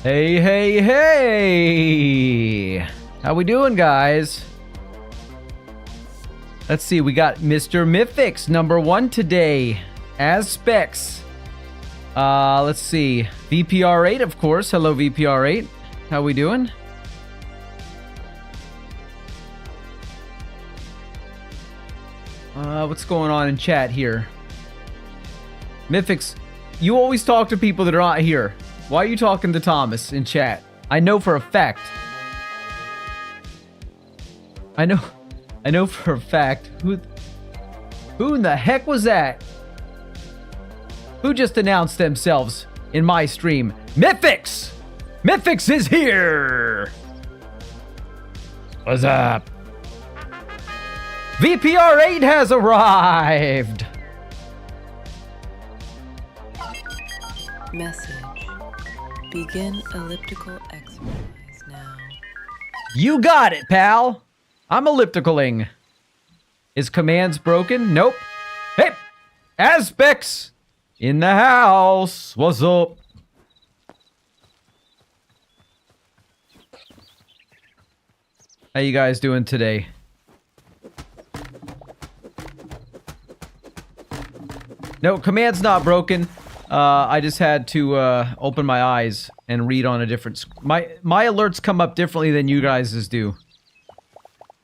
Hey, hey, hey! How we doing, guys? Let's see, we got Mr. Mythix, #1 today, as specs. Let's see, VPR8, of course. Hello, VPR8. How we doing? What's going on in chat here? Mythix, you always talk to people that are not here. Why are you talking to Thomas in chat? I know for a fact. I know for a fact. Who in the heck was that? Who just announced themselves in my stream? Mythix! Mythix is here! What's up? VPR8 has arrived! Message. Begin elliptical exercise now. You got it, pal. I'm ellipticaling. Is commands broken? Nope. Hey, Aspects in the house. What's up? How you guys doing today? No, command's not broken. I just had to open my eyes and read on a different my alerts come up differently than you guys' do.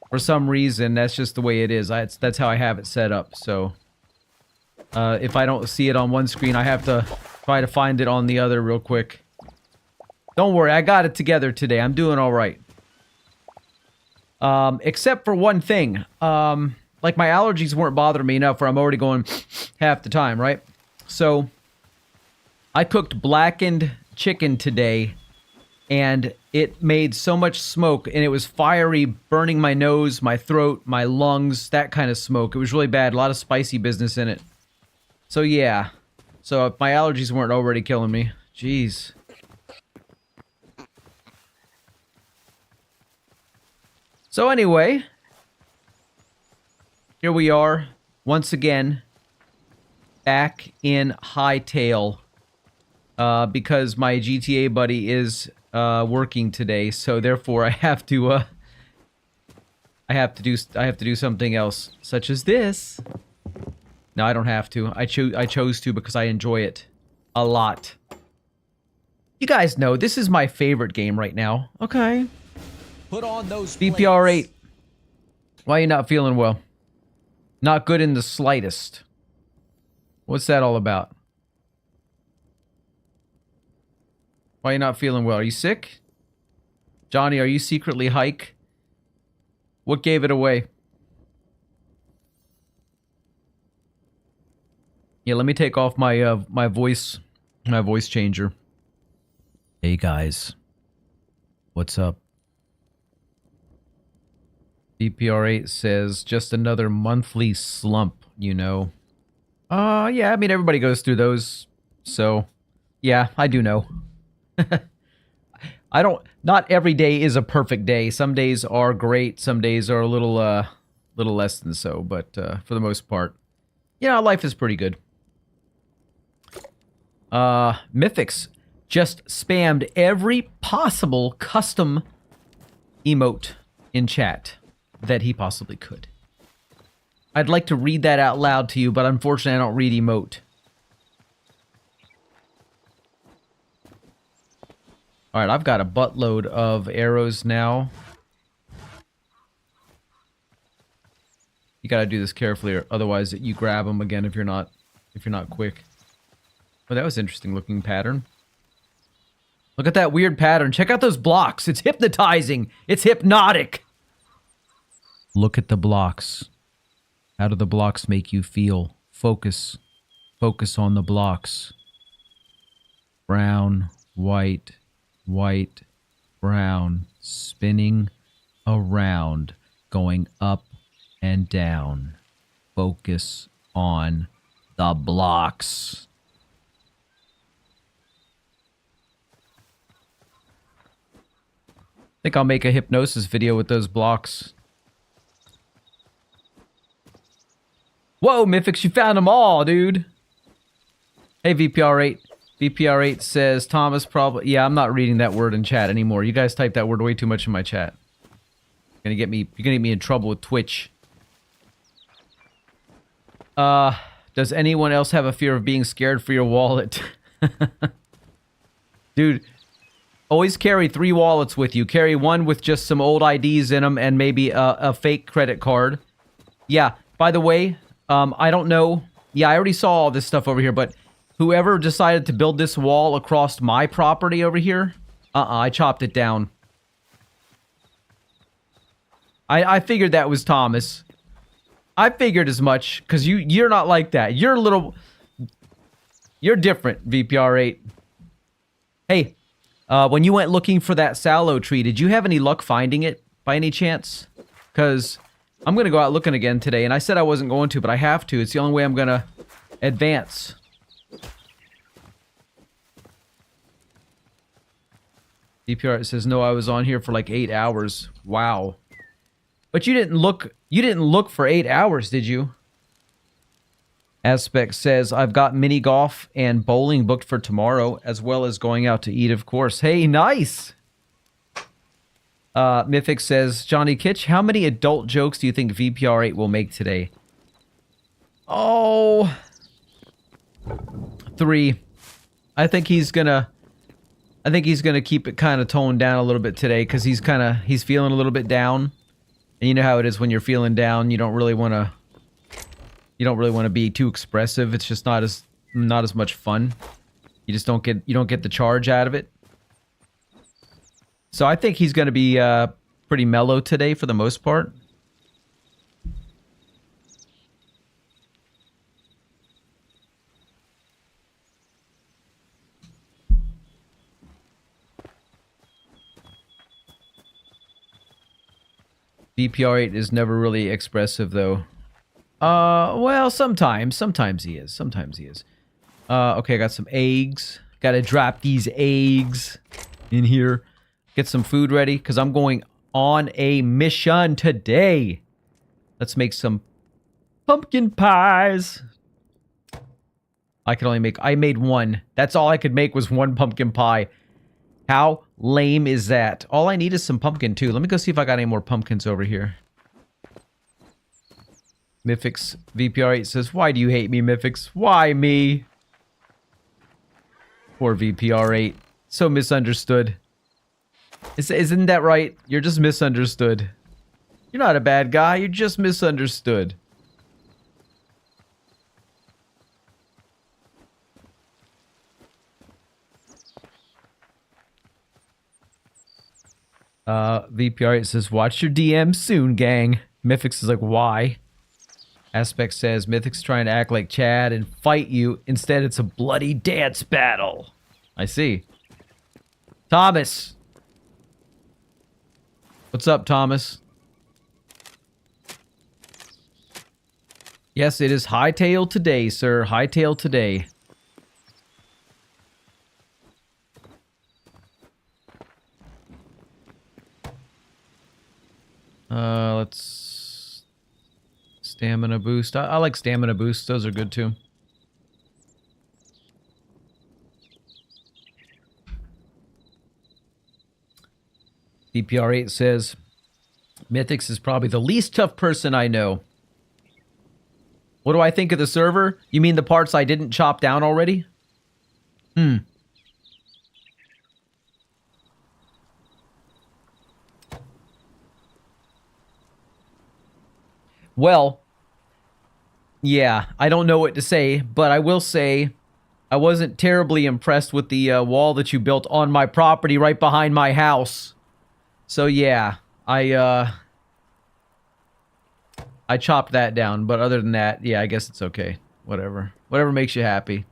For some reason, that's just the way it is. That's how I have it set up. So, if I don't see it on one screen, I have to try to find it on the other real quick. Don't worry, I got it together today. I'm doing all right. Except for one thing. Like my allergies weren't bothering me enough where I'm already going half the time, right? So I cooked blackened chicken today, and it made so much smoke, and it was fiery, burning my nose, my throat, my lungs, that kind of smoke. It was really bad. A lot of spicy business in it. So yeah. So if my allergies weren't already killing me. Jeez. So anyway, here we are, once again, back in Hytale, because my GTA buddy is working today, so therefore I have to do something else, such as this. No, I don't have to. I chose to because I enjoy it a lot. You guys know this is my favorite game right now. Okay. Put on those BPR8. Why are you not feeling well? Not good in the slightest. What's that all about? Why are you not feeling well? Are you sick? Johnny, are you secretly hike? What gave it away? Yeah, let me take off my my voice changer. Hey guys. What's up? BPR8 says, just another monthly slump, you know. Yeah, I mean, everybody goes through those. So, yeah, I do know. Not every day is a perfect day. Some days are great. Some days are a little less than so. But for the most part, yeah, life is pretty good. Mythics just spammed every possible custom emote in chat that he possibly could. I'd like to read that out loud to you, but unfortunately I don't read emote. Alright, I've got a buttload of arrows now. You gotta do this carefully, or otherwise you grab them again if you're not quick. Oh, that was an interesting looking pattern. Look at that weird pattern. Check out those blocks. It's hypnotizing. It's hypnotic. Look at the blocks. How do the blocks make you feel? Focus. Focus on the blocks. Brown, white, white, brown. Spinning around. Going up and down. Focus on the blocks. I think I'll make a hypnosis video with those blocks. Whoa, Mythics, you found them all, dude. Hey, VPR8. VPR8 says, Thomas probably... Yeah, I'm not reading that word in chat anymore. You guys type that word way too much in my chat. You're gonna get me in trouble with Twitch. Does anyone else have a fear of being scared for your wallet? Dude, always carry 3 wallets with you. Carry one with just some old IDs in them and maybe a fake credit card. Yeah, by the way... I don't know. Yeah, I already saw all this stuff over here, but whoever decided to build this wall across my property over here, I chopped it down. I figured that was Thomas. I figured as much, because you're not like that. You're a little... You're different, VPR8. Hey, when you went looking for that sallow tree, did you have any luck finding it, by any chance? Because... I'm going to go out looking again today, and I said I wasn't going to, but I have to. It's the only way I'm going to advance. DPR says, no, I was on here for like 8 hours. Wow. But you didn't look for 8 hours, did you? Aspect says, I've got mini golf and bowling booked for tomorrow, as well as going out to eat, of course. Hey, nice! Mythic says, Johnny Kitch, how many adult jokes do you think VPR8 will make today? Oh, 3. I think he's gonna keep it kind of toned down a little bit today, because he's feeling a little bit down. And you know how it is when you're feeling down, you don't really want to be too expressive. It's just not as much fun. You just don't get the charge out of it. So I think he's going to be pretty mellow today for the most part. VPR8 is never really expressive, though. Well, sometimes. Sometimes he is. Sometimes he is. Okay, I got some eggs. Gotta drop these eggs in here. Get some food ready, because I'm going on a mission today. Let's make some pumpkin pies. I made one. That's all I could make was one pumpkin pie. How lame is that? All I need is some pumpkin, too. Let me go see if I got any more pumpkins over here. Mythix VPR8 says, why do you hate me, Mythix? Why me? Poor VPR8. So misunderstood. Isn't that right? You're just misunderstood. You're not a bad guy. You're just misunderstood. VPR8 says, watch your DM soon, gang. Mythix is like, why? Aspect says, Mythic's trying to act like Chad and fight you. Instead, it's a bloody dance battle. I see. Thomas. What's up, Thomas? Yes, it is Hytale today, sir. Hytale today. Let's... Stamina boost. I like stamina boosts. Those are good, too. DPR8 says, Mythix is probably the least tough person I know. What do I think of the server? You mean the parts I didn't chop down already? Well, yeah, I don't know what to say, but I will say I wasn't terribly impressed with the wall that you built on my property right behind my house. So yeah, I chopped that down, but other than that, yeah, I guess it's okay. Whatever. Whatever makes you happy.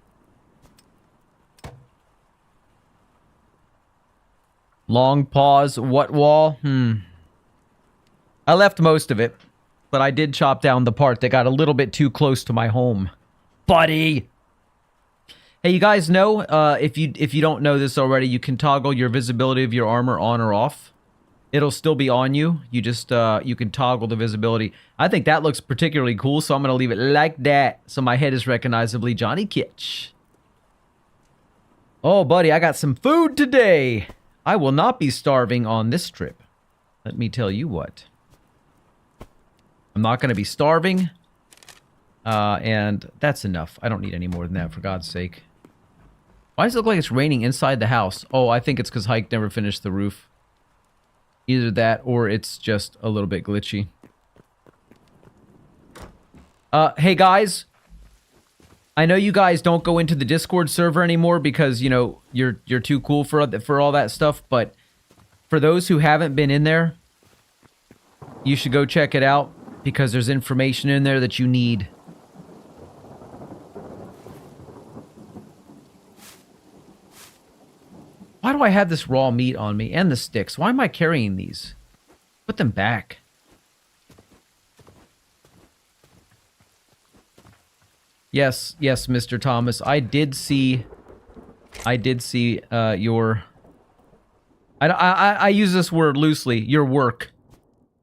Long pause. What wall? I left most of it. But I did chop down the part that got a little bit too close to my home. Buddy! Hey, you guys know, if you don't know this already, you can toggle your visibility of your armor on or off. It'll still be on you. You just, you can toggle the visibility. I think that looks particularly cool, so I'm going to leave it like that. So my head is recognizably Johnny Kitch. Oh, buddy, I got some food today. I will not be starving on this trip. Let me tell you what. I'm not going to be starving. And that's enough. I don't need any more than that, for God's sake. Why does it look like it's raining inside the house? Oh, I think it's because Hike never finished the roof. Either that, or it's just a little bit glitchy. Hey guys. I know you guys don't go into the Discord server anymore because, you know, you're too cool for all that stuff. But for those who haven't been in there, you should go check it out. Because there's information in there that you need. Why do I have this raw meat on me? And the sticks. Why am I carrying these? Put them back. Yes, yes, Mr. Thomas. I did see your... I use this word loosely. Your work.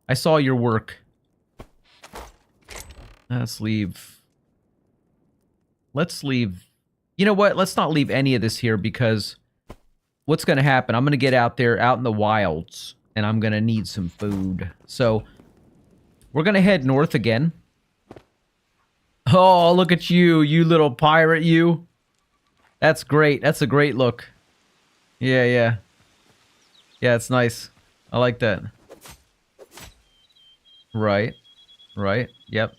I saw your work. Let's leave... You know what? Let's not leave any of this here because... What's going to happen? I'm going to get out there, out in the wilds, and I'm going to need some food. So, we're going to head north again. Oh, look at you, you little pirate, you. That's great. That's a great look. Yeah, yeah. Yeah, it's nice. I like that. Right. Right. Yep.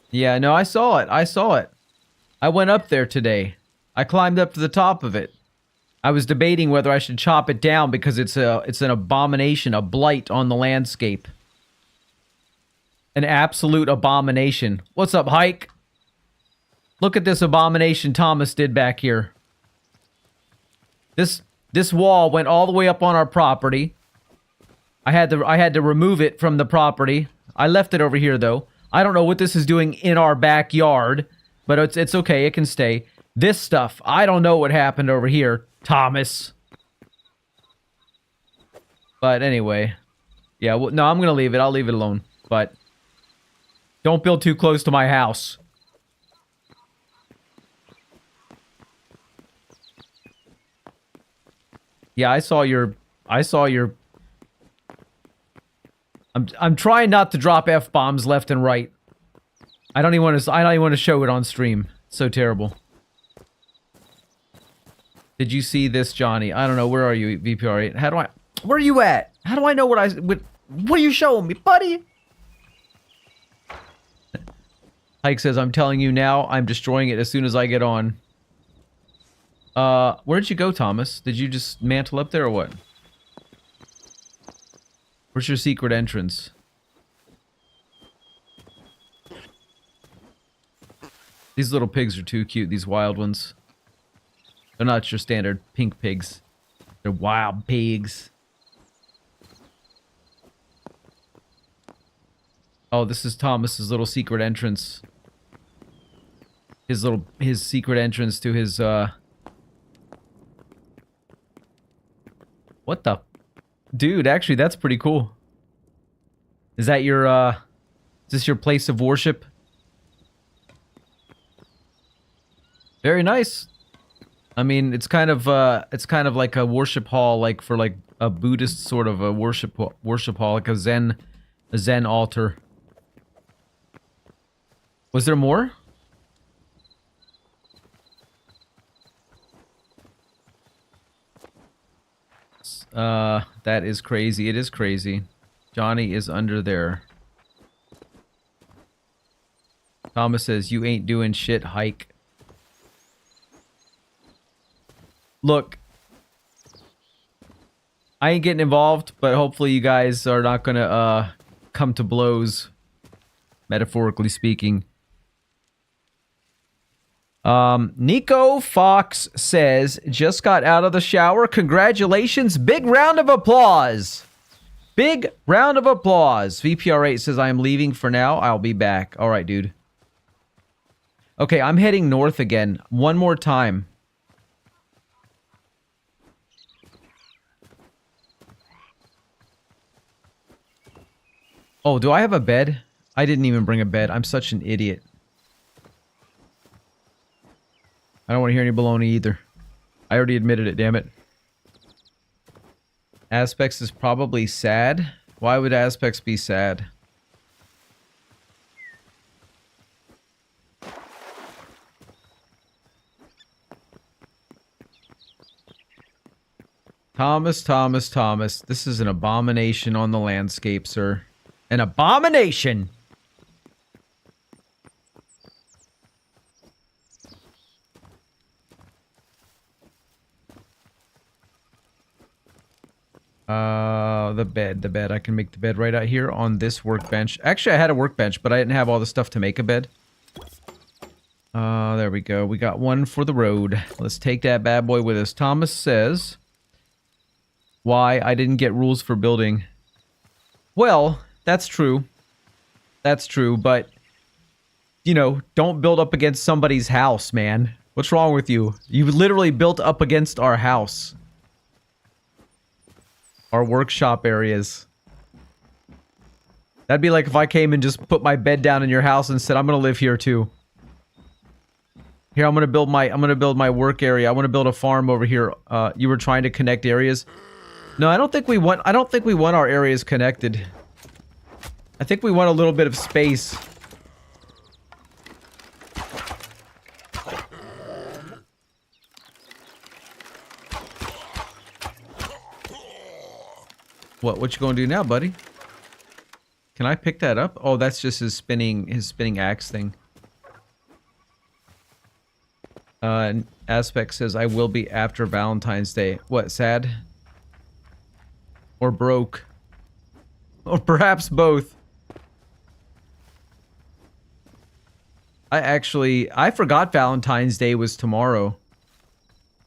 Yeah, no, I saw it. I saw it. I went up there today. I climbed up to the top of it. I was debating whether I should chop it down because it's an abomination, a blight on the landscape. An absolute abomination. What's up, Hike? Look at this abomination Thomas did back here. This wall went all the way up on our property. I had to remove it from the property. I left it over here though. I don't know what this is doing in our backyard, but it's okay. It can stay. This stuff, I don't know what happened over here, Thomas. But anyway, yeah. Well, no, I'm gonna leave it. I'll leave it alone. But don't build too close to my house. Yeah, I saw your. I'm trying not to drop F-bombs left and right. I don't even want to show it on stream. It's so terrible. Did you see this, Johnny? I don't know. Where are you, VPR8? How do I... Where are you at? How do I know what I... What are you showing me, buddy? Hike says, I'm telling you now, I'm destroying it as soon as I get on. Where'd you go, Thomas? Did you just mantle up there or what? Where's your secret entrance? These little pigs are too cute, these wild ones. They're not your standard pink pigs. They're wild pigs. Oh, this is Thomas's little secret entrance. His secret entrance to his, What the? Dude, actually, that's pretty cool. Is that your, is this your place of worship? Very nice. I mean, it's kind of like a worship hall, like for like a Buddhist sort of a worship hall, like a Zen altar. Was there more? That is crazy. It is crazy. Johnny is under there. Thomas says, you ain't doing shit, Hike. Look, I ain't getting involved, but hopefully you guys are not gonna, come to blows, metaphorically speaking. Nico Fox says, just got out of the shower. Congratulations. Big round of applause. Big round of applause. VPR8 says, I am leaving for now. I'll be back. All right, dude. Okay, I'm heading north again. One more time. Oh, do I have a bed? I didn't even bring a bed. I'm such an idiot. I don't want to hear any baloney either. I already admitted it, damn it. Aspects is probably sad. Why would Aspects be sad? Thomas. This is an abomination on the landscape, sir. An abomination! The bed. I can make the bed right out here on this workbench. Actually, I had a workbench, but I didn't have all the stuff to make a bed. There we go. We got one for the road. Let's take that bad boy with us. Thomas says, why I didn't get rules for building. Well, that's true. That's true, but, you know, don't build up against somebody's house, man. What's wrong with you? You literally built up against our house. Our workshop areas. That'd be like if I came and just put my bed down in your house and said, I'm gonna live here too. Here, I'm gonna build my work area. I want to build a farm over here. You were trying to connect areas. No, I don't think we want our areas connected. I think we want a little bit of space. What you gonna do now, buddy? Can I pick that up? Oh, that's just his spinning axe thing. Aspect says, I will be after Valentine's Day. What, sad? Or broke? Or perhaps both. I forgot Valentine's Day was tomorrow.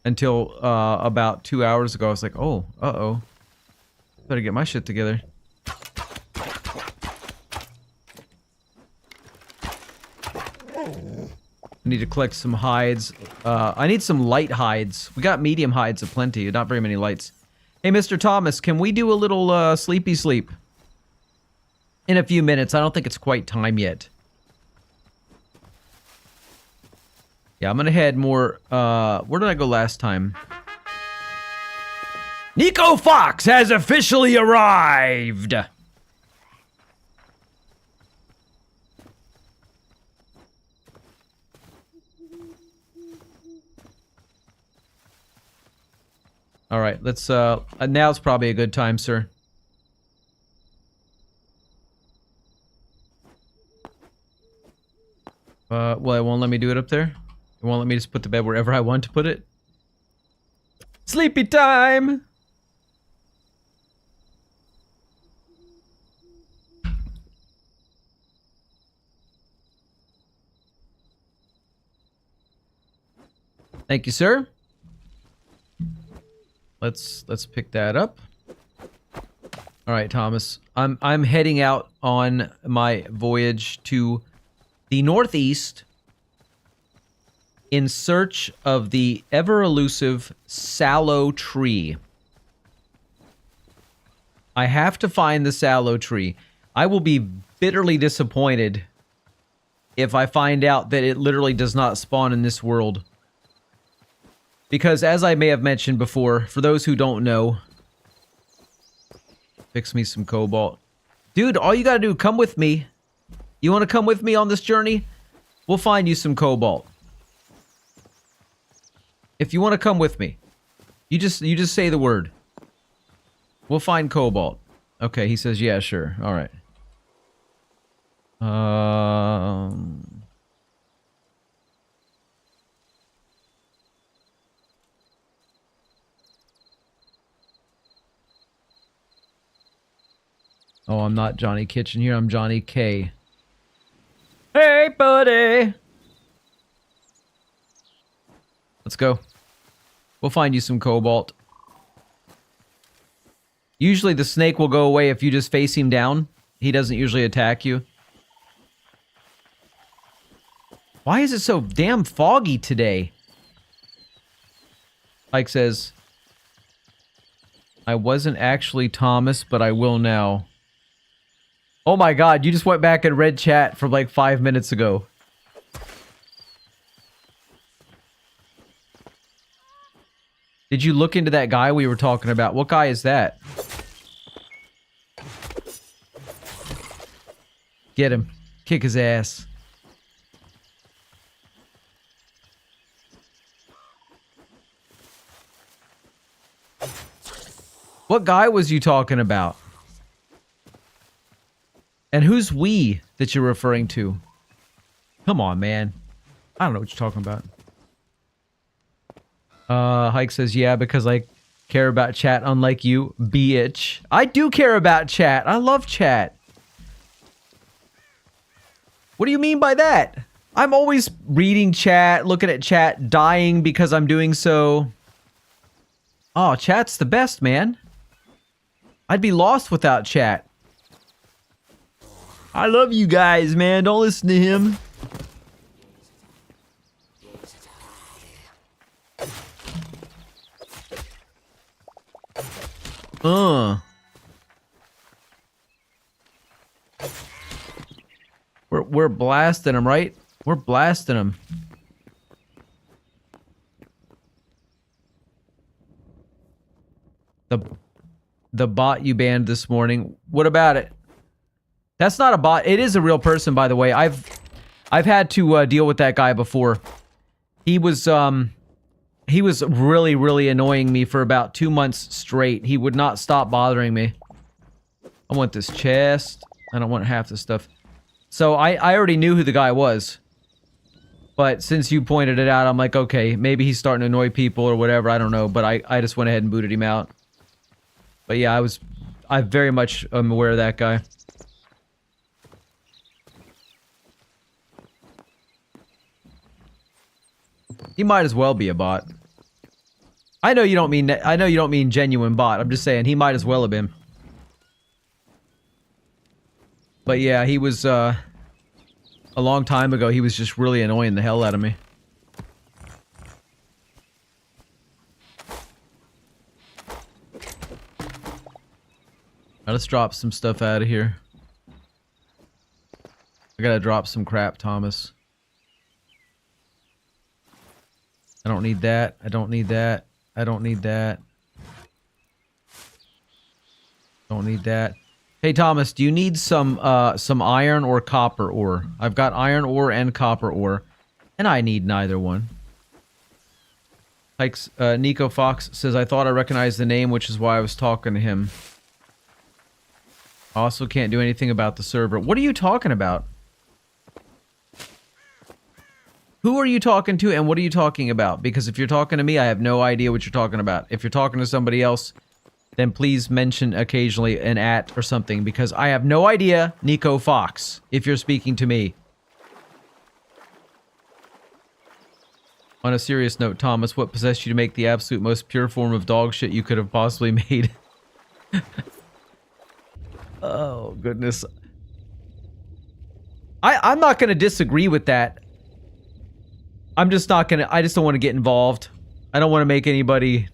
Until, about 2 hours ago. I was like, oh, uh-oh. Better get my shit together. need to collect some hides. I need some light hides. We got medium hides aplenty, not very many lights. Hey, Mr. Thomas, can we do a little sleepy sleep? In a few minutes. I don't think it's quite time yet. Yeah, I'm gonna head more, where did I go last time? Nico Fox has officially arrived! Alright, let's, now's probably a good time, sir. Well, it won't let me do it up there? It won't let me just put the bed wherever I want to put it? Sleepy time! Thank you, sir. Let's pick that up. All right, Thomas. I'm heading out on my voyage to the northeast in search of the ever-elusive sallow tree. I have to find the sallow tree. I will be bitterly disappointed if I find out that it literally does not spawn in this world. Because, as I may have mentioned before, for those who don't know... Fix me some cobalt. Dude, all you gotta do, come with me. You wanna come with me on this journey? We'll find you some cobalt. If you wanna come with me. You just say the word. We'll find cobalt. Okay, he says, yeah, sure. Alright. Oh, I'm not Johnny Kitchen here. I'm Johnny K. Hey, buddy! Let's go. We'll find you some cobalt. Usually the snake will go away if you just face him down. He doesn't usually attack you. Why is it so damn foggy today? Mike says, I wasn't actually Thomas, but I will now. Oh my god, you just went back and read chat from like 5 minutes ago. Did you look into that guy we were talking about? What guy is that? Get him. Kick his ass. What guy was you talking about? And who's we that you're referring to? Come on, man. I don't know what you're talking about. Hike says, yeah, because I care about chat unlike you, bitch. I do care about chat. I love chat. What do you mean by that? I'm always reading chat, looking at chat, dying because I'm doing so. Oh, chat's the best, man. I'd be lost without chat. I love you guys, man. Don't listen to him. We're blasting him, right? We're blasting him. The bot you banned this morning. What about it? That's not a bot. It is a real person, by the way. I've had to deal with that guy before. He was really, really annoying me for about 2 months straight. He would not stop bothering me. I want this chest. I don't want half this stuff. So I already knew who the guy was. But since you pointed it out, I'm like, okay, maybe he's starting to annoy people or whatever. I don't know. But I just went ahead and booted him out. But yeah, I very much am aware of that guy. He might as well be a bot. I know you don't mean genuine bot. I'm just saying he might as well have been. But yeah, he was a a long time ago, he was just really annoying the hell out of me. Let's drop some stuff out of here. I gotta drop some crap, Thomas. I don't need that. I don't need that. I don't need that. Don't need that. Hey, Thomas, do you need some iron or copper ore? I've got iron ore and copper ore, and I need neither one. Like, Nico Fox says, I thought I recognized the name, which is why I was talking to him. Also can't do anything about the server. What are you talking about? Who are you talking to and what are you talking about? Because if you're talking to me, I have no idea what you're talking about. If you're talking to somebody else, then please mention occasionally an @ or something, because I have no idea, Nico Fox, if you're speaking to me. On a serious note, Thomas, what possessed you to make the absolute most pure form of dog shit you could have possibly made? Oh, goodness. I'm not going to disagree with that. I'm just not going to... I just don't want to get involved. I don't want to make anybody...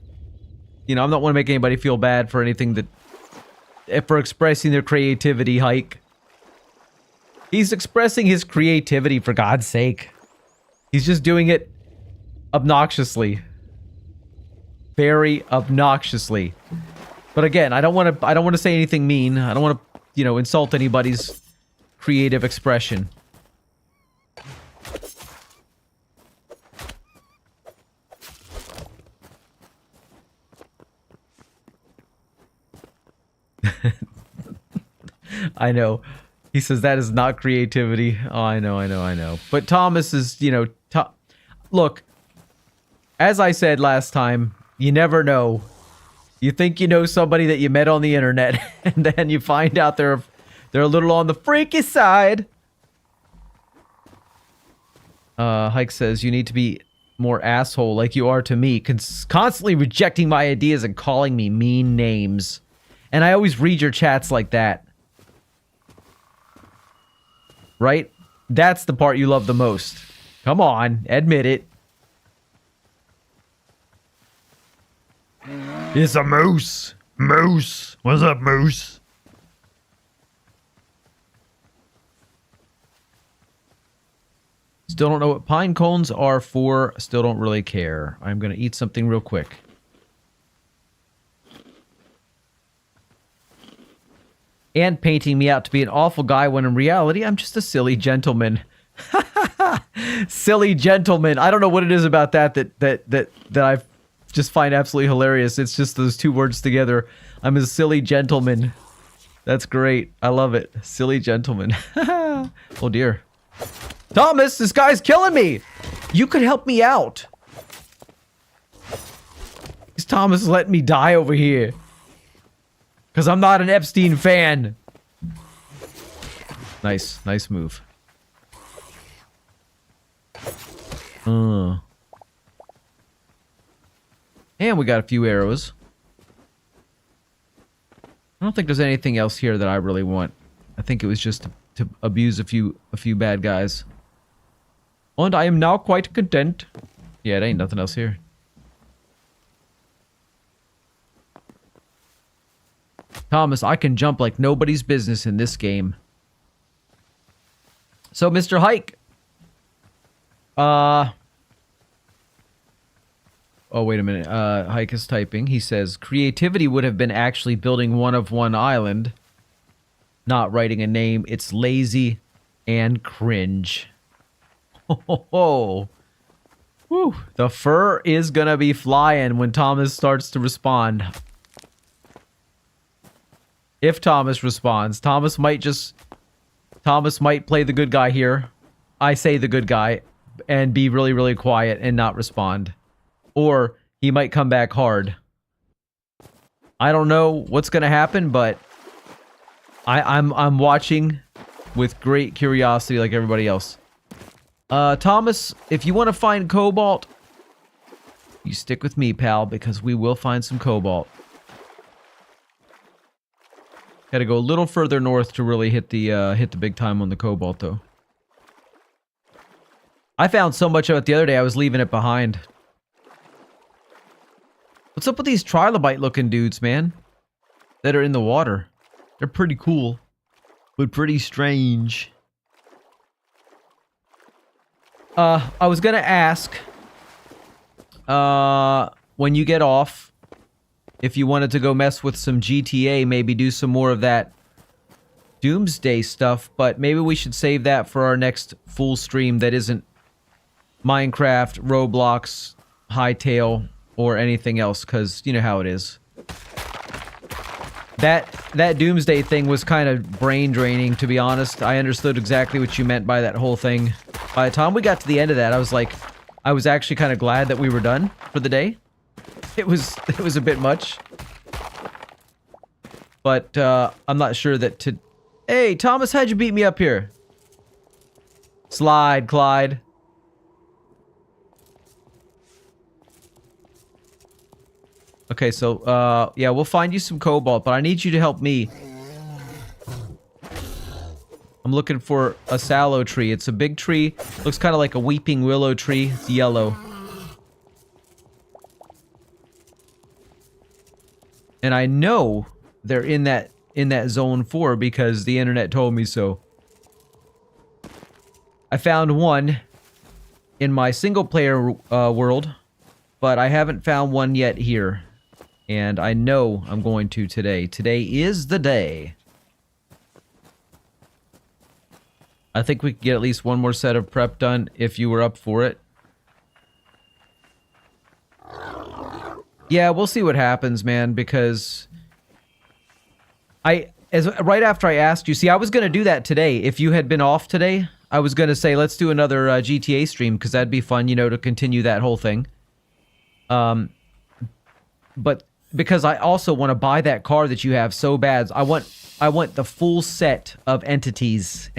You know, I don't want to make anybody feel bad for anything that... For expressing their creativity, Hike. He's expressing his creativity, for God's sake. He's just doing it obnoxiously. Very obnoxiously. But again, I don't want to say anything mean. I don't want to, you know, insult anybody's creative expression. I know. He says that is not creativity. Oh, I know. But Thomas is, you know, look, as I said last time, you never know. You think you know somebody that you met on the internet, and then you find out they're a little on the freaky side. Hike says, you need to be more asshole like you are to me, constantly rejecting my ideas and calling me mean names. And I always read your chats like that. Right? That's the part you love the most. Come on, admit it. It's a moose. Moose. What's up, moose? Still don't know what pine cones are for. Still don't really care. I'm going to eat something real quick. And painting me out to be an awful guy when in reality, I'm just a silly gentleman. Silly gentleman. I don't know what it is about that I just find absolutely hilarious. It's just those two words together. I'm a silly gentleman. That's great. I love it. Silly gentleman. Oh dear. Thomas, this guy's killing me. You could help me out. Is Thomas letting me die over here? Because I'm not an Epstein fan. Nice. Nice move. And we got a few arrows. I don't think there's anything else here that I really want. I think it was just to abuse a few bad guys. And I am now quite content. Yeah, it ain't nothing else here. Thomas, I can jump like nobody's business in this game. So, Mr. Hike. Oh, wait a minute. Hike is typing. He says, creativity would have been actually building one of one island. Not writing a name. It's lazy and cringe. Oh. Whew. The fur is gonna be flying when Thomas starts to respond. If Thomas responds. Thomas might play the good guy here. I say the good guy. And be really, really quiet and not respond. Or he might come back hard. I don't know what's gonna happen, but I'm watching with great curiosity like everybody else. Thomas, if you want to find cobalt, you stick with me, pal, because we will find some cobalt. Gotta go a little further north to really hit the big time on the cobalt, though. I found so much of it the other day, I was leaving it behind. What's up with these trilobite looking dudes, man? That are in the water. They're pretty cool, but pretty strange. I was gonna ask, when you get off, if you wanted to go mess with some GTA, maybe do some more of that Doomsday stuff, but maybe we should save that for our next full stream that isn't Minecraft, Roblox, Hytale, or anything else, because you know how it is. That Doomsday thing was kind of brain draining, to be honest. I understood exactly what you meant by that whole thing. By the time we got to the end of that, I was like, I was actually kind of glad that we were done for the day. It was a bit much. But I'm not sure that to... Hey, Thomas, how'd you beat me up here? Slide, Clyde. Okay, so, yeah, we'll find you some cobalt, but I need you to help me. I'm looking for a sallow tree. It's a big tree. Looks kind of like a weeping willow tree. It's yellow. And I know they're in that zone 4 because the internet told me so. I found one in my single player world, but I haven't found one yet here. And I know I'm going to today. Today is the day. I think we could get at least one more set of prep done if you were up for it. Yeah, we'll see what happens, man, because right after I asked you, see, I was going to do that today. If you had been off today, I was going to say, let's do another GTA stream, because that'd be fun, you know, to continue that whole thing. But because I also want to buy that car that you have so bad, I want the full set of entities.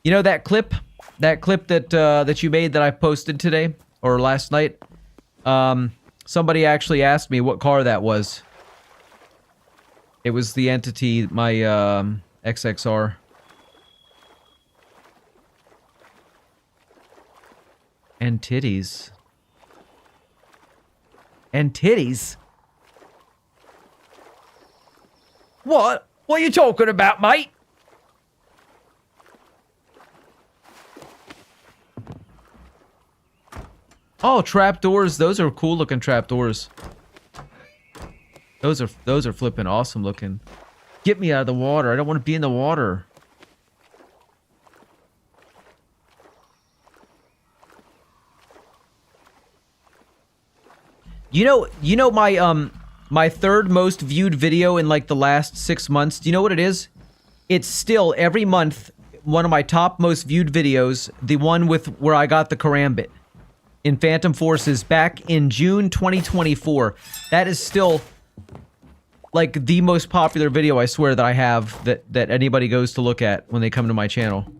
You know that clip that you made that I posted today or last night? Somebody actually asked me what car that was. It was the entity, my XXR. And titties. And titties? What? What are you talking about, mate? Oh, trapdoors. Those are cool looking trapdoors. Those are flipping awesome looking. Get me out of the water. I don't want to be in the water. You know my third most viewed video in like the last 6 months. Do you know what it is? It's still every month one of my top most viewed videos, the one with where I got the karambit in Phantom Forces back in June 2024. That is still like the most popular video, I swear, that I have that anybody goes to look at when they come to my channel.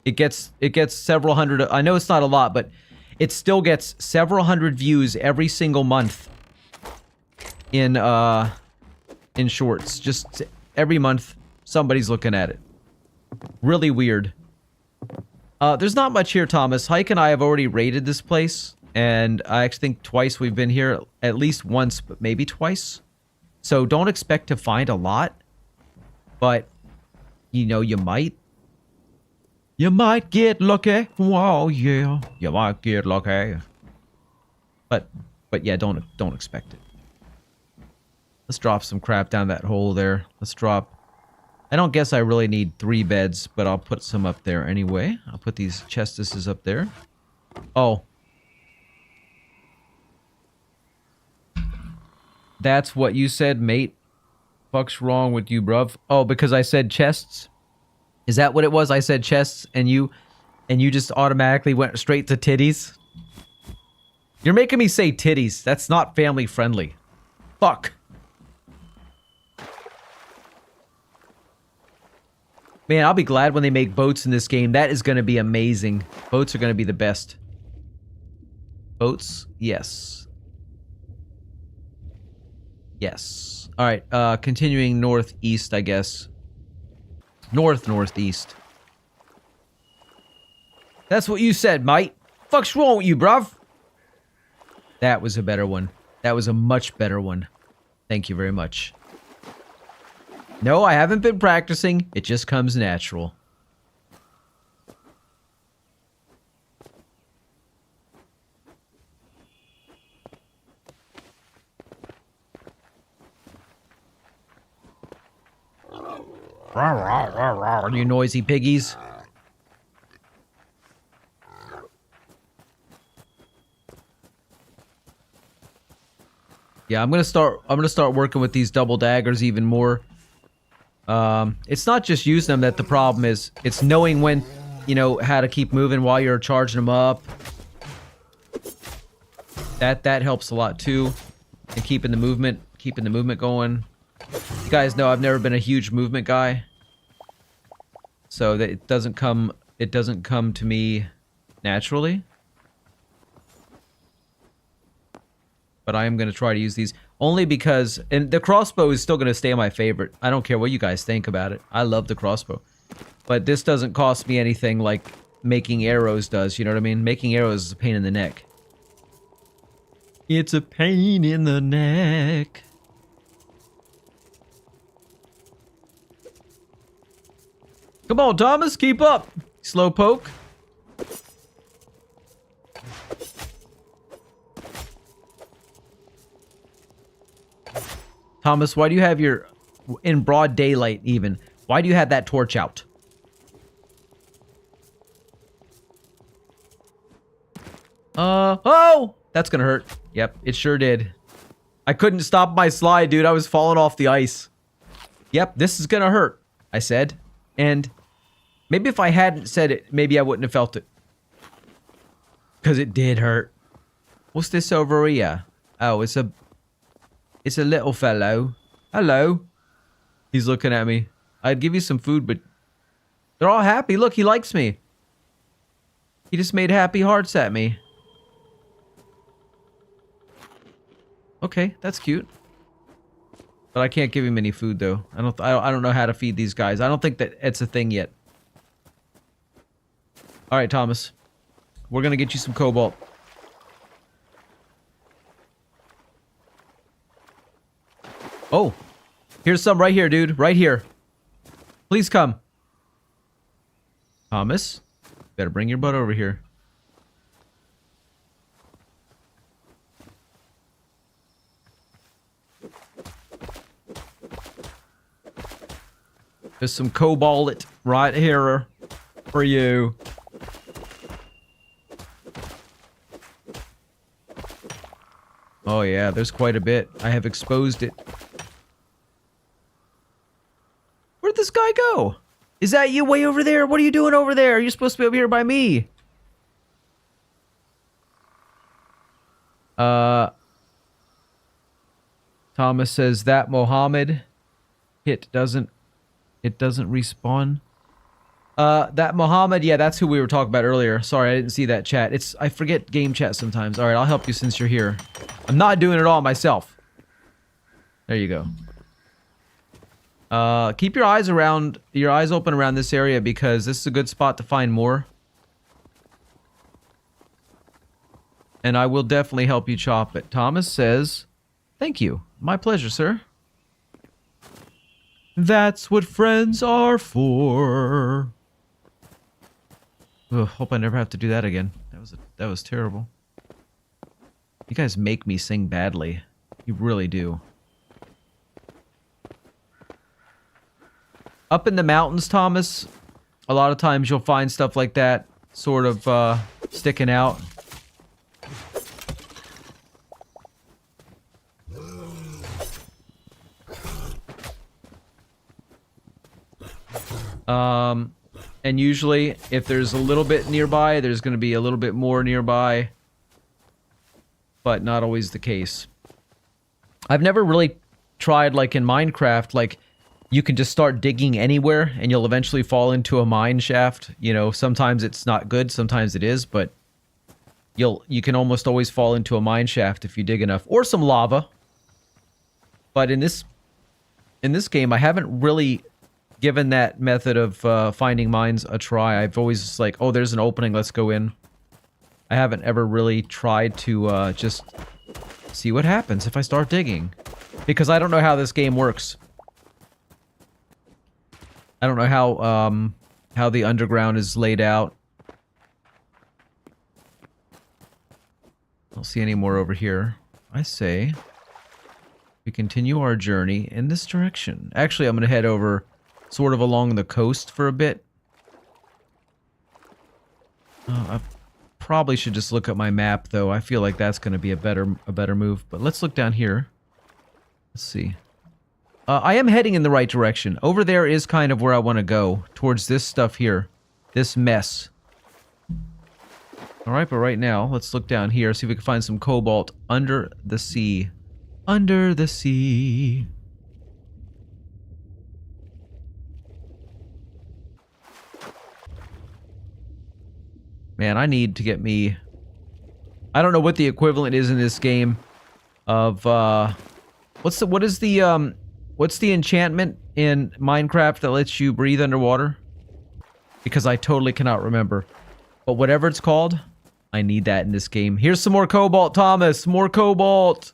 It gets several hundred. I know it's not a lot, but it still gets several hundred views every single month in shorts. Just every month somebody's looking at it. Really weird. There's not much here, Thomas. Hike and I have already raided this place, and I actually think twice we've been here. At least once, but maybe twice. So don't expect to find a lot, but you know, you might. You might get lucky. Wow, yeah. You might get lucky. But yeah, don't expect it. Let's drop some crap down that hole there. Let's drop... I don't guess I really need 3 beds, but I'll put some up there anyway. I'll put these chestises up there. Oh. That's what you said, mate. Fuck's wrong with you, bruv? Oh, because I said chests? Is that what it was? I said chests, and you just automatically went straight to titties? You're making me say titties. That's not family friendly. Fuck. Man, I'll be glad when they make boats in this game. That is going to be amazing. Boats are going to be the best. Boats? Yes. Yes. Alright, continuing northeast, I guess. Northeast. That's what you said, mate. Fuck's wrong with you, bruv? That was a better one. That was a much better one. Thank you very much. No, I haven't been practicing. It just comes natural. You noisy piggies. Yeah, I'm gonna start working with these double daggers even more. It's not just using them that the problem is. It's knowing when, you know, how to keep moving while you're charging them up. That helps a lot too. And keeping the movement going. You guys know I've never been a huge movement guy. So that it doesn't come to me naturally. But I am going to try to use these only because, and the crossbow is still going to stay my favorite. I don't care what you guys think about it. I love the crossbow. But this doesn't cost me anything like making arrows does, you know what I mean? Making arrows is a pain in the neck. It's a pain in the neck. Come on, Thomas, keep up. Slow poke. Thomas, why do you have your, in broad daylight even, why do you have that torch out? Oh! That's gonna hurt. Yep, it sure did. I couldn't stop my slide, dude. I was falling off the ice. Yep, this is gonna hurt, I said. And maybe if I hadn't said it, maybe I wouldn't have felt it. Because it did hurt. What's this over here? Oh, it's a little fellow. Hello. He's looking at me. I'd give you some food, but they're all happy. Look, he likes me. He just made happy hearts at me. Okay, that's cute. But I can't give him any food though. I don't know how to feed these guys. I don't think that it's a thing yet. All right, Thomas. We're going to get you some cobalt. Oh, here's some right here, dude. Right here. Please come. Thomas, better bring your butt over here. There's some cobalt right here for you. Oh yeah, there's quite a bit. I have exposed it. Where'd this guy go? Is that you way over there? What are you doing over there? You're supposed to be over here by me. Thomas says that Mohammed hit doesn't respawn. That Mohammed, yeah, that's who we were talking about earlier. Sorry, I didn't see that chat. I forget game chat sometimes. All right, I'll help you since you're here. I'm not doing it all myself. There you go. Keep your eyes open around this area because this is a good spot to find more. And I will definitely help you chop it. Thomas says, thank you. My pleasure, sir. That's what friends are for. Ugh, hope I never have to do that again. That was terrible. You guys make me sing badly. You really do. Up in the mountains, Thomas, a lot of times you'll find stuff like that sort of sticking out. And usually, if there's a little bit nearby, there's going to be a little bit more nearby. But not always the case. I've never really tried, like in Minecraft, like, you can just start digging anywhere, and you'll eventually fall into a mine shaft. You know, sometimes it's not good, sometimes it is, but you can almost always fall into a mine shaft if you dig enough. Or some lava. But in this game, I haven't really given that method of finding mines a try. I've always just like, oh, there's an opening, let's go in. I haven't ever really tried to just see what happens if I start digging. Because I don't know how this game works. I don't know how the underground is laid out. I don't see any more over here. I say we continue our journey in this direction. Actually, I'm going to head over sort of along the coast for a bit. I probably should just look at my map, though. I feel like that's going to be a better move. But let's look down here. Let's see. I am heading in the right direction. Over there is kind of where I want to go. Towards this stuff here. This mess. Alright, but right now, let's look down here. See if we can find some cobalt under the sea. Under the sea. Man, I need to get me... I don't know what the equivalent is in this game of, what's the enchantment in Minecraft that lets you breathe underwater? Because I totally cannot remember. But whatever it's called, I need that in this game. Here's some more cobalt, Thomas! More cobalt!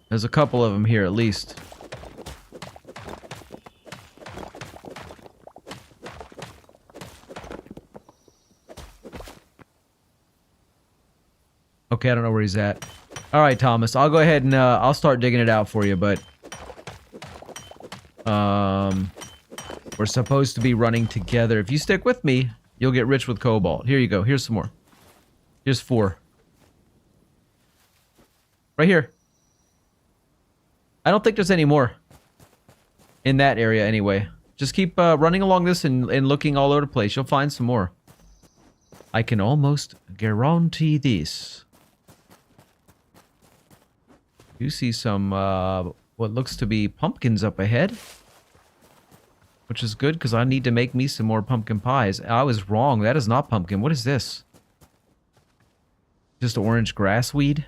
There's a couple of them here, at least. Okay, I don't know where he's at. Alright, Thomas. I'll go ahead and, I'll start digging it out for you, but... we're supposed to be running together. If you stick with me, you'll get rich with cobalt. Here you go. Here's some more. Here's 4. Right here. I don't think there's any more. In that area, anyway. Just keep running along this and looking all over the place. You'll find some more. I can almost guarantee this. You see some, what looks to be pumpkins up ahead. Which is good, because I need to make me some more pumpkin pies. I was wrong. That is not pumpkin. What is this? Just orange grassweed?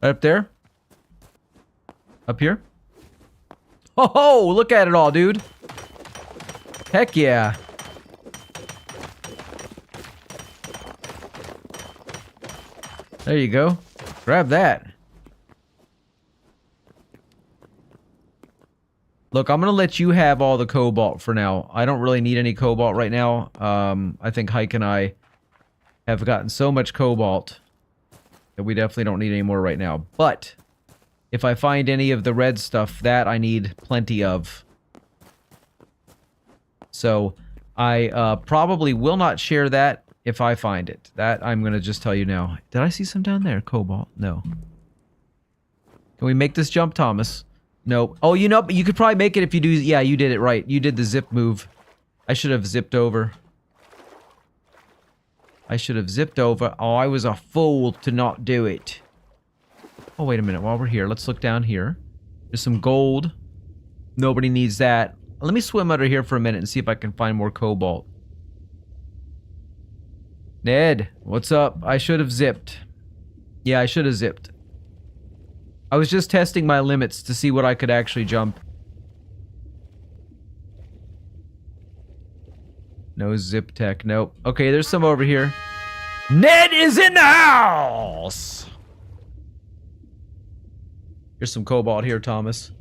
Right up there? Up here? Oh, look at it all, dude. Heck yeah. There you go. Grab that. Look, I'm gonna let you have all the cobalt for now. I don't really need any cobalt right now. I think Hike and I have gotten so much cobalt that we definitely don't need any more right now. But if I find any of the red stuff, that I need plenty of. So I probably will not share that if I find it. That I'm going to just tell you now. Did I see some down there? Cobalt? No. Can we make this jump, Thomas? No. Oh, you know, you could probably make it if you do... Yeah, you did it right. You did the zip move. I should have zipped over. I should have zipped over. Oh, I was a fool to not do it. Oh, wait a minute. While we're here, let's look down here. There's some gold. Nobody needs that. Let me swim under here for a minute and see if I can find more cobalt. Ned, what's up? I should have zipped. Yeah, I should have zipped. I was just testing my limits to see what I could actually jump. No zip tech, nope. Okay, there's some over here. Ned is in the house! Here's some cobalt here, Thomas.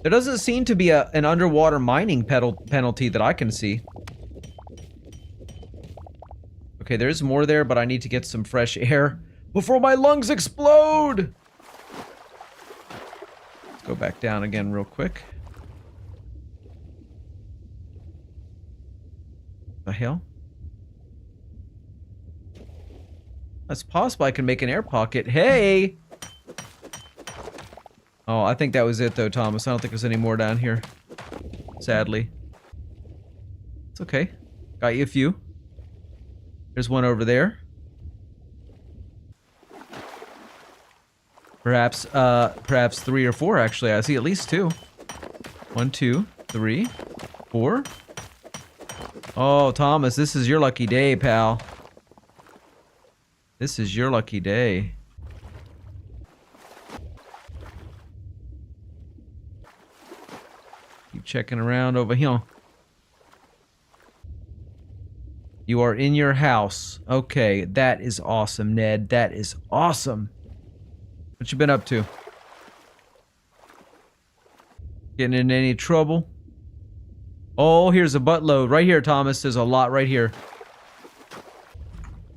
There doesn't seem to be an underwater mining penalty that I can see. Okay, there's more there, but I need to get some fresh air before my lungs explode! Let's go back down again real quick. The hell? That's possible I can make an air pocket. Hey! Oh, I think that was it though, Thomas. I don't think there's any more down here. Sadly. It's okay. Got you a few. There's one over there. Perhaps 3 or 4 actually. I see at least 2. 1, 2, 3, 4. Oh, Thomas, this is your lucky day, pal. This is your lucky day. Keep checking around over here. You are in your house. Okay, that is awesome, Ned. That is awesome. What you been up to? Getting in any trouble? Oh, here's a buttload. Right here, Thomas. There's a lot right here.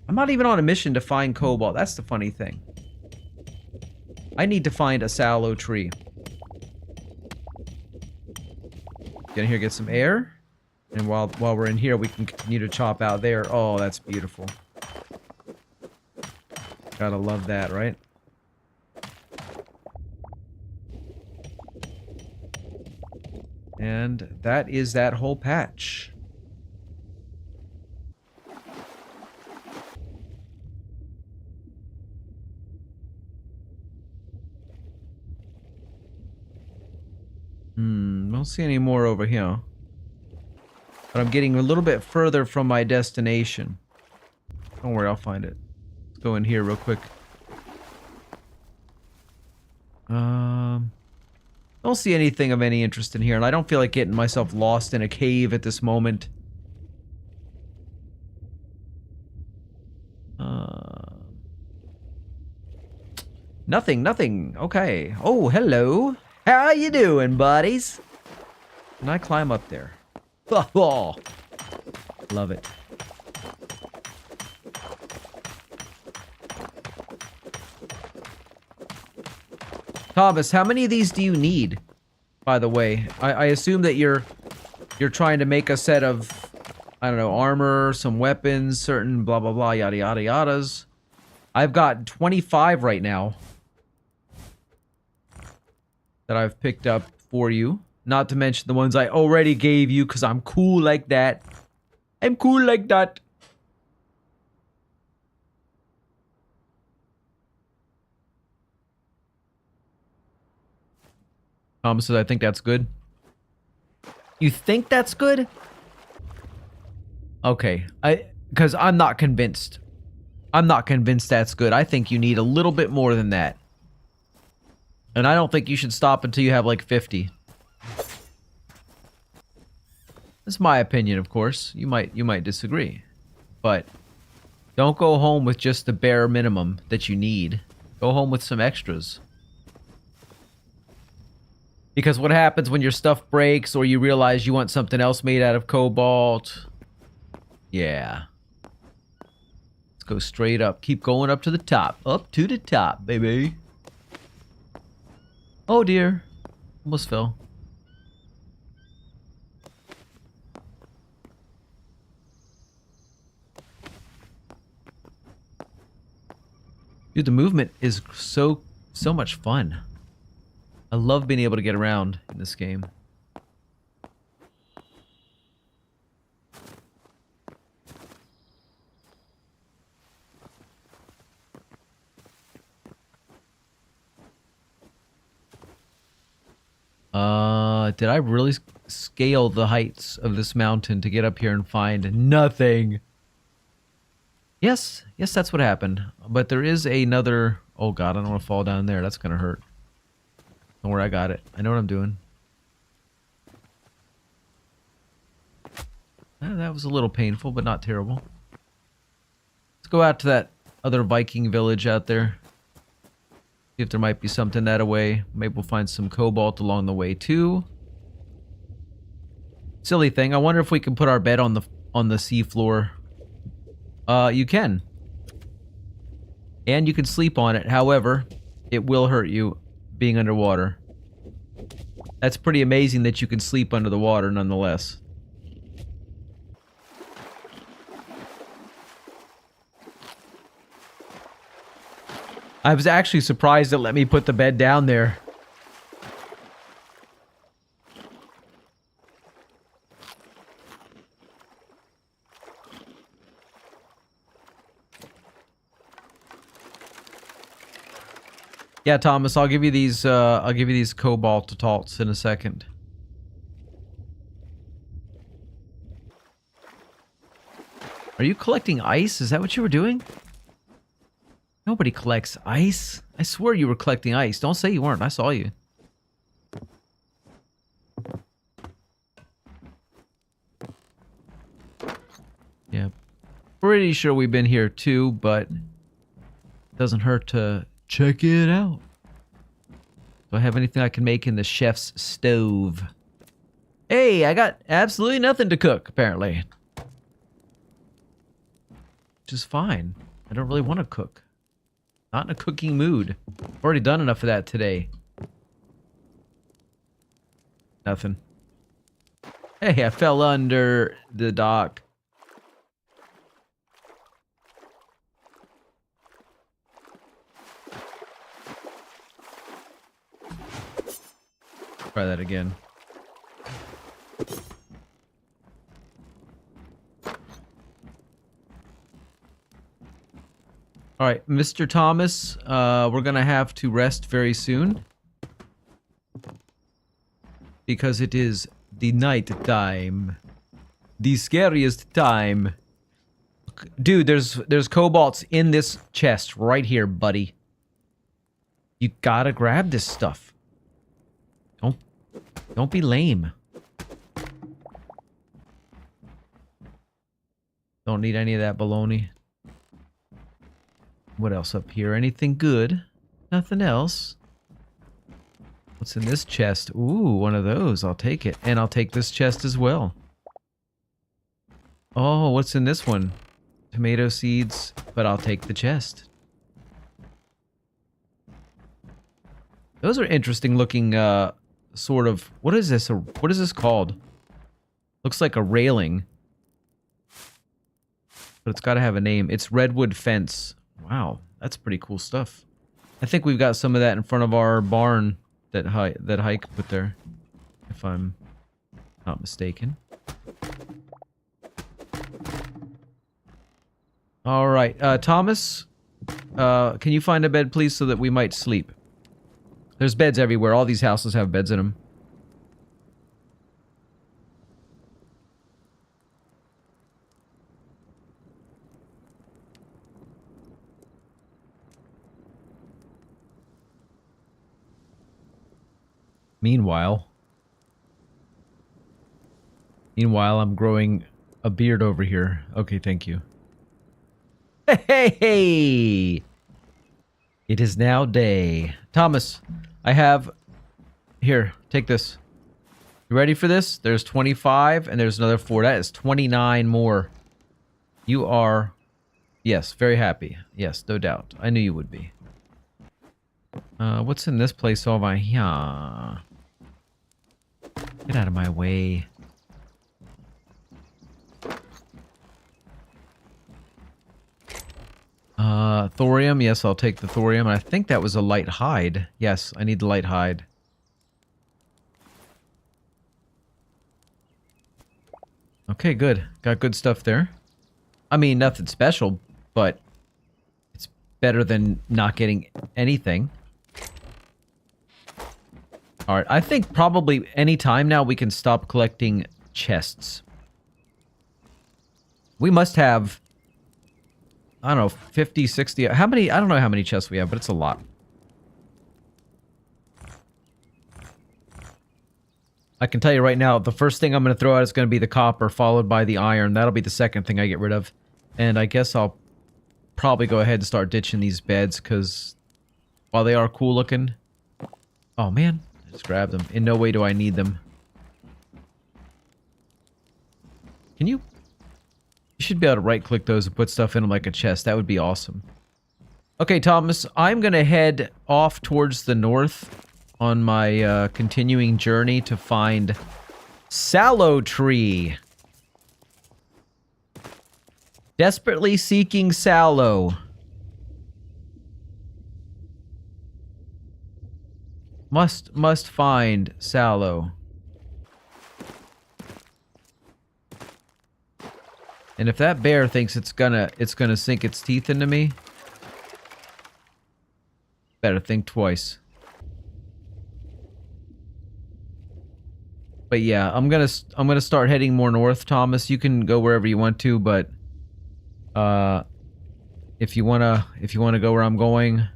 I'm not even on a mission to find cobalt. That's the funny thing. I need to find a sallow tree. Get in here, get some air. And while we're in here, we can continue to chop out there. Oh, that's beautiful. Gotta love that, right? And that is that whole patch. Don't see any more over here. But I'm getting a little bit further from my destination. Don't worry, I'll find it. Let's go in here real quick. Don't see anything of any interest in here, and I don't feel like getting myself lost in a cave at this moment. Nothing. Okay. Oh, hello. How you doing, buddies? Can I climb up there? Oh, love it. Thomas, how many of these do you need? By the way, I assume that you're trying to make a set of, I don't know, armor, some weapons, certain blah blah blah yada yada yadas. I've got 25 right now that I've picked up for you. Not to mention the ones I already gave you, because I'm cool like that. I'm cool like that. Thomas says, I think that's good. You think that's good? Okay. Because I'm not convinced. I'm not convinced that's good. I think you need a little bit more than that. And I don't think you should stop until you have like 50. That's my opinion, of course. You might disagree. But don't go home with just the bare minimum that you need. Go home with some extras. Because what happens when your stuff breaks or you realize you want something else made out of cobalt? Yeah. Let's go straight up. Keep going up to the top. Up to the top, baby. Oh dear. Almost fell. Dude, the movement is so much fun. I love being able to get around in this game. Did I really scale the heights of this mountain to get up here and find nothing? Yes, that's what happened. But there is another... Oh god, I don't want to fall down there. That's gonna hurt. Don't worry, I got it. I know what I'm doing. That was a little painful, but not terrible. Let's go out to that other Viking village out there. See if there might be something that way. Maybe we'll find some cobalt along the way too. Silly thing. I wonder if we can put our bed on the sea floor. You can. And you can sleep on it. However, it will hurt you being underwater. That's pretty amazing that you can sleep under the water nonetheless. I was actually surprised it let me put the bed down there. Yeah, Thomas, I'll give you these cobalt talts in a second. Are you collecting ice? Is that what you were doing? Nobody collects ice. I swear you were collecting ice. Don't say you weren't. I saw you. Yeah. Pretty sure we've been here too, but it doesn't hurt to check it out. Do I have anything I can make in the chef's stove? Hey, I got absolutely nothing to cook, apparently. Which is fine. I don't really want to cook. Not in a cooking mood. I've already done enough of that today. Nothing. Hey, I fell under the dock. Try that again. All right, Mr. Thomas, we're gonna have to rest very soon because it is the night time, the scariest time. Dude, there's cobalts in this chest right here, buddy. You gotta grab this stuff. Don't be lame. Don't need any of that baloney. What else up here? Anything good? Nothing else. What's in this chest? Ooh, one of those. I'll take it. And I'll take this chest as well. Oh, what's in this one? Tomato seeds, but I'll take the chest. Those are interesting looking, sort of... What is this? What is this called? Looks like a railing. But it's got to have a name. It's redwood fence. Wow, that's pretty cool stuff. I think we've got some of that in front of our barn that Hike put there, if I'm not mistaken. All right, Thomas, can you find a bed, please, so that we might sleep? There's beds everywhere. All these houses have beds in them. Meanwhile, I'm growing a beard over here. Okay, thank you. Hey! It is now day. Thomas, I have... Here, take this. You ready for this? There's 25, and there's another 4. That is 29 more. You are... Yes, very happy. Yes, no doubt. I knew you would be. What's in this place over here? Get out of my way. Thorium. Yes, I'll take the thorium. I think that was a light hide. Yes, I need the light hide. Okay, good. Got good stuff there. I mean, nothing special, but it's better than not getting anything. Alright, I think probably any time now we can stop collecting chests. We must have, I don't know, 50, 60, how many, I don't know how many chests we have, but it's a lot. I can tell you right now, the first thing I'm going to throw out is going to be the copper, followed by the iron. That'll be the second thing I get rid of. And I guess I'll probably go ahead and start ditching these beds, because while they are cool looking... Oh man, I just grabbed them. In no way do I need them. Can you... You should be able to right-click those and put stuff in them like a chest. That would be awesome. Okay, Thomas, I'm going to head off towards the north on my continuing journey to find Sallow Tree. Desperately seeking Sallow. Must find Sallow. And if that bear thinks it's gonna sink its teeth into me, better think twice. But yeah, I'm gonna start heading more north, Thomas. You can go wherever you want to, but If you wanna go where I'm going,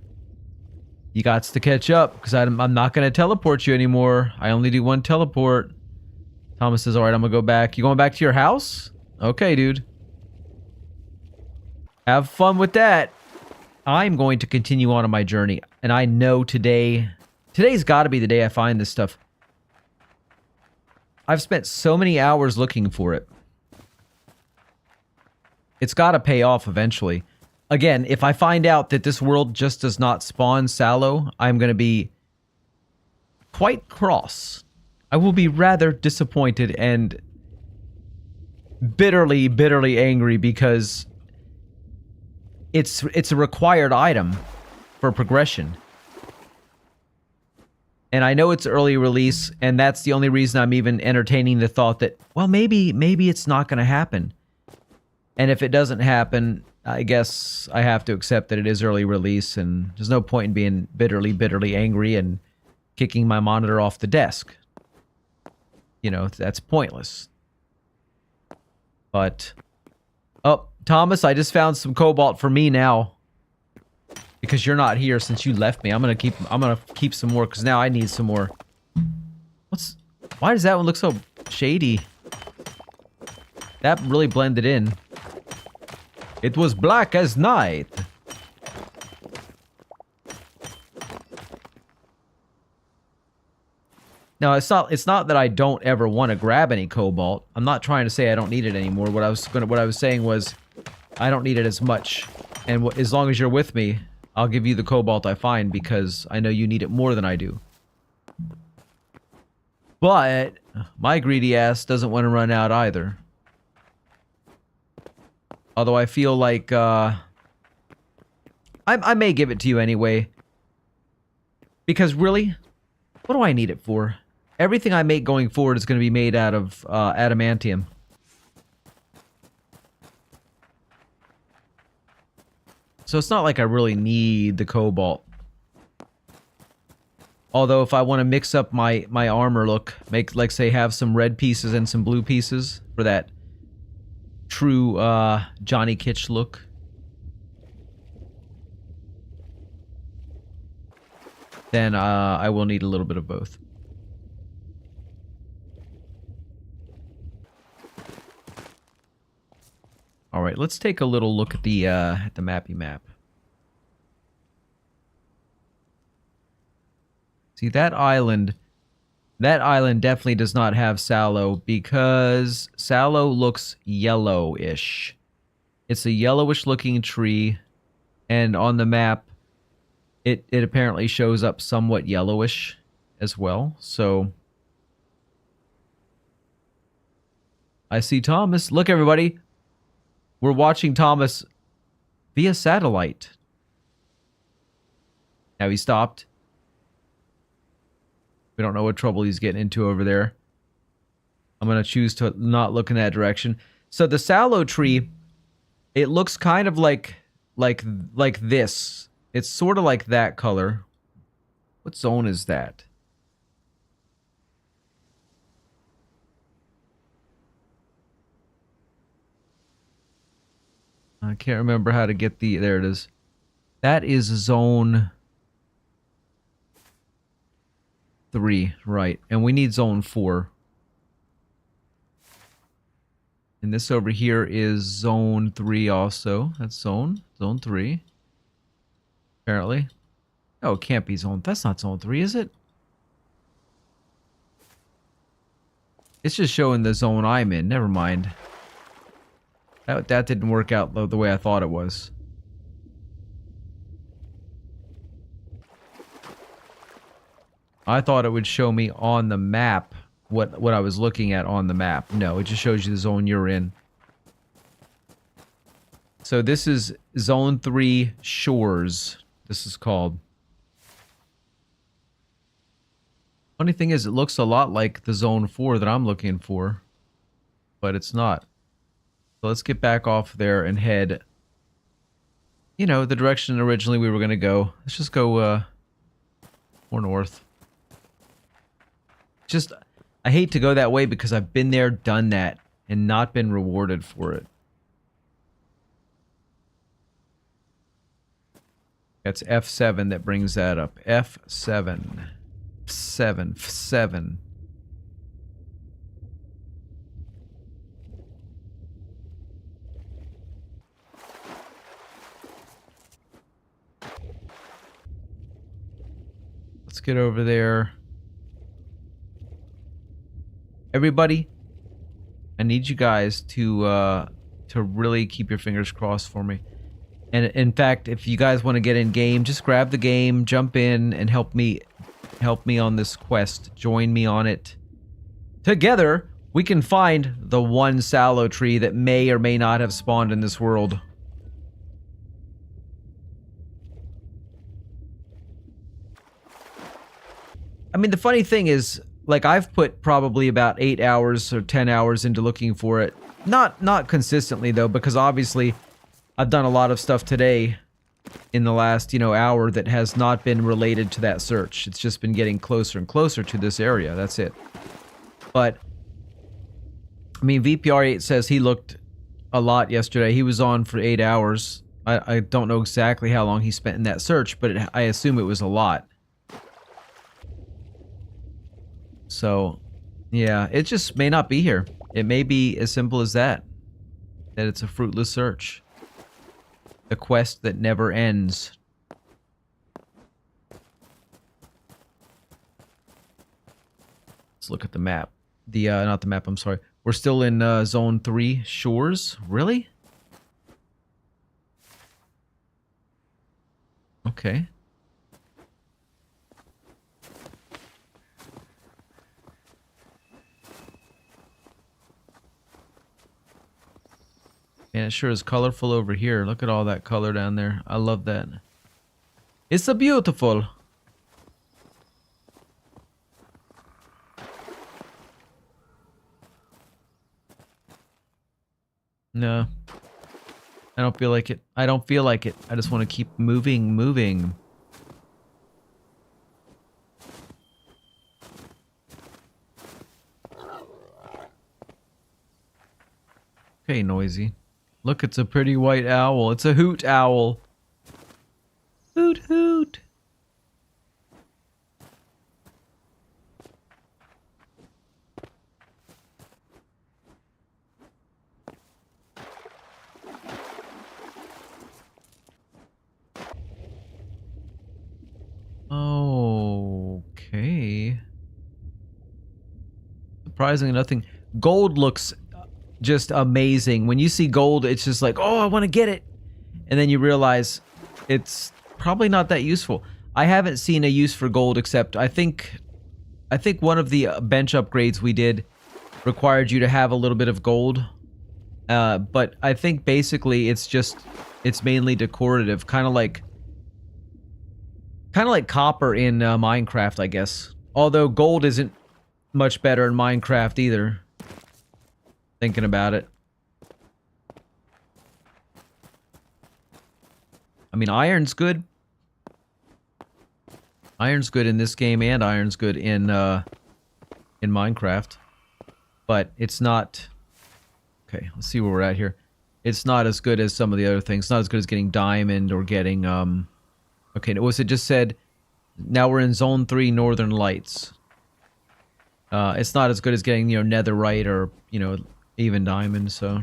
you gots to catch up, because I'm not gonna teleport you anymore. I only do one teleport. Thomas says, alright, I'm gonna go back. You going back to your house? Okay, dude. Have fun with that. I'm going to continue on my journey, and I know today's gotta be the day I find this stuff. I've spent so many hours looking for it. It's gotta pay off eventually. Again, if I find out that this world just does not spawn Sallow, I'm gonna be quite cross. I will be rather disappointed and bitterly, bitterly angry, because it's a required item for progression. And I know it's early release, and that's the only reason I'm even entertaining the thought that, well, maybe it's not going to happen. And if it doesn't happen, I guess I have to accept that it is early release, and there's no point in being bitterly, bitterly angry and kicking my monitor off the desk. You know, that's pointless. But, oh, Thomas, I just found some cobalt for me now. Because you're not here since you left me. I'm gonna keep some more, because now I need some more. Why does that one look so shady? That really blended in. It was black as night. Now, it's not that I don't ever want to grab any cobalt. I'm not trying to say I don't need it anymore. What I was saying was I don't need it as much. And as long as you're with me, I'll give you the cobalt I find, because I know you need it more than I do. But my greedy ass doesn't want to run out either. Although I feel like I may give it to you anyway. Because really, what do I need it for? Everything I make going forward is going to be made out of adamantium. So it's not like I really need the cobalt. Although if I want to mix up my armor look, make, like, say, have some red pieces and some blue pieces for that true Johnny Kitsch look. Then I will need a little bit of both. All right, let's take a little look at the mappy map. See, that island definitely does not have Sallow, because Sallow looks yellowish. It's a yellowish looking tree, and on the map it apparently shows up somewhat yellowish as well. So I see Thomas. Look, everybody. We're watching Thomas via satellite. Now he stopped. We don't know what trouble he's getting into over there. I'm going to choose to not look in that direction. So the Sallow tree, it looks kind of like this. It's sort of like that color. What zone is that? I can't remember how to get the... There it is. That is zone 3, right. And we need zone 4. And this over here is zone 3 also. That's zone 3. Apparently. Oh, it can't be zone... That's not zone 3, is it? It's just showing the zone I'm in. Never mind. That didn't work out the way I thought it was. I thought it would show me on the map what I was looking at on the map. No, it just shows you the zone you're in. So this is Zone 3 Shores. This is called. Funny thing is, it looks a lot like the Zone 4 that I'm looking for. But it's not. So let's get back off there and head, you know, the direction originally we were going to go. Let's just go more north. Just, I hate to go that way because I've been there, done that, and not been rewarded for it. That's F7 that brings that up. F7. 7. Let's get over there. Everybody, I need you guys to really keep your fingers crossed for me. And in fact, if you guys want to get in game, just grab the game, jump in, and help me on this quest. Join me on it. Together, we can find the one sallow tree that may or may not have spawned in this world. I mean, the funny thing is, like, I've put probably about 8 hours or 10 hours into looking for it. Not consistently, though, because obviously I've done a lot of stuff today in the last, hour that has not been related to that search. It's just been getting closer and closer to this area. That's it. But, I mean, VPR8 says he looked a lot yesterday. He was on for 8 hours. I don't know exactly how long he spent in that search, but I assume it was a lot. So, yeah, it just may not be here. It may be as simple as that. That it's a fruitless search. A quest that never ends. Let's look at the map. Not the map, I'm sorry. We're still in Zone 3 Shores? Really? Okay. And it sure is colorful over here. Look at all that color down there. I love that. It's so beautiful. No. I don't feel like it. I don't feel like it. I just want to keep moving. Okay, noisy. Look, it's a pretty white owl. It's a hoot owl. Hoot, hoot. Okay. Surprisingly, nothing. Gold looks just amazing. When you see gold, it's just like, oh, I want to get it. And then you realize it's probably not that useful. I haven't seen a use for gold except I think one of the bench upgrades we did required you to have a little bit of gold. But I think basically it's mainly decorative, kind of like copper in Minecraft, I guess. Although gold isn't much better in Minecraft either. Thinking about it. I mean, iron's good. Iron's good in this game, and iron's good in Minecraft. But it's not... Okay, let's see where we're at here. It's not as good as some of the other things. It's not as good as getting diamond or getting... Okay, was it just said... Now we're in Zone 3 Northern Lights. It's not as good as getting, netherite or, even diamond, so...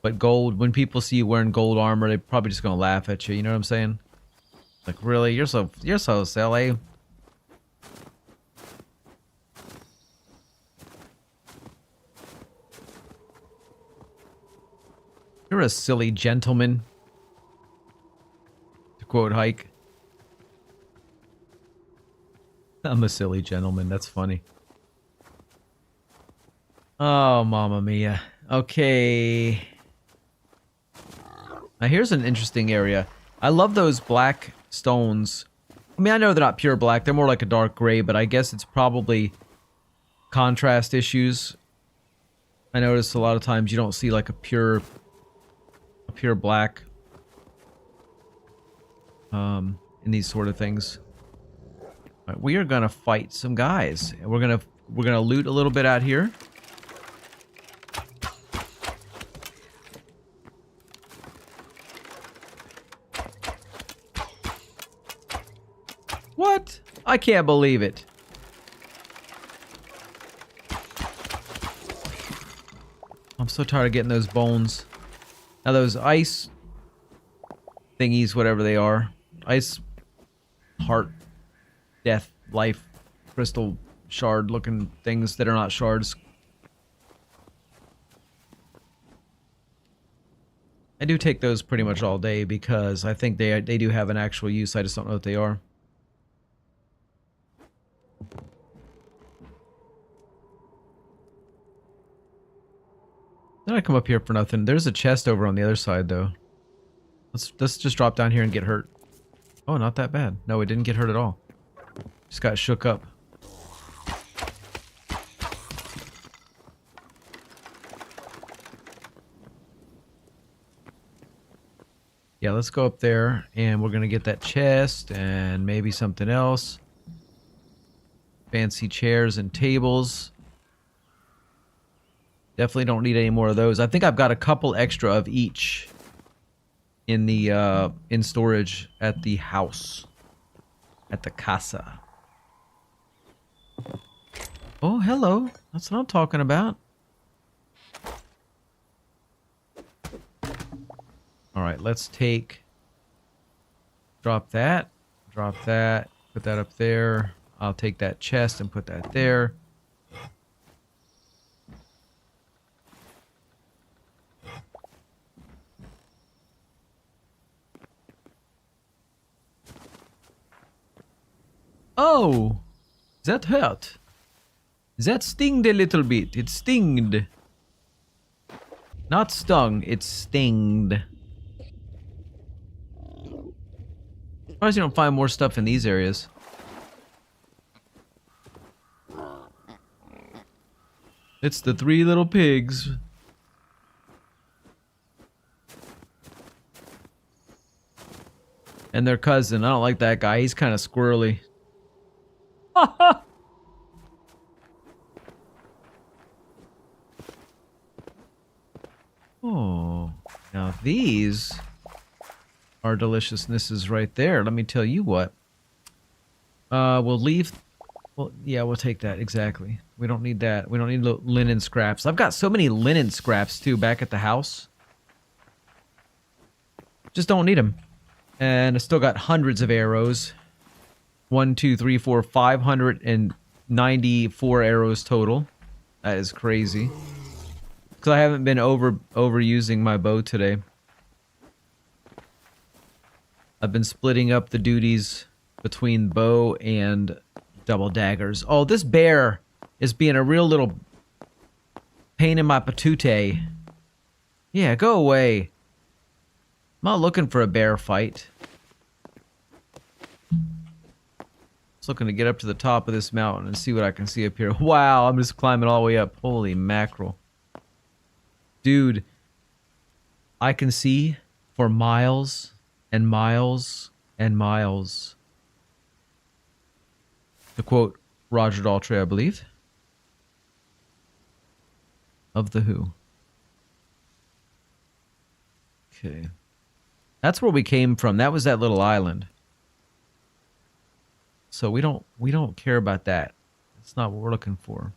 But gold, when people see you wearing gold armor, they're probably just gonna laugh at you, you know what I'm saying? Like, really? You're so silly. You're a silly gentleman. To quote Hike. I'm a silly gentleman, that's funny. Oh, mamma mia. Okay. Now here's an interesting area. I love those black stones. I mean, I know they're not pure black, they're more like a dark gray, but I guess it's probably contrast issues. I notice a lot of times you don't see like a pure black in these sort of things. All right, we are gonna fight some guys. We're gonna loot a little bit out here. What? I can't believe it. I'm so tired of getting those bones. Now those ice thingies, whatever they are. Ice heart, death, life, crystal shard looking things that are not shards. I do take those pretty much all day because I think they do have an actual use. I just don't know what they are. Did I come up here for nothing? There's a chest over on the other side though. Let's just drop down here and get hurt. Oh, not that bad. No, it didn't get hurt at all. Just got shook up. Yeah, let's go up there and we're gonna get that chest and maybe something else. Fancy chairs and tables. Definitely don't need any more of those. I think I've got a couple extra of each in the in storage at the house. At the casa. Oh, hello. That's what I'm talking about. Alright, let's drop that, put that up there. I'll take that chest and put that there. Oh! That hurt. That stinged a little bit. It stinged. Not stung, it stinged. Surprised you don't find more stuff in these areas. It's the three little pigs. And their cousin. I don't like that guy. He's kind of squirrely. Oh. Now these are deliciousnesses right there. Let me tell you what. We'll leave. Well, yeah, we'll take that. Exactly. We don't need that. We don't need linen scraps. I've got so many linen scraps, too, back at the house. Just don't need them. And I still got hundreds of arrows. 1, 2, 3, 4, 594 arrows total. That is crazy. Because I haven't been overusing my bow today. I've been splitting up the duties between bow and double daggers. Oh, this bear is being a real little pain in my patootie. Yeah, go away. I'm not looking for a bear fight. Just looking to get up to the top of this mountain and see what I can see up here. Wow, I'm just climbing all the way up. Holy mackerel. Dude, I can see for miles and miles and miles. To quote Roger Daltrey, I believe. Of The Who. Okay. That's where we came from. That was that little island. So we don't care about that. That's not what we're looking for.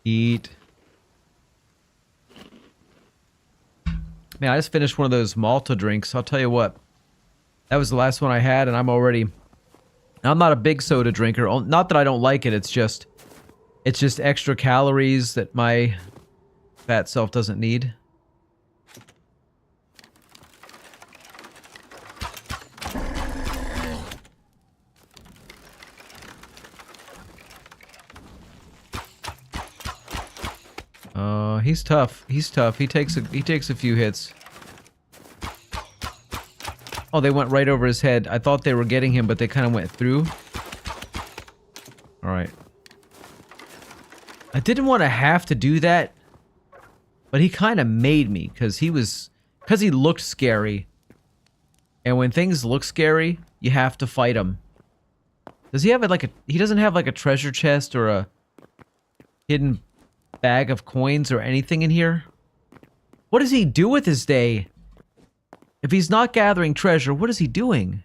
Eat. Man, I just finished one of those Malta drinks. I'll tell you what. That was the last one I had, and I'm not a big soda drinker. Not that I don't like it, it's just extra calories that my fat self doesn't need. He's tough. He's tough. He takes a few hits. Oh, they went right over his head. I thought they were getting him, but they kind of went through. All right. I didn't want to have to do that, but he kind of made me because he looked scary. And when things look scary, you have to fight them. Does he have he doesn't have like a treasure chest or a hidden bag of coins or anything in here? What does he do with his day? If he's not gathering treasure, what is he doing?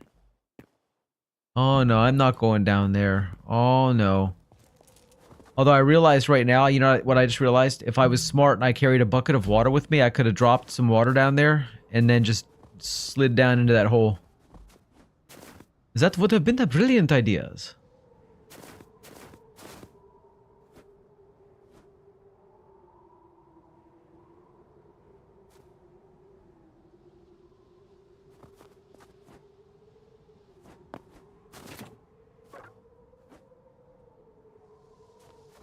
Oh no, I'm not going down there. Oh no. Although I realized right now, you know what I just realized? If I was smart and I carried a bucket of water with me, I could have dropped some water down there and then just slid down into that hole. That would have been a brilliant idea.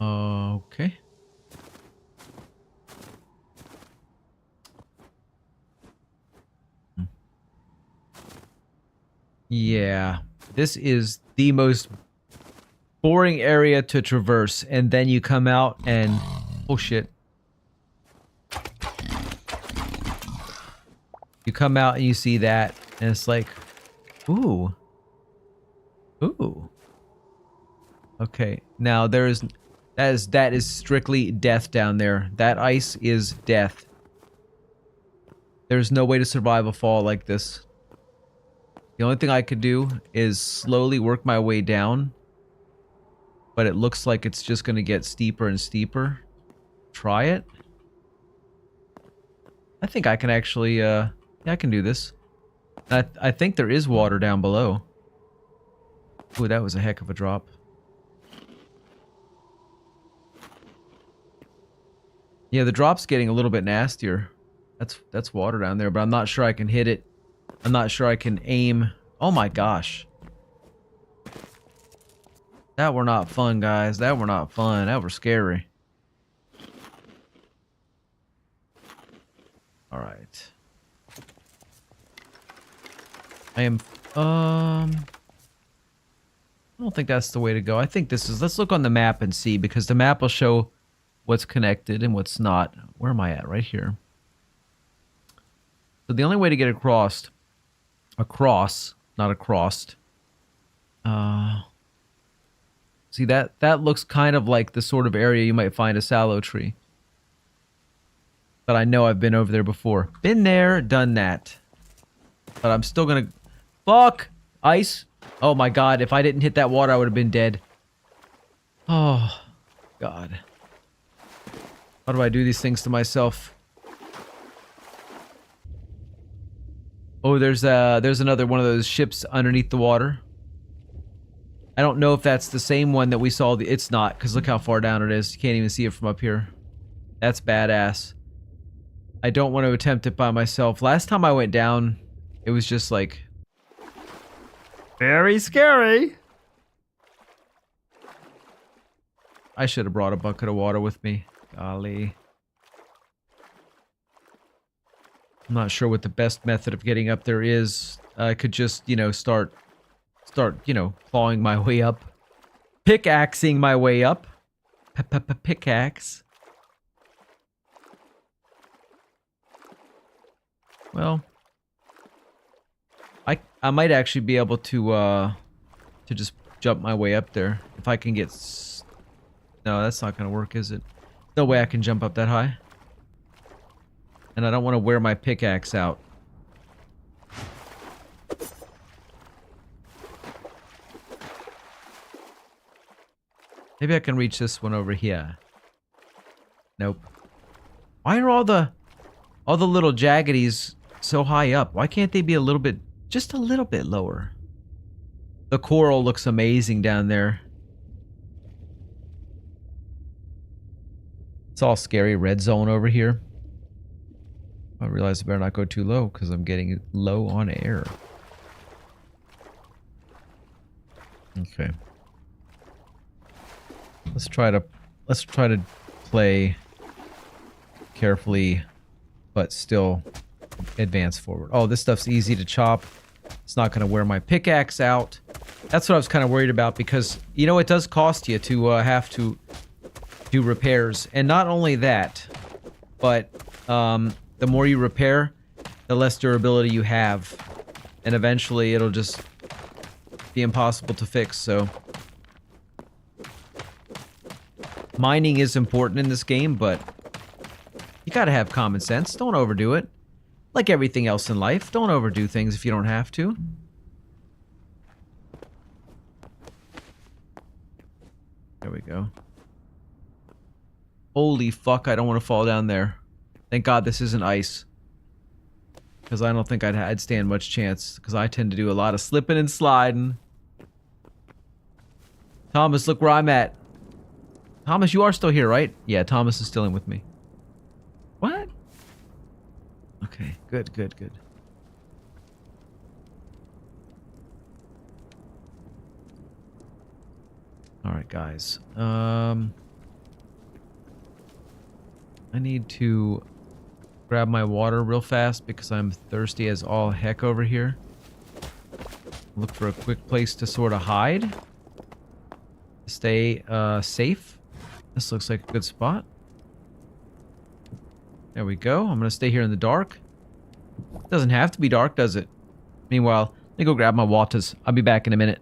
Okay. Yeah, this is the most boring area to traverse, and then you come out and... oh shit. You come out and you see that, and it's like, ooh. Ooh. Okay, now that is strictly death down there. That ice is death. There's no way to survive a fall like this. The only thing I could do is slowly work my way down. But it looks like it's just going to get steeper and steeper. Try it. I think I can actually, yeah, I can do this. I think there is water down below. Ooh, that was a heck of a drop. Yeah, the drop's getting a little bit nastier. That's water down there, but I'm not sure I can hit it. I'm not sure I can aim. Oh my gosh. That were not fun, guys. That were not fun. That were scary. Alright. I don't think that's the way to go. I think this is... let's look on the map and see, because the map will show what's connected and what's not. Where am I at? Right here. So the only way to get across, not across. See, that looks kind of like the sort of area you might find a sallow tree. But I know I've been over there before. Been there, done that. But I'm still gonna... fuck! Ice! Oh my god, if I didn't hit that water, I would have been dead. Oh, god. How do I do these things to myself? Oh, there's another one of those ships underneath the water. I don't know if that's the same one that we saw. It's not, because look how far down it is. You can't even see it from up here. That's badass. I don't want to attempt it by myself. Last time I went down, it was just like... very scary. I should have brought a bucket of water with me. Golly. I'm not sure what the best method of getting up there is. I could just, you know, start, you know, clawing my way up. Pickaxing my way up. Pickaxe. Well, I might actually be able to just jump my way up there. If I can get... no, that's not going to work, is it? No way I can jump up that high. And I don't want to wear my pickaxe out. Maybe I can reach this one over here. Nope. Why are all the little jaggedies so high up? Why can't they be a little bit, just a little bit lower? The coral looks amazing down there. It's all scary red zone over here. I realize I better not go too low because I'm getting low on air. Okay. Let's try to play carefully, but still advance forward. Oh, this stuff's easy to chop. It's not going to wear my pickaxe out. That's what I was kind of worried about, because, you know, it does cost you to have to do repairs. And not only that, but the more you repair, the less durability you have. And eventually it'll just be impossible to fix, so... Mining is important in this game, but you gotta have common sense. Don't overdo it. Like everything else in life, don't overdo things if you don't have to. There we go. Holy fuck, I don't want to fall down there. Thank God this isn't ice. Because I don't think I'd stand much chance. Because I tend to do a lot of slipping and sliding. Thomas, look where I'm at. Thomas, you are still here, right? Yeah, Thomas is still in with me. What? Okay, good, good, good. Alright, guys. I need to grab my water real fast because I'm thirsty as all heck over here. Look for a quick place to sort of hide. Stay safe. This looks like a good spot. There we go. I'm gonna stay here in the dark. Doesn't have to be dark, does it? Meanwhile, let me go grab my waters. I'll be back in a minute.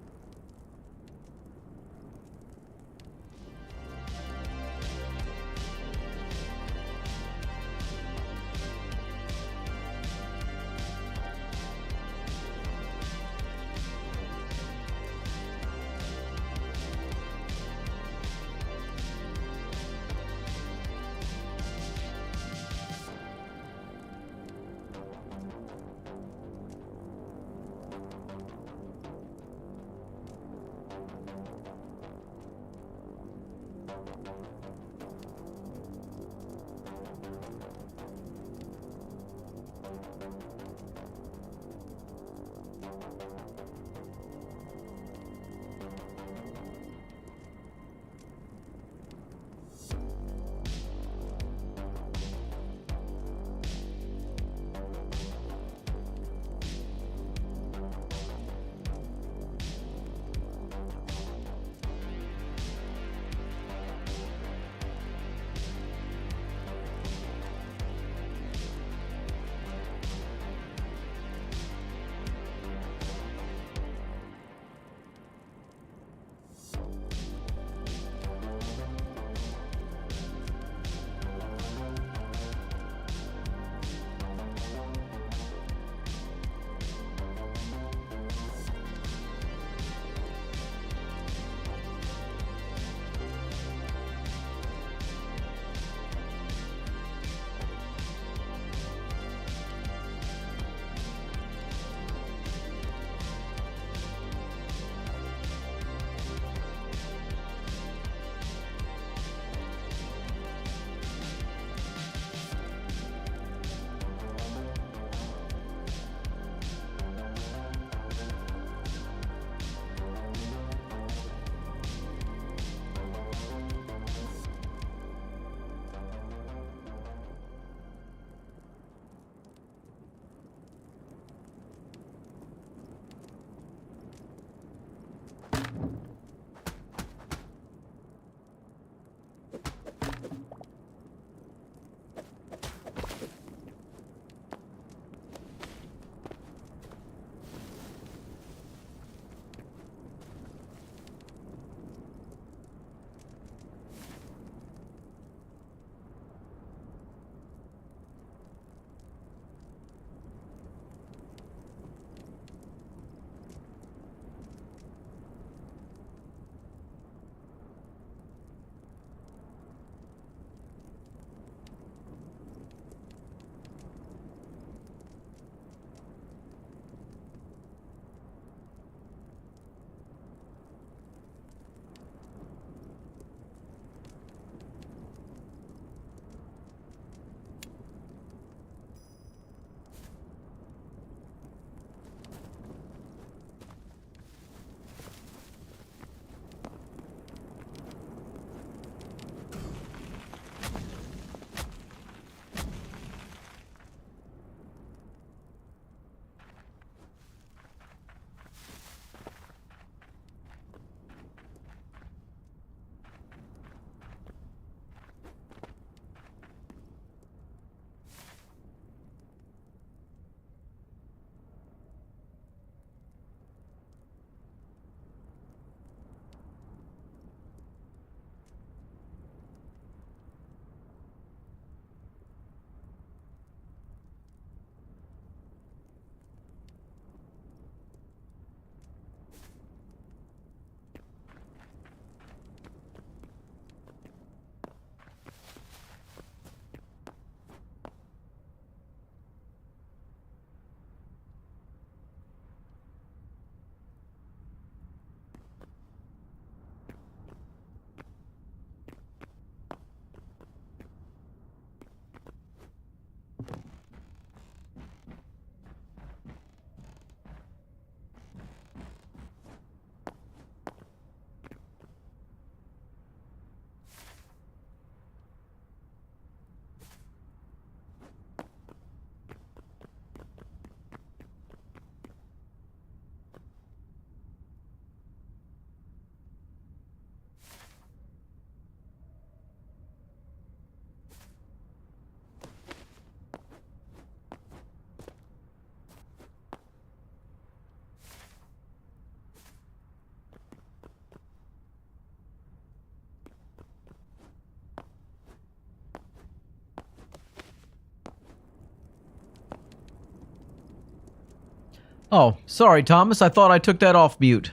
Oh, sorry, Thomas. I thought I took that off mute.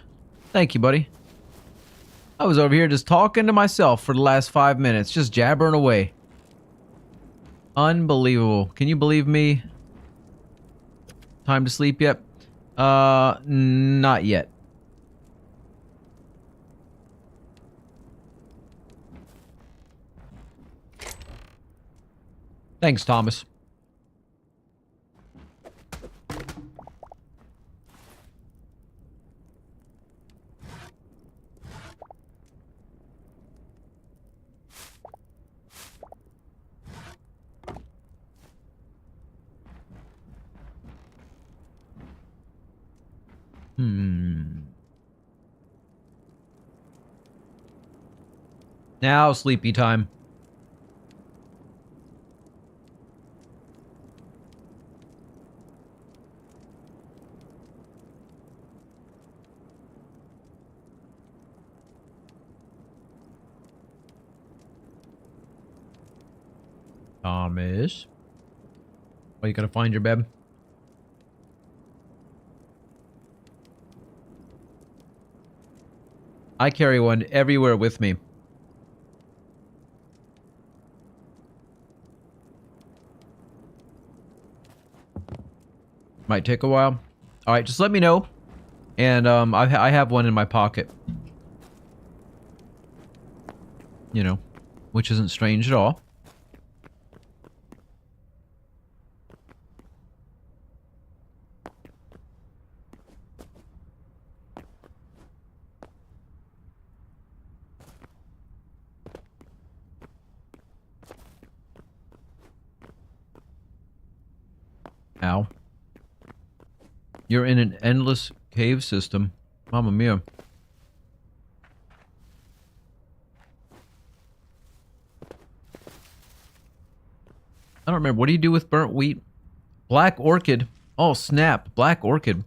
Thank you, buddy. I was over here just talking to myself for the last 5 minutes, just jabbering away. Unbelievable. Can you believe me? Time to sleep yet? Not yet. Thanks, Thomas. Now sleepy time. Thomas? Oh, you gotta find your bed? I carry one everywhere with me. Might take a while. Alright, just let me know. And, I have one in my pocket. You know, which isn't strange at all. Ow. You're in an endless cave system. Mamma mia. I don't remember. What do you do with burnt wheat? Black orchid. Oh, snap. Black orchid.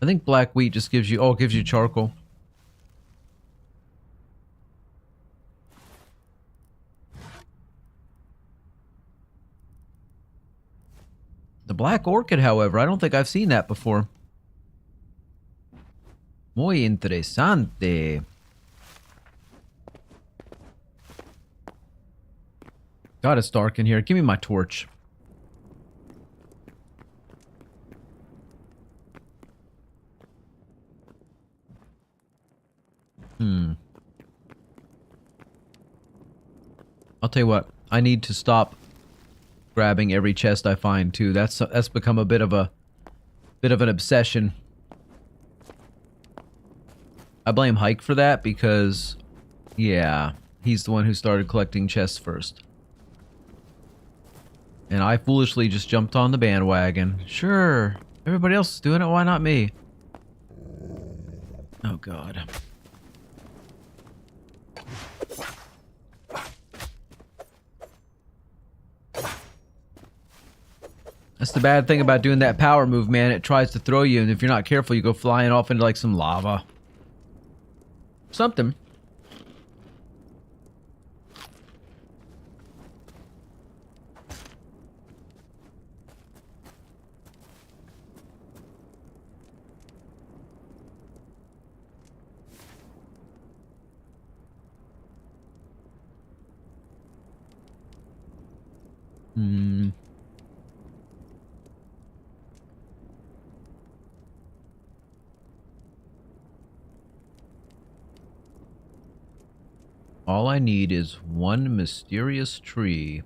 I think black wheat just gives you... Oh, it gives you charcoal. The black orchid, however, I don't think I've seen that before. Muy interesante. God, it's dark in here. Give me my torch. I'll tell you what. I need to stop grabbing every chest I find too. That's become a bit of an obsession. I blame Hike for that because, yeah, he's the one who started collecting chests first. And I foolishly just jumped on the bandwagon. Sure, everybody else is doing it, why not me? Oh God. That's the bad thing about doing that power move, man. It tries to throw you, and if you're not careful, you go flying off into like some lava. Something. All I need is one mysterious tree.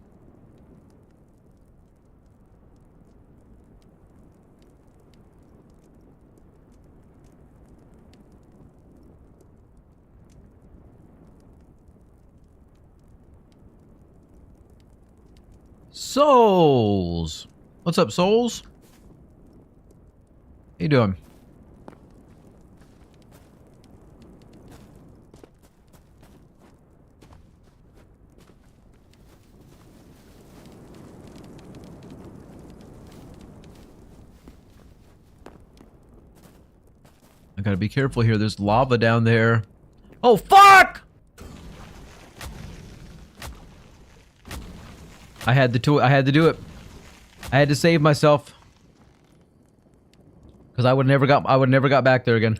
Souls! What's up, Souls? How you doing? I gotta be careful here. There's lava down there. Oh, fuck! I had to do it. I had to save myself. Because I would never got back there again.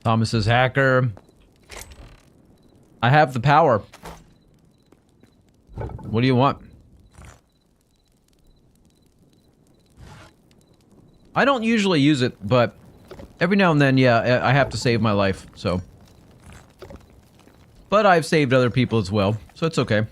Thomas says, hacker. I have the power. What do you want? I don't usually use it, but every now and then, yeah, I have to save my life, so. But I've saved other people as well, so it's okay.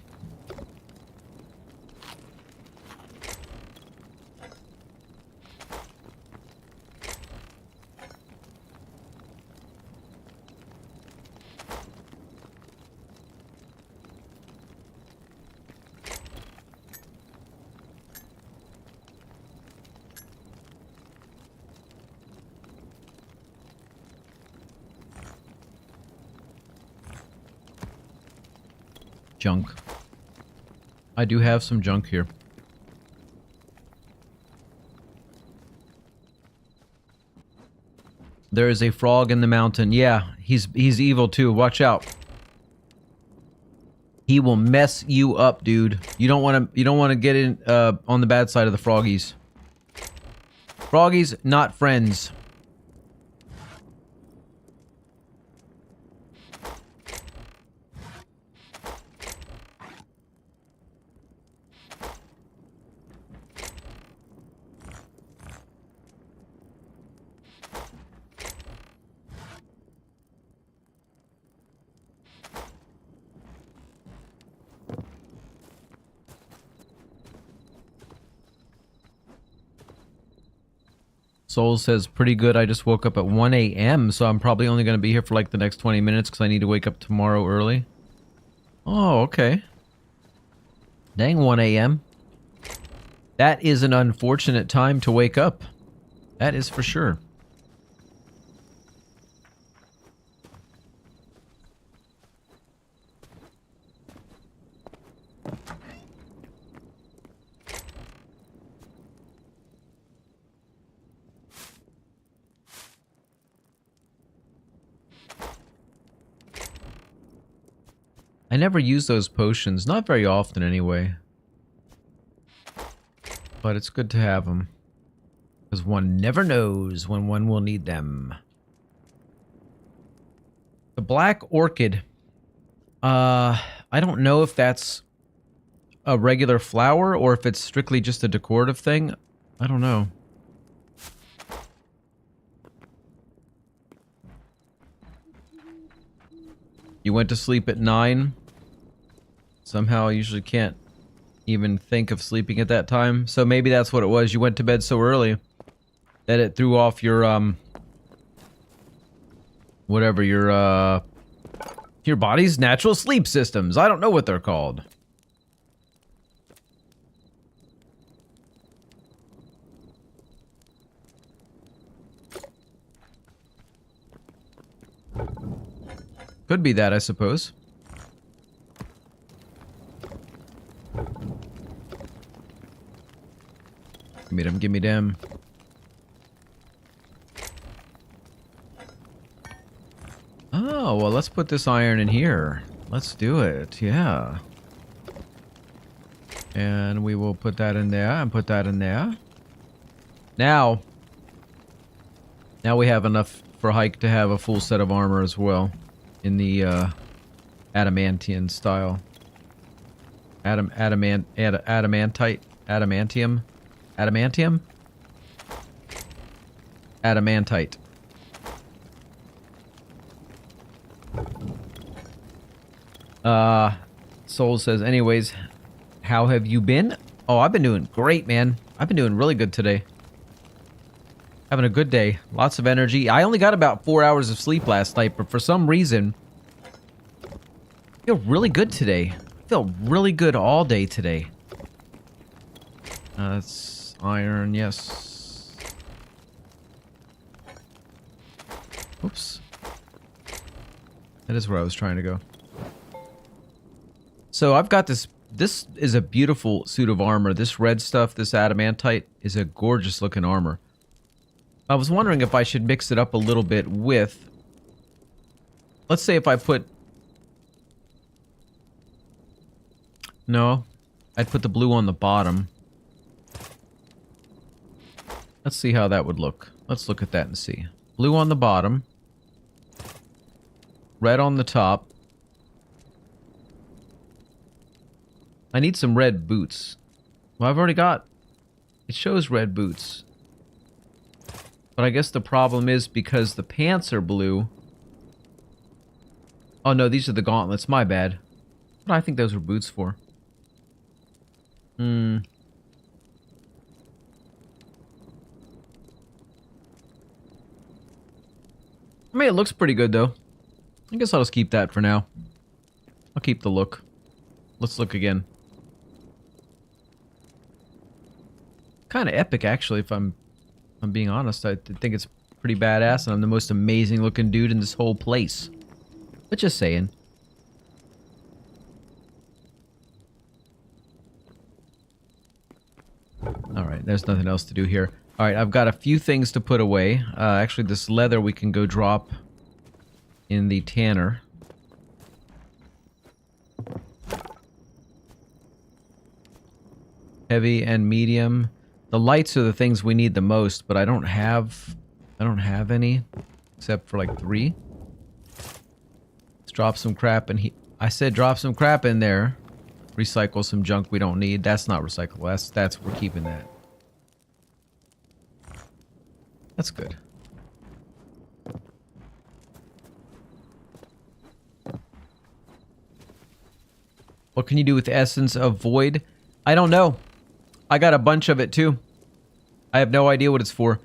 Junk. I do have some junk here. There is a frog in the mountain. Yeah, he's evil too. Watch out. He will mess you up, dude. You don't want to get in on the bad side of the froggies. Froggies, not friends. Soul says, pretty good. I just woke up at 1 a.m., so I'm probably only going to be here for like the next 20 minutes because I need to wake up tomorrow early. Oh, okay. Dang, 1 a.m. That is an unfortunate time to wake up. That is for sure. I never use those potions. Not very often, anyway. But it's good to have them. Because one never knows when one will need them. The Black Orchid. I don't know if that's a regular flower or if it's strictly just a decorative thing. I don't know. You went to sleep at 9. Somehow I usually can't even think of sleeping at that time. So maybe that's what it was. You went to bed so early that it threw off your, whatever, your body's natural sleep systems. I don't know what they're called. Could be that, I suppose. Give me them. Oh, well, let's put this iron in here. Let's do it, yeah. And we will put that in there and put that in there. Now we have enough for Hike to have a full set of armor as well. In the, adamantium style. Adamantium? Adamantium? Adamantite. Soul says, anyways, how have you been? Oh, I've been doing great, man. I've been doing really good today. Having a good day. Lots of energy. I only got about 4 hours of sleep last night, but for some reason, I feel really good today. I feel really good all day today. That's iron, yes. Oops. That is where I was trying to go. So I've got this This is a beautiful suit of armor. This red stuff, this adamantite, is a gorgeous looking armor. I was wondering if I should mix it up a little bit with... Let's say if I put... No. I'd put the blue on the bottom. Let's see how that would look. Let's look at that and see. Blue on the bottom. Red on the top. I need some red boots. Well, I've already got... It shows red boots. But I guess the problem is because the pants are blue... Oh no, these are the gauntlets. My bad. What do I think those were boots for? I mean, it looks pretty good, though. I guess I'll just keep that for now. I'll keep the look. Let's look again. Kind of epic, actually, if I'm being honest. I think it's pretty badass, and I'm the most amazing-looking dude in this whole place. But just saying. Alright, there's nothing else to do here. Alright, I've got a few things to put away. Actually, this leather we can go drop in the tanner. Heavy and medium. The lights are the things we need the most, but I don't have any. Except for like 3. Let's drop some crap in I said drop some crap in there. Recycle some junk we don't need. That's not recyclable. That's we're keeping that. That's good. What can you do with the essence of void? I don't know. I got a bunch of it too. I have no idea what it's for.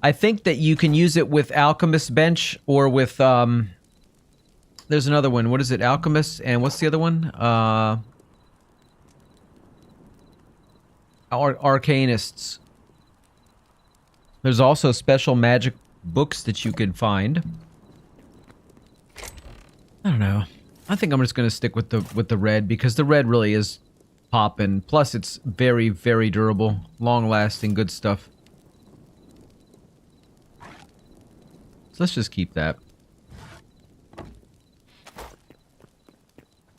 I think that you can use it with Alchemist Bench or with there's another one. What is it? Alchemist, and what's the other one? Arcanists. There's also special magic books that you can find. I don't know. I think I'm just gonna stick with the red because the red really is poppin'. Plus, it's very, very durable, long-lasting, good stuff. So let's just keep that.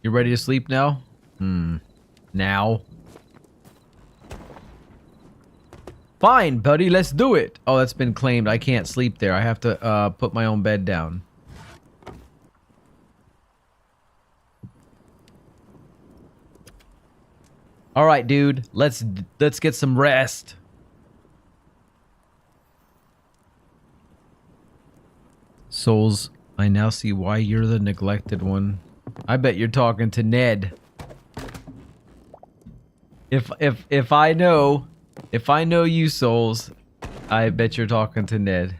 You ready to sleep now? Now? Fine, buddy, let's do it! Oh, that's been claimed. I can't sleep there. I have to, put my own bed down. Alright, dude. Let's get some rest. Souls, I now see why you're the neglected one. I bet you're talking to Ned. If I know you, Souls, I bet you're talking to Ned.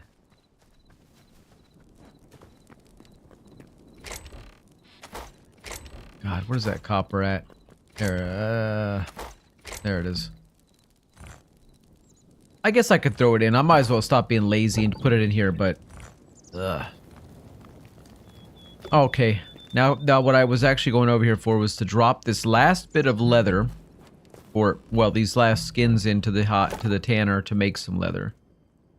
God, where's that copper at? There it is. I guess I could throw it in. I might as well stop being lazy and put it in here, but... Ugh. Okay. Now what I was actually going over here for was to drop this last bit of leather, or, well, these last skins into the tanner to make some leather.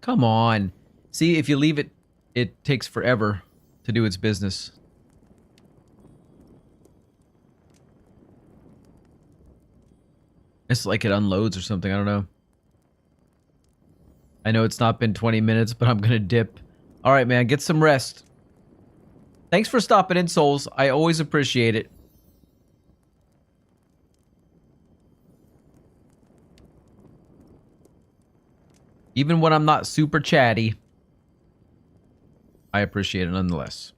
Come on. See, if you leave it, it takes forever to do its business. It's like it unloads or something, I don't know. I know it's not been 20 minutes, but I'm gonna dip. Alright, man, get some rest. Thanks for stopping in, Souls. I always appreciate it. Even when I'm not super chatty, I appreciate it nonetheless.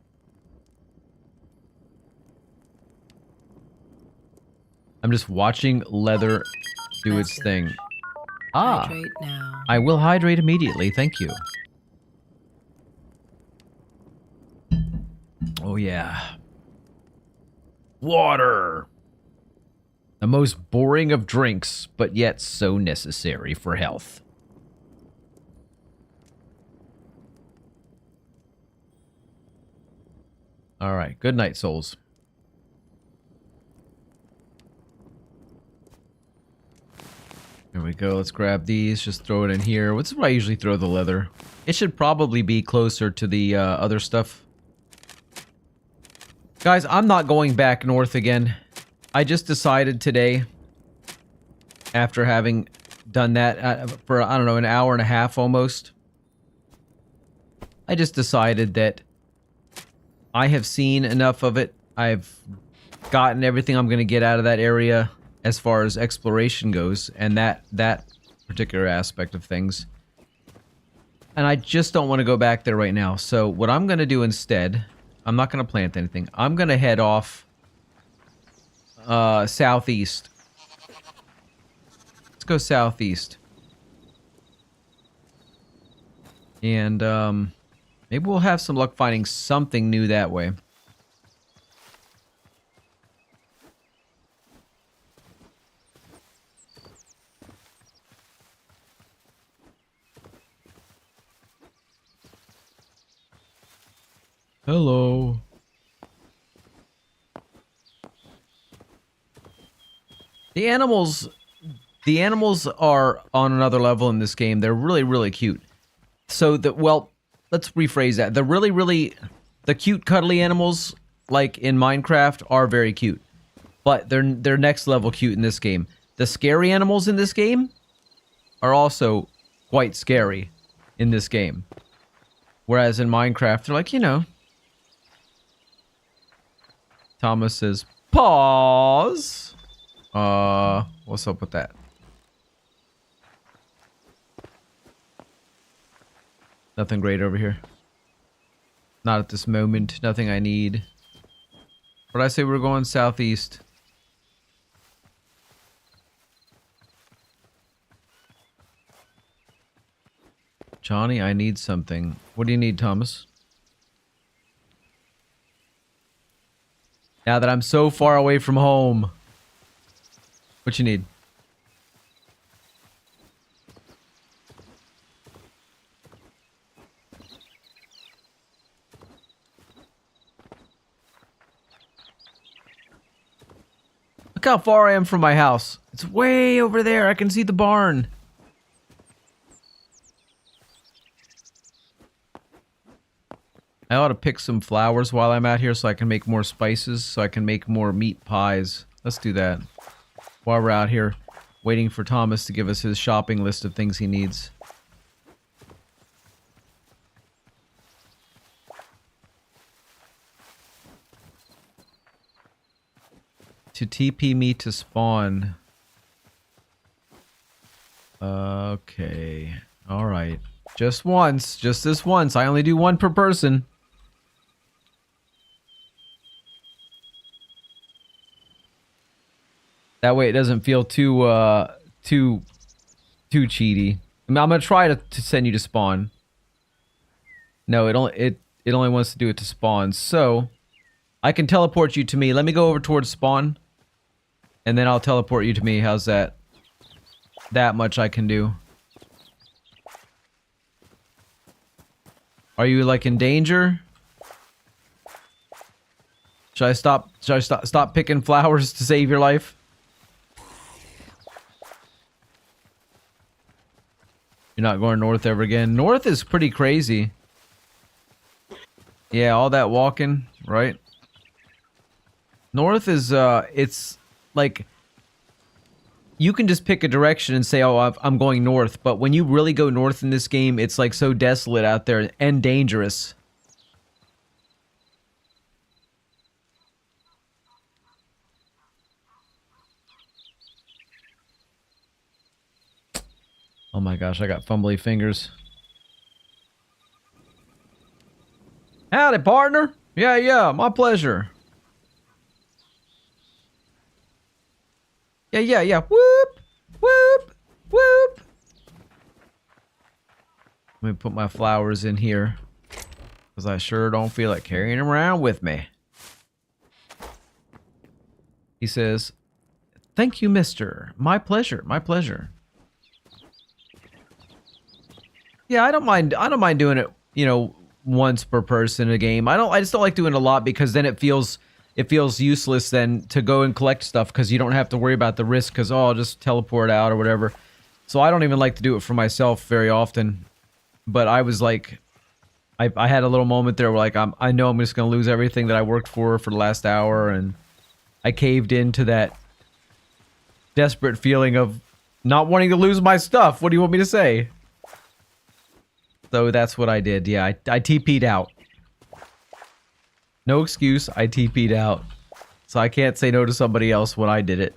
I'm just watching leather do its thing. Ah, Hydrate now. I will hydrate immediately, thank you. Oh yeah. Water! The most boring of drinks, but yet so necessary for health. Alright, good night, souls. There we go. Let's grab these. Just throw it in here. What's where I usually throw the leather? It should probably be closer to the other stuff. Guys, I'm not going back north again. I just decided today, after having done that for, I don't know, an hour and a half almost, I just decided that I have seen enough of it. I've gotten everything I'm going to get out of that area as far as exploration goes, and that particular aspect of things. And I just don't want to go back there right now. So what I'm going to do instead, I'm not going to plant anything. I'm going to head off southeast. Let's go southeast. And maybe we'll have some luck finding something new that way. Hello. The animals are on another level in this game. They're really, really cute. So well, let's rephrase that. The cute, cuddly animals, like in Minecraft, are very cute. But they're next level cute in this game. The scary animals in this game are also quite scary in this game. Whereas in Minecraft, they're like, you know. Thomas says, pause. What's up with that? Nothing great over here. Not at this moment. Nothing I need. But I say we're going southeast. Johnny, I need something. What do you need, Thomas? Now that I'm so far away from home. What you need? Look how far I am from my house. It's way over there. I can see the barn. I ought to pick some flowers while I'm out here so I can make more spices, so I can make more meat pies. Let's do that. While we're out here waiting for Thomas to give us his shopping list of things he needs. To TP me to spawn. Okay. Alright. Just once. Just this once. I only do one per person. That way it doesn't feel too cheaty. I mean, I'm gonna try to send you to spawn. No, it only wants to do it to spawn. So I can teleport you to me. Let me go over towards spawn, and then I'll teleport you to me. How's that? That much I can do. Are you like in danger? Should I stop picking flowers to save your life? You're not going north ever again. North is pretty crazy. Yeah, all that walking, right? North is, it's like, you can just pick a direction and say, oh, I'm going north. But when you really go north in this game, it's like so desolate out there and dangerous. Oh my gosh, I got fumbly fingers. Howdy, partner. Yeah, my pleasure. Yeah. Whoop. Let me put my flowers in here, because I sure don't feel like carrying them around with me. He says, thank you, mister. My pleasure. Yeah, I don't mind doing it, you know, once per person in a game. I just don't like doing it a lot, because then it feels useless then to go and collect stuff, because you don't have to worry about the risk, because, oh, I'll just teleport out or whatever. So I don't even like to do it for myself very often. But I was like, I had a little moment there where like I know I'm just gonna lose everything that I worked for the last hour, and I caved into that desperate feeling of not wanting to lose my stuff. What do you want me to say? So that's what I did. Yeah, I TP'd out. No excuse, I TP'd out. So I can't say no to somebody else when I did it.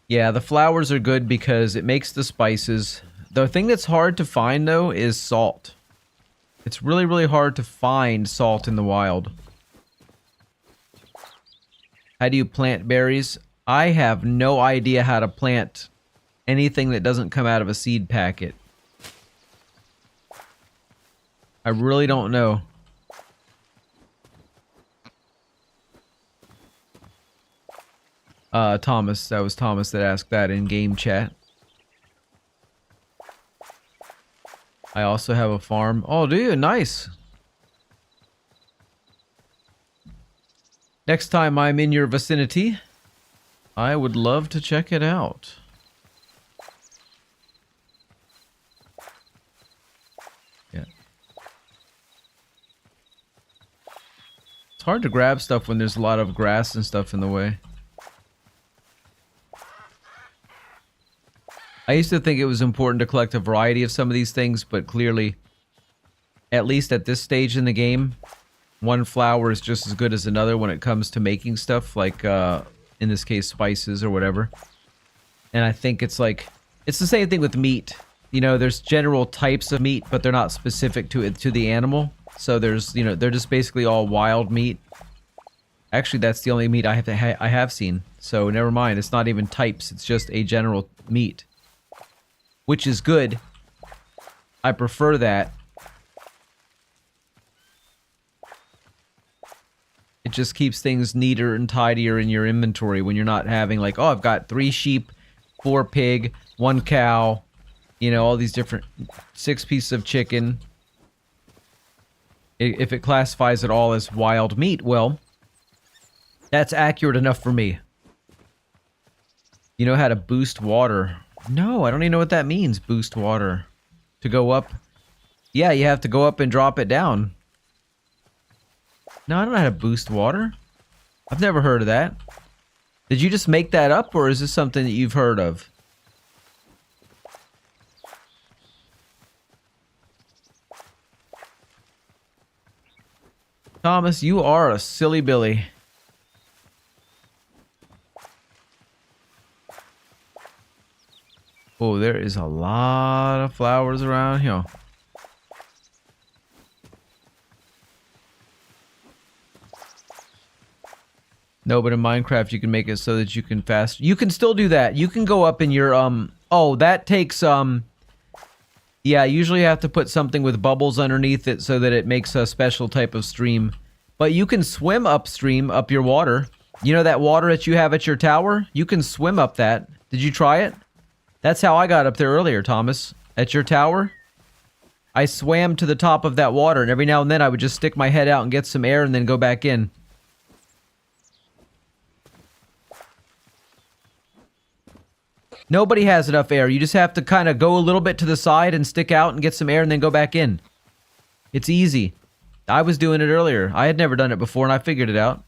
Yeah, the flowers are good because it makes the spices. The thing that's hard to find, though, is salt. It's really, really hard to find salt in the wild. How do you plant berries? I have no idea how to plant anything that doesn't come out of a seed packet. I really don't know. Thomas. That was Thomas that asked that in game chat. I also have a farm. Oh, do you? Nice. Next time I'm in your vicinity, I would love to check it out. Yeah. It's hard to grab stuff when there's a lot of grass and stuff in the way. I used to think it was important to collect a variety of some of these things, but clearly, at least at this stage in the game, one flower is just as good as another when it comes to making stuff, like, in this case, spices or whatever. And I think it's like, it's the same thing with meat. You know, there's general types of meat, but they're not specific to it, to the animal. So there's, you know, they're just basically all wild meat. Actually, that's the only meat I have seen. So never mind, it's not even types, it's just a general meat. Which is good. I prefer that. It just keeps things neater and tidier in your inventory when you're not having like, oh, I've got 3 sheep, 4 pig, 1 cow, you know, all these different 6 pieces of chicken. If it classifies it all as wild meat, well, that's accurate enough for me. You know how to boost water. No, I don't even know what that means, boost water. To go up? Yeah, you have to go up and drop it down. No, I don't know how to boost water. I've never heard of that. Did you just make that up, or is this something that you've heard of? Thomas, you are a silly Billy. Oh, there is a lot of flowers around here. No, but in Minecraft you can make it so that you can fast. You can still do that. You can go up in your oh, that takes yeah, usually you have to put something with bubbles underneath it so that it makes a special type of stream. But you can swim upstream up your water. You know that water that you have at your tower? You can swim up that. Did you try it? That's how I got up there earlier, Thomas. At your tower, I swam to the top of that water, and every now and then I would just stick my head out and get some air and then go back in. Nobody has enough air. You just have to kind of go a little bit to the side and stick out and get some air and then go back in. It's easy. I was doing it earlier. I had never done it before, and I figured it out.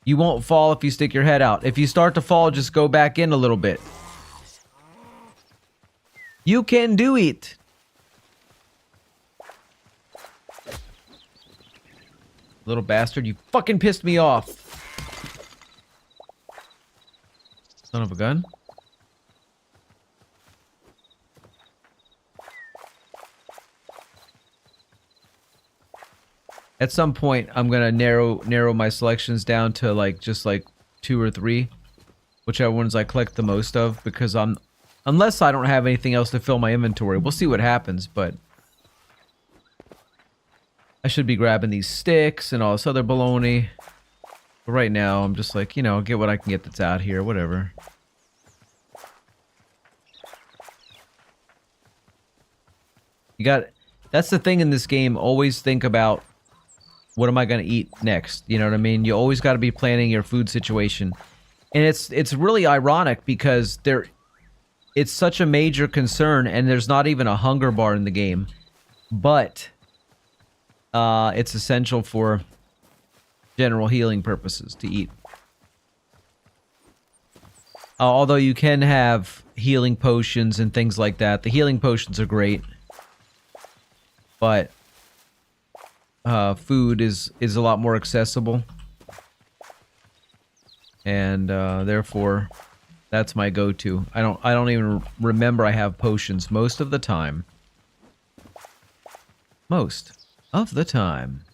You won't fall if you stick your head out. If you start to fall, just go back in a little bit. You can do it. Little bastard, you fucking pissed me off. Son of a gun. At some point, I'm gonna narrow my selections down to like just like 2 or 3, whichever ones I collect the most of, because unless I don't have anything else to fill my inventory, we'll see what happens, but I should be grabbing these sticks and all this other baloney. But right now, I'm just like, you know, get what I can get that's out here, whatever. You got, that's the thing in this game, always think about what am I going to eat next? You know what I mean? You always got to be planning your food situation. And it's really ironic because it's such a major concern, and there's not even a hunger bar in the game. But it's essential for general healing purposes to eat. Although you can have healing potions and things like that. The healing potions are great. But food is a lot more accessible. And therefore, that's my go-to. I don't even remember I have potions most of the time. Most of the time.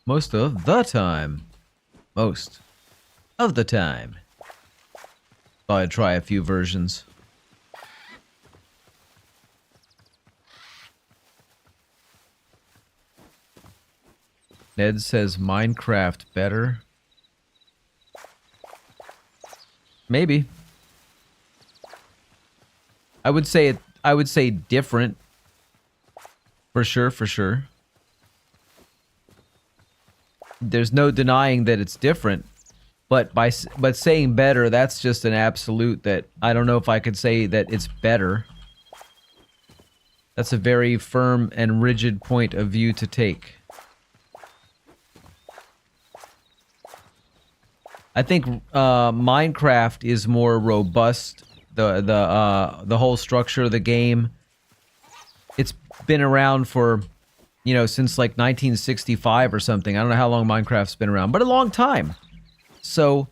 Most of the time. Most of the time. Thought I'd try a few versions. Ned says Minecraft better. Maybe. I would say different. For sure, for sure. There's no denying that it's different, but saying better, that's just an absolute that I don't know if I could say that it's better. That's a very firm and rigid point of view to take. I think Minecraft is more robust. The whole structure of the game. It's been around for, you know, since like 1965 or something. I don't know how long Minecraft's been around, but a long time. So,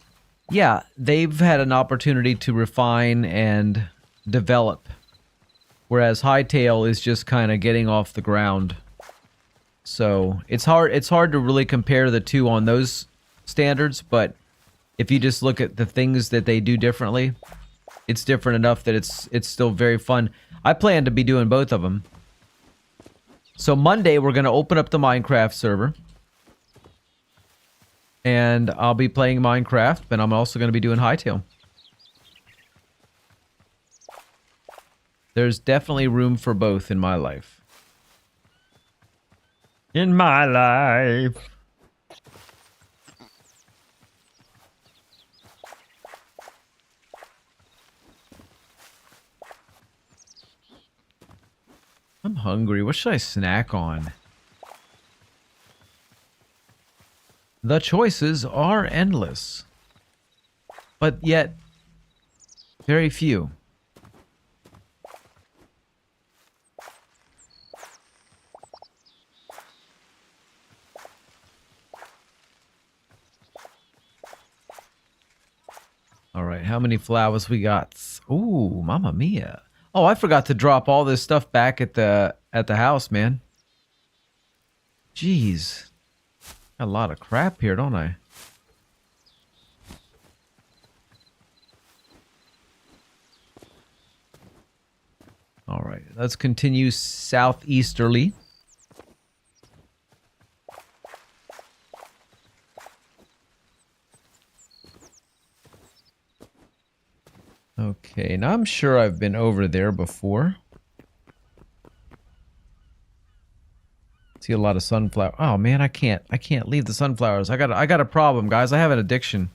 yeah, they've had an opportunity to refine and develop. Whereas Hytale is just kind of getting off the ground. So, it's hard to really compare the two on those standards, but if you just look at the things that they do differently, it's different enough that it's still very fun. I plan to be doing both of them. So Monday, we're going to open up the Minecraft server. And I'll be playing Minecraft, but I'm also going to be doing Hytale. There's definitely room for both in my life. In my life. I'm hungry. What should I snack on? The choices are endless. But yet, very few. Alright, how many flowers we got? Ooh, mamma mia. Oh, I forgot to drop all this stuff back at the house, man. Jeez. Got a lot of crap here, don't I? Alright, let's continue southeasterly. Okay, now I'm sure I've been over there before. See a lot of sunflower. Oh man, I can't leave the sunflowers. I got a problem, guys. I have an addiction.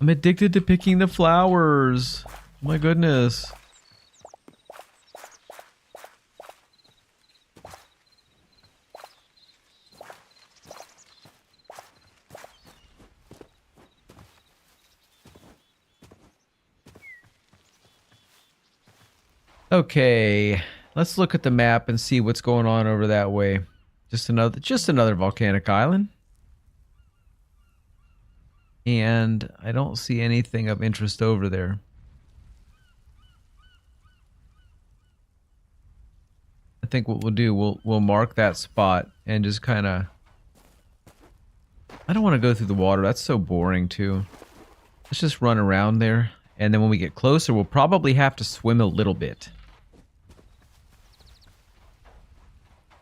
I'm addicted to picking the flowers. Oh my goodness. Okay, let's look at the map and see what's going on over that way. Just another volcanic island. And I don't see anything of interest over there. I think what we'll do, we'll mark that spot and just kind of... I don't want to go through the water. That's so boring too. Let's just run around there. And then when we get closer, we'll probably have to swim a little bit.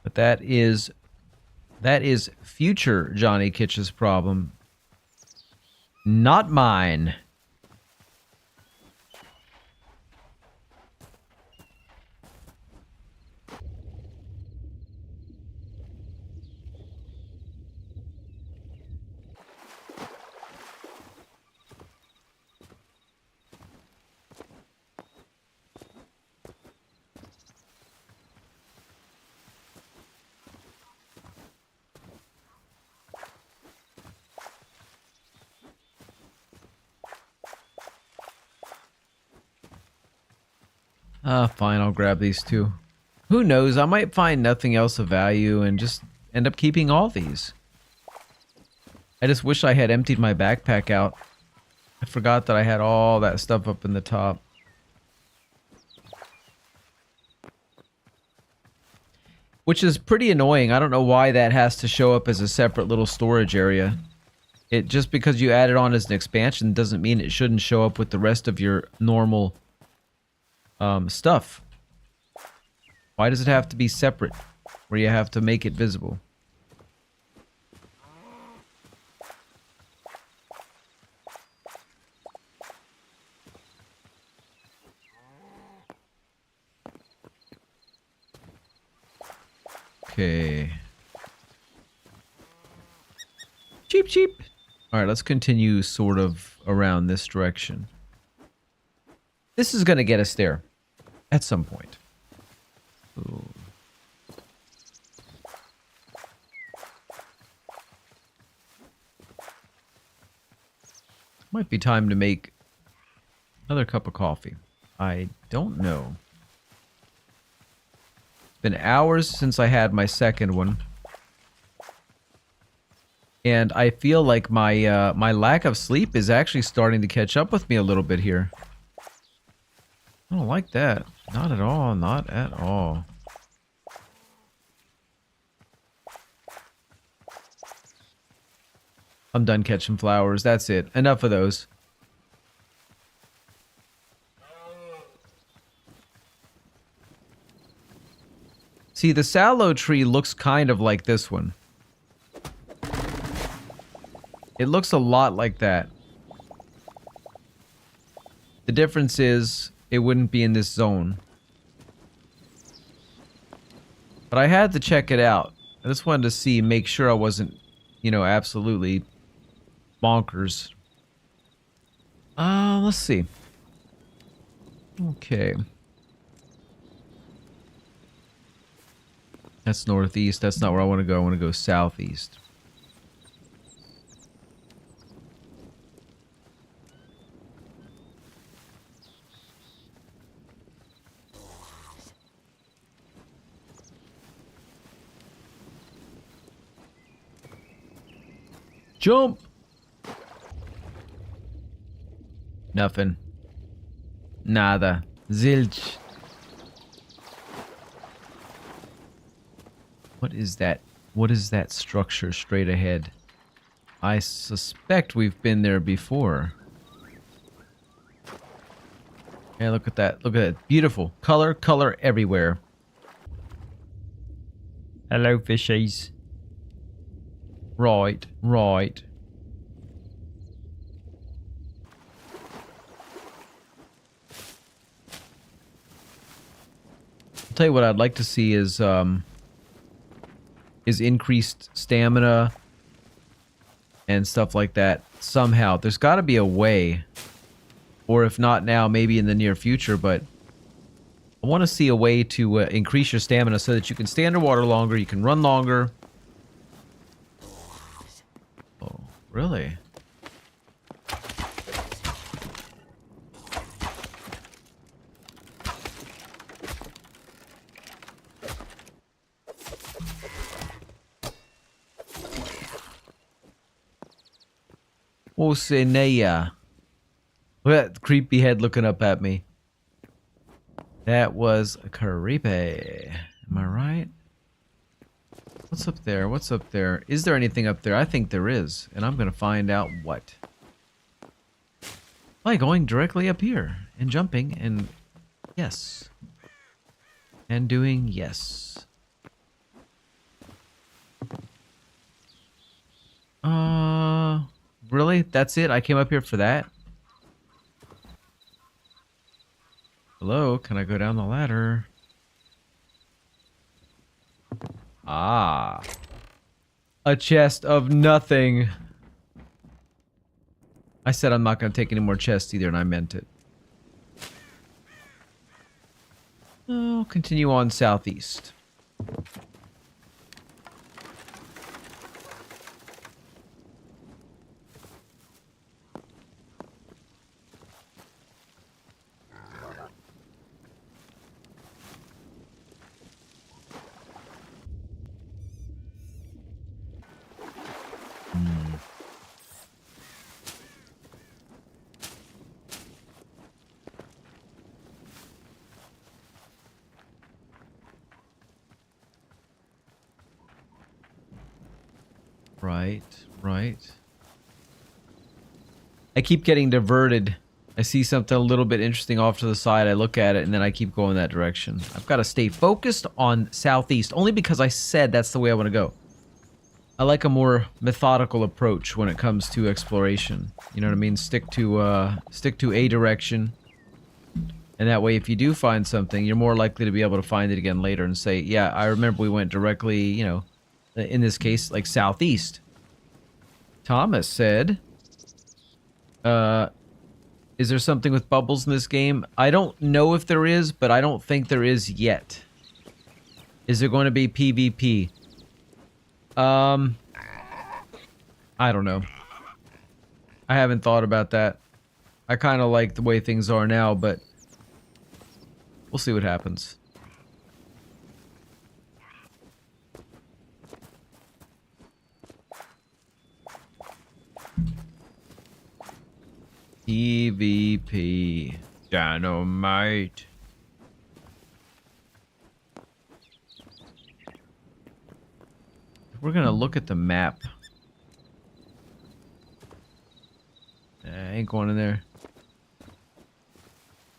But that is future Johnny Kitch's problem. Not mine. Fine, I'll grab these two. Who knows, I might find nothing else of value and just end up keeping all these. I just wish I had emptied my backpack out. I forgot that I had all that stuff up in the top. Which is pretty annoying. I don't know why that has to show up as a separate little storage area. It just because you add it on as an expansion doesn't mean it shouldn't show up with the rest of your normal stuff. Why does it have to be separate where you have to make it visible? Okay. Cheap, cheap. Alright, let's continue sort of around this direction. This is going to get us there at some point. Ooh. Might be time to make another cup of coffee. I don't know. Been hours since I had my second one. And I feel like my my lack of sleep is actually starting to catch up with me a little bit here. I don't like that. Not at all, not at all. I'm done catching flowers, that's it. Enough of those. See, the sallow tree looks kind of like this one. It looks a lot like that. The difference is, it wouldn't be in this zone. But I had to check it out. I just wanted to see, make sure I wasn't, you know, absolutely bonkers. Let's see. Okay. That's northeast. That's not where I want to go. I want to go southeast. Jump! Nothing. Nada. Zilch. What is that? What is that structure straight ahead? I suspect we've been there before. Yeah, look at that. Look at that. Beautiful. Color, color everywhere. Hello, fishies. Right, right. I'll tell you what I'd like to see is increased stamina and stuff like that somehow. There's got to be a way, or if not now, maybe in the near future, but I want to see a way to increase your stamina so that you can stay underwater longer, you can run longer. Oh, really? Oceania. Look at that creepy head looking up at me. That was creepy. Am I right? What's up there? What's up there? Is there anything up there? I think there is. And I'm going to find out what. By going directly up here. And jumping. And yes. And doing yes. Really? That's it? I came up here for that? Hello? Can I go down the ladder? Ah. A chest of nothing. I said I'm not going to take any more chests either, and I meant it. I'll continue on southeast. Right, right. I keep getting diverted. I see something a little bit interesting off to the side. I look at it, and then I keep going that direction. I've got to stay focused on southeast, only because I said that's the way I want to go. I like a more methodical approach when it comes to exploration. You know what I mean? Stick to a direction. And that way, if you do find something, you're more likely to be able to find it again later and say, yeah, I remember we went directly, you know, in this case, like southeast. Thomas said, is there something with bubbles in this game? I don't know if there is, but I don't think there is yet. Is there going to be PvP? I don't know. I haven't thought about that. I kind of like the way things are now, but we'll see what happens. PvP. Dynamite. We're gonna look at the map. I ain't going in there.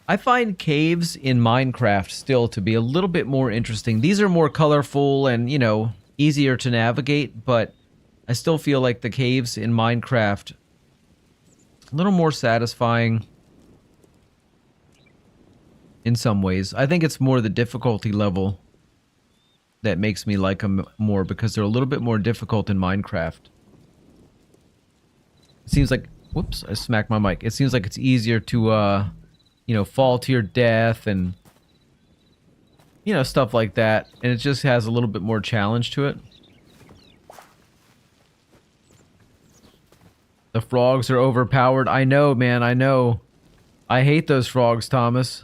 I find caves in Minecraft still to be a little bit more interesting. These are more colorful and, you know, easier to navigate, but I still feel like the caves in Minecraft a little more satisfying in some ways. I think it's more the difficulty level that makes me like them more, because they're a little bit more difficult in Minecraft. It seems like... Whoops, I smacked my mic. It seems like it's easier to, you know, fall to your death and, you know, stuff like that. And it just has a little bit more challenge to it. The frogs are overpowered. I know, man, I know. I hate those frogs, Thomas.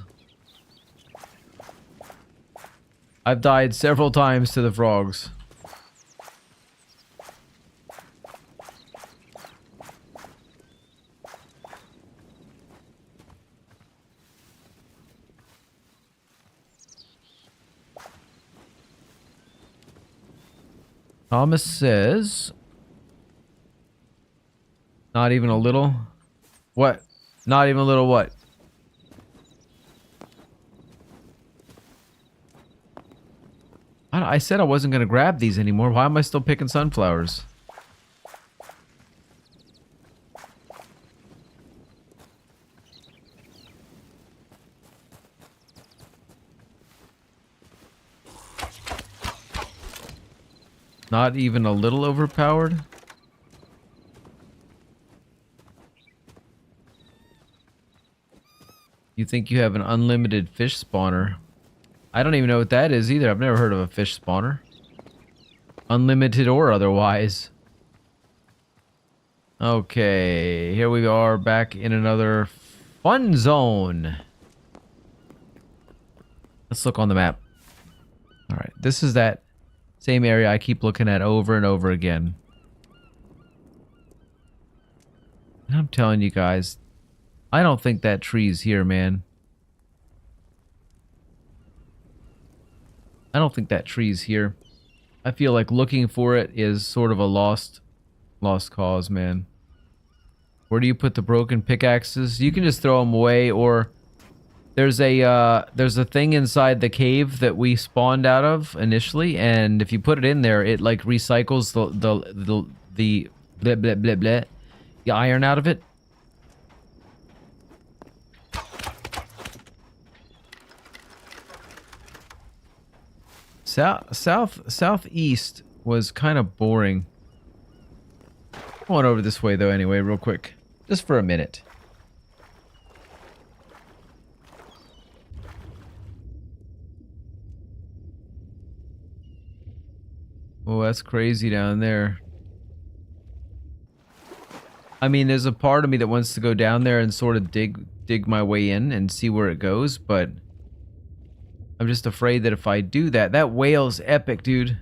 I've died several times to the frogs. Thomas says... Not even a little? What? Not even a little what? I said I wasn't going to grab these anymore. Why am I still picking sunflowers? Not even a little overpowered? You think you have an unlimited fish spawner? I don't even know what that is either. I've never heard of a fish spawner. Unlimited or otherwise. Okay, here we are back in another fun zone. Let's look on the map. Alright, this is that same area I keep looking at over and over again. And I'm telling you guys, I don't think that tree's here, man. I don't think that tree's here. I feel like looking for it is sort of a lost cause, man. Where do you put the broken pickaxes? You can just throw them away, or there's a thing inside the cave that we spawned out of initially, and if you put it in there, it like recycles the blah blah blah blah, the iron out of it. Southeast was kind of boring. Going over this way though anyway, real quick. Just for a minute. Oh, that's crazy down there. I mean, there's a part of me that wants to go down there and sort of dig my way in and see where it goes, but I'm just afraid that if I do that, that whale's epic, dude.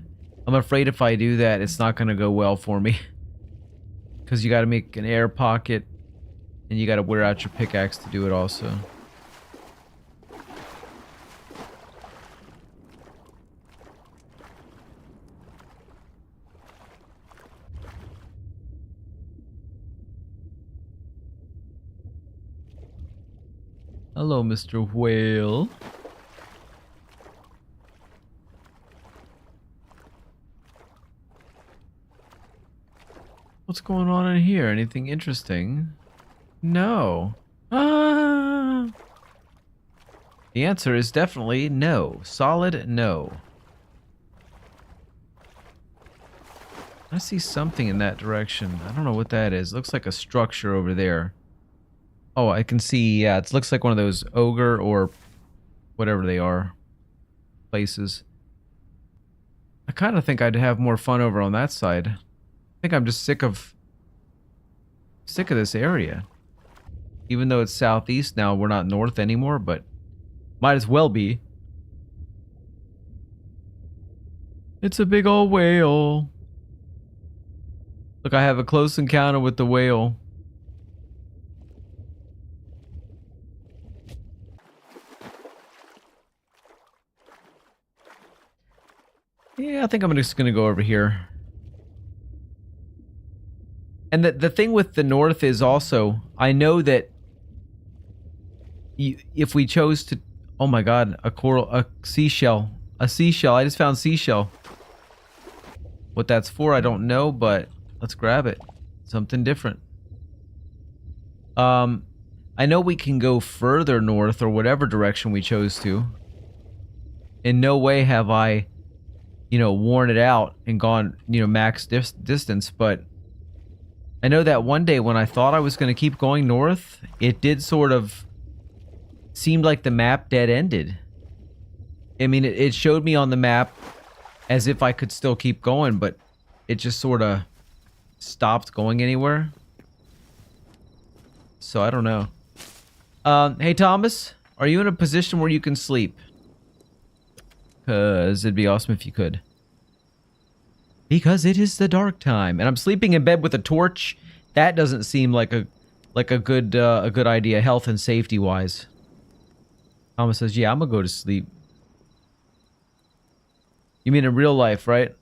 I'm afraid if I do that, it's not going to go well for me. Because you got to make an air pocket, and you got to wear out your pickaxe to do it also. Hello, Mr. Whale. What's going on in here? Anything interesting? No. Ah. The answer is definitely no. Solid no. I see something in that direction. I don't know what that is. Looks like a structure over there. Oh, I can see, yeah, it looks like one of those ogre or whatever they are places. I kind of think I'd have more fun over on that side. I think I'm just sick of this area. Even though it's southeast now, we're not north anymore, but might as well be. It's a big old whale. Look, I have a close encounter with the whale. Yeah, I think I'm just gonna go over here. And the thing with the north is also, I know that if we chose to... Oh my god, a seashell. A seashell, I just found seashell. What that's for, I don't know, but let's grab it. Something different. I know we can go further north or whatever direction we chose to. In no way have I, you know, worn it out and gone, you know, max distance, but I know that one day when I thought I was going to keep going north, it did sort of seem like the map dead-ended. I mean, it showed me on the map as if I could still keep going, but it just sort of stopped going anywhere. So I don't know. Hey Thomas, are you in a position where you can sleep? Because it'd be awesome if you could. Because it is the dark time, and I'm sleeping in bed with a torch. That doesn't seem like a good idea, health and safety wise. Thomas says, "Yeah, I'm gonna go to sleep." You mean in real life, right?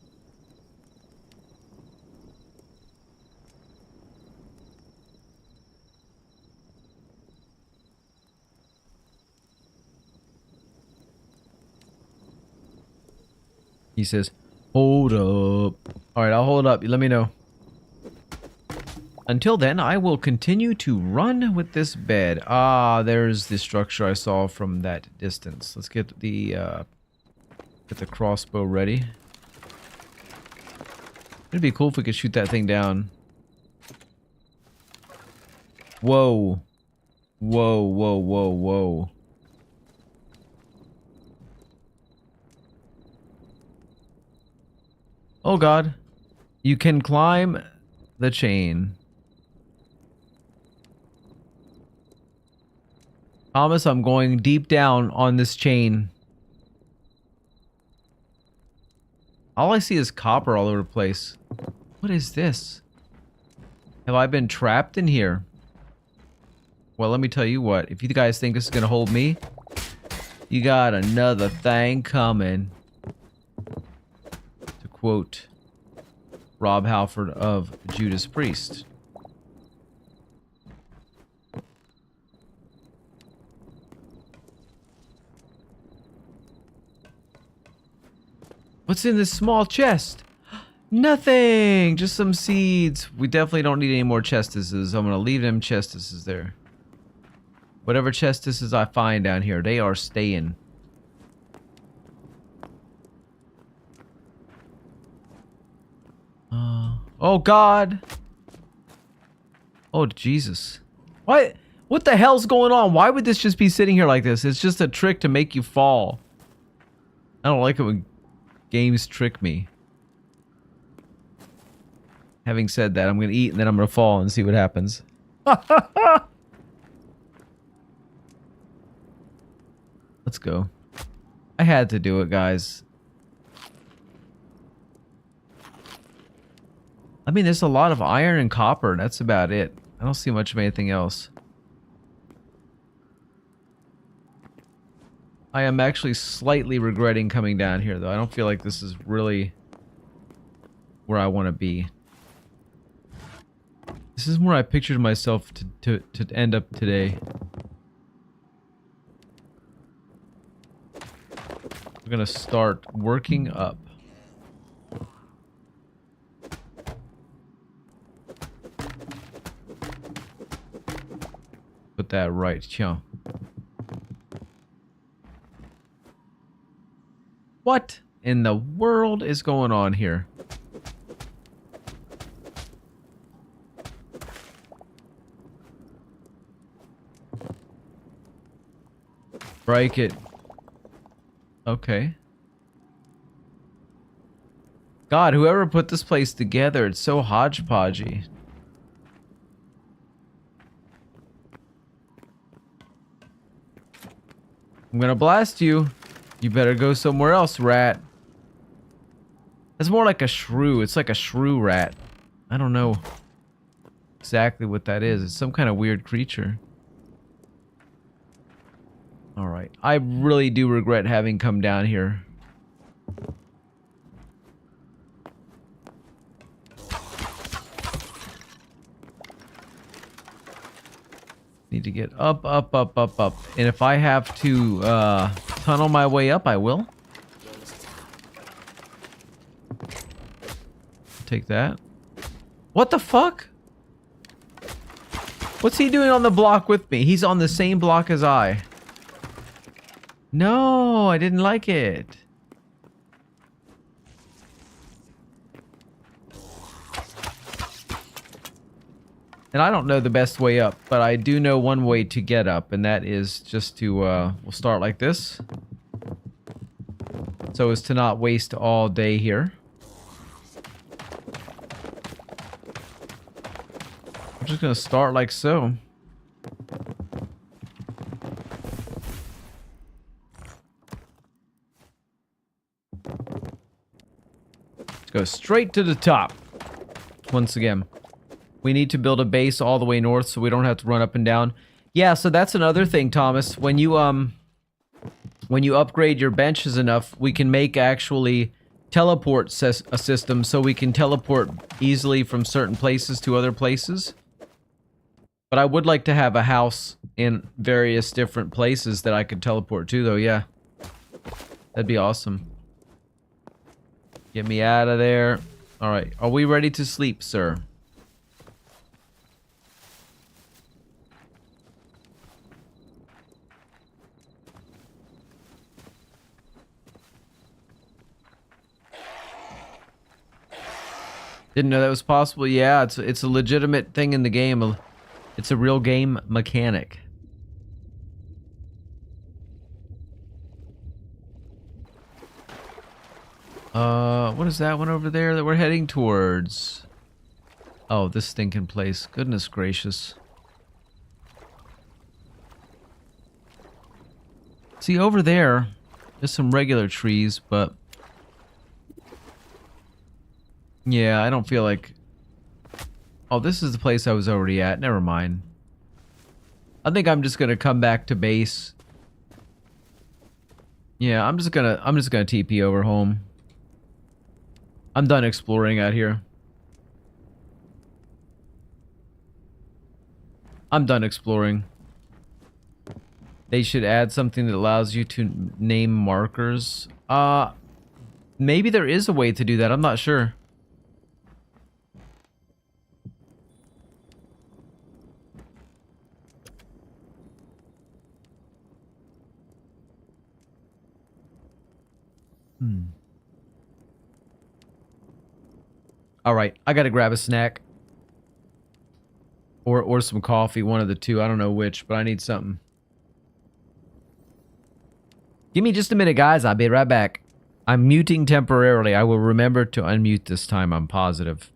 He says, "Hold up." Alright, I'll hold up. You let me know. Until then, I will continue to run with this bed. Ah, there's the structure I saw from that distance. Let's get the crossbow ready. It'd be cool if we could shoot that thing down. Whoa. Whoa, whoa, whoa, whoa. Oh god. You can climb the chain. Thomas, I'm going deep down on this chain. All I see is copper all over the place. What is this? Have I been trapped in here? Well, let me tell you what. If you guys think this is gonna hold me, you got another thing coming. To quote Rob Halford of Judas Priest. What's in this small chest? Nothing! Just some seeds. We definitely don't need any more chestises. I'm gonna leave them chestises there. Whatever chestises I find down here, they are staying. Oh god! Oh Jesus. What the hell's going on? Why would this just be sitting here like this? It's just a trick to make you fall. I don't like it when games trick me. Having said that, I'm gonna eat and then I'm gonna fall and see what happens. Let's go. I had to do it, guys. I mean, there's a lot of iron and copper, and that's about it. I don't see much of anything else. I am actually slightly regretting coming down here, though. I don't feel like this is really where I want to be. This is where I pictured myself to end up today. We're gonna start working up. Put that right, yeah. What in the world is going on here? Break it. Okay. God, whoever put this place together, it's so hodgepodgey. I'm gonna blast you. You better go somewhere else, rat. It's more like a shrew. It's like a shrew rat. I don't know exactly what that is. It's some kind of weird creature. Alright. I really do regret having come down here. Need to get up, up, up, up, up. And if I have to tunnel my way up, I will. Take that. What the fuck? What's he doing on the block with me? He's on the same block as I. No, I didn't like it. And I don't know the best way up, but I do know one way to get up, and that is just to, we'll start like this. So as to not waste all day here. I'm just gonna start like so. Let's go straight to the top. Once again. We need to build a base all the way north so we don't have to run up and down. Yeah, so that's another thing, Thomas. When you upgrade your benches enough, we can make actually teleport a system so we can teleport easily from certain places to other places. But I would like to have a house in various different places that I could teleport to, though, yeah. That'd be awesome. Get me out of there. Alright, are we ready to sleep, sir? Didn't know that was possible. Yeah, it's a legitimate thing in the game. It's a real game mechanic. What is that one over there that we're heading towards? Oh, this stinking place. Goodness gracious. See, over there, there's some regular trees, but yeah, I don't feel like... Oh, this is the place I was already at. Never mind. I think I'm just gonna come back to base. Yeah, I'm just gonna TP over home. I'm done exploring out here. I'm done exploring. They should add something that allows you to name markers. Maybe there is a way to do that. I'm not sure. Alright, I gotta grab a snack. Or some coffee, one of the two. I don't know which, but I need something. Give me just a minute, guys. I'll be right back. I'm muting temporarily. I will remember to unmute this time, I'm positive.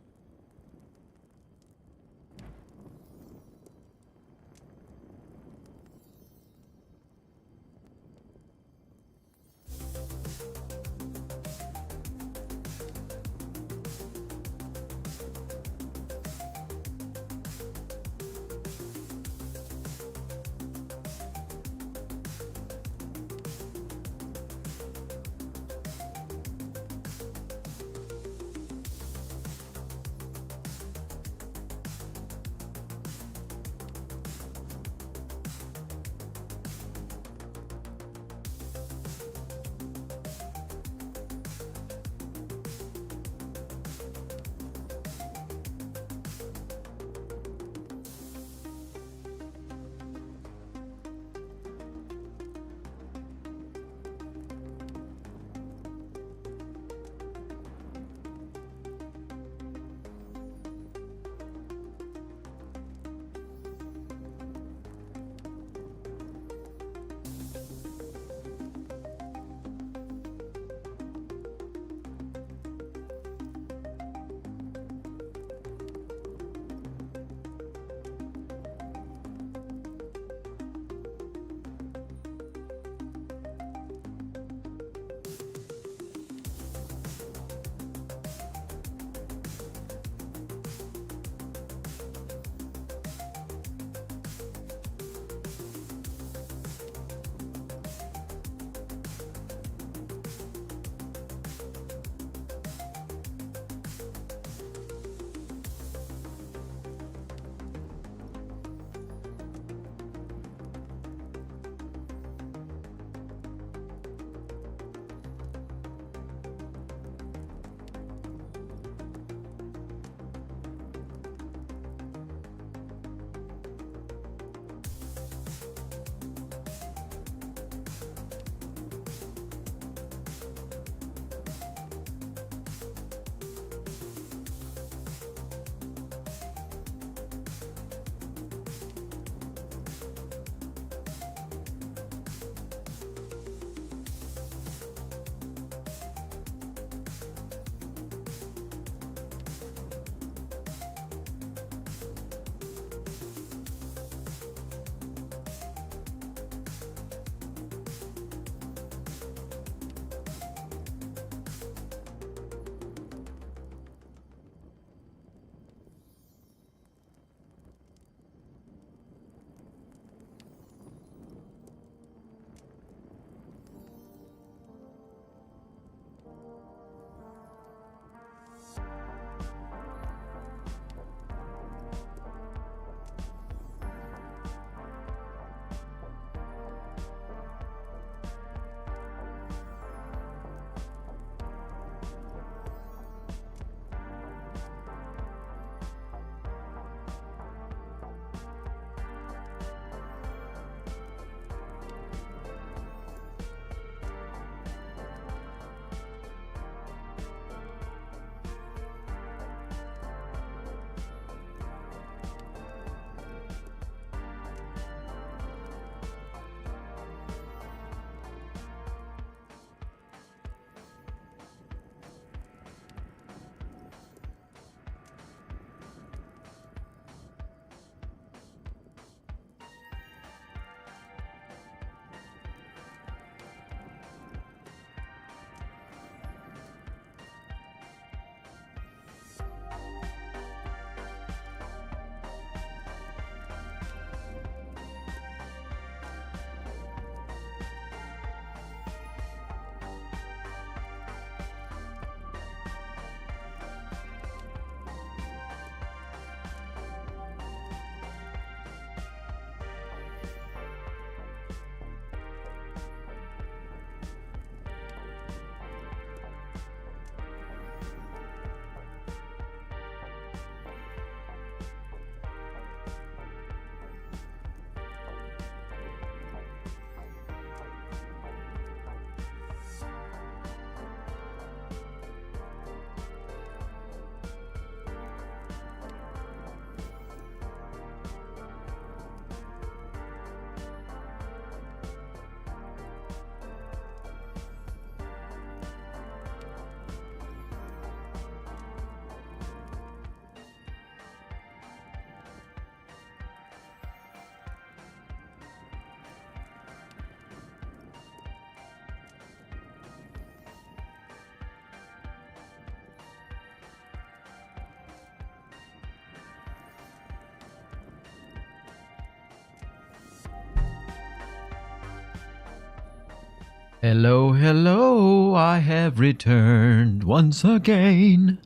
Hello, hello, I have returned once again.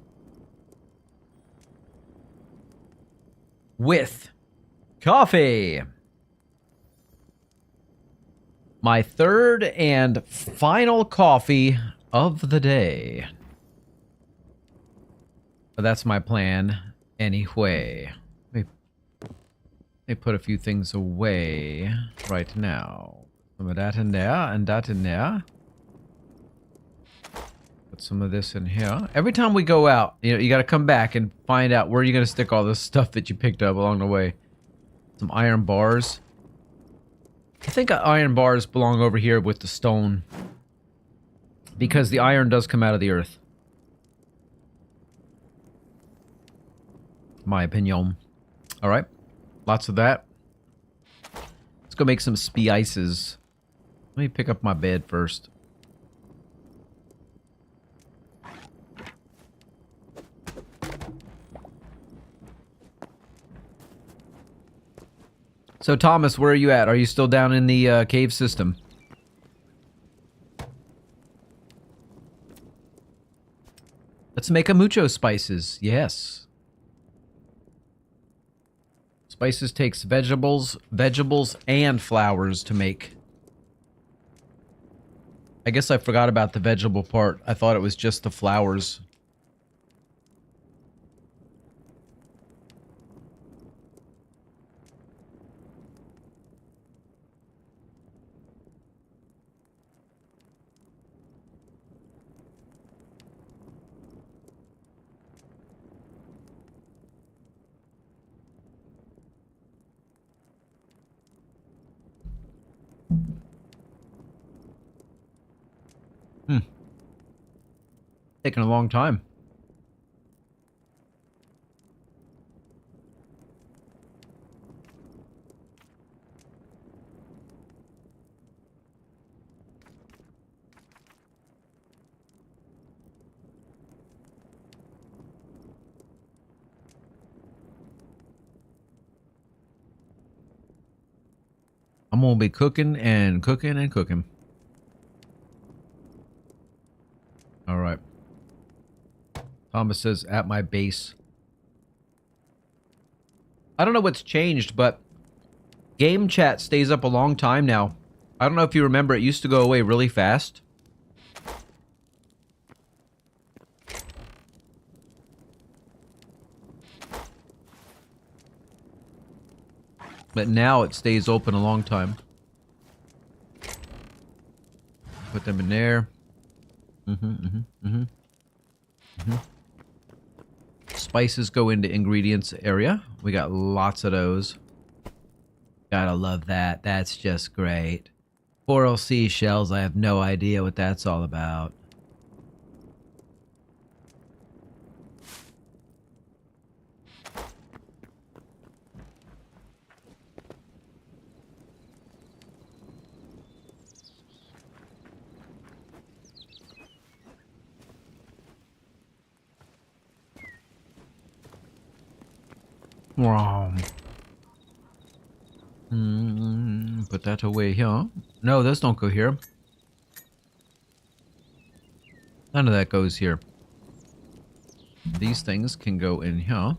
With coffee. My third and final coffee of the day. But that's my plan anyway. Let me put a few things away right now. Some of that in there and that in there. Put some of this in here. Every time we go out, you know, you got to come back and find out where you're going to stick all this stuff that you picked up along the way. Some iron bars. I think iron bars belong over here with the stone. Because the iron does come out of the earth. My opinion. Alright. Lots of that. Let's go make some spices. Let me pick up my bed first. So Thomas, where are you at? Are you still down in the cave system? Let's make a mucho spices. Yes. Spices takes vegetables and flowers to make. I guess I forgot about the vegetable part. I thought it was just the flowers. Taking a long time. I'm gonna be cooking and cooking and cooking. Alright. Thomas says, at my base. I don't know what's changed, but game chat stays up a long time now. I don't know if you remember, it used to go away really fast. But now it stays open a long time. Put them in there. Spices go into ingredients area. We got lots of those. Gotta love that. That's just great. Coral seashells, I have no idea what that's all about. Put that away here. No, those don't go here. None of that goes here. These things can go in here.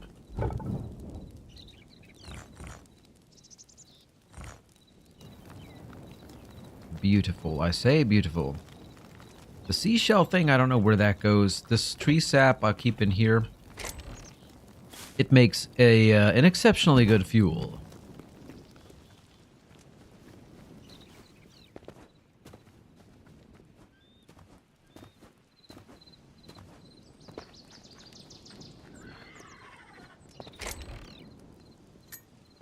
Beautiful. I say beautiful. The seashell thing, I don't know where that goes. This tree sap I'll keep in here. It makes an exceptionally good fuel.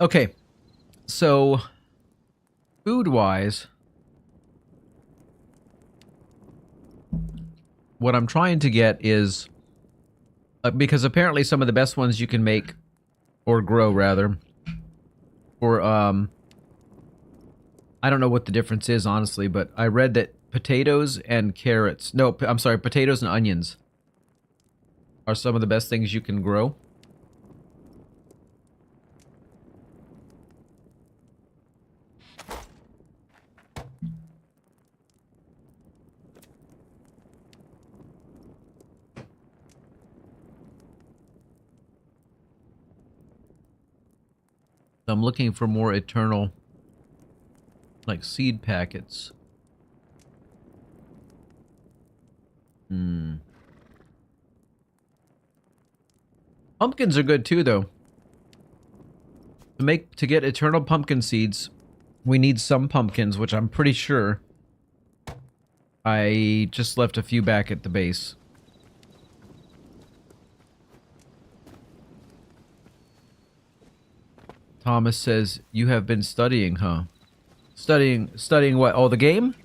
Okay, so food-wise, what I'm trying to get is, because apparently some of the best ones you can make, or grow rather, or I don't know what the difference is honestly, but I read that potatoes and carrots, no, I'm sorry, potatoes and onions are some of the best things you can grow. I'm looking for more eternal, like, seed packets. Pumpkins are good too, though. To get eternal pumpkin seeds, we need some pumpkins, which I'm pretty sure I just left a few back at the base. Thomas says, you have been studying, huh? Studying what? Oh, the game?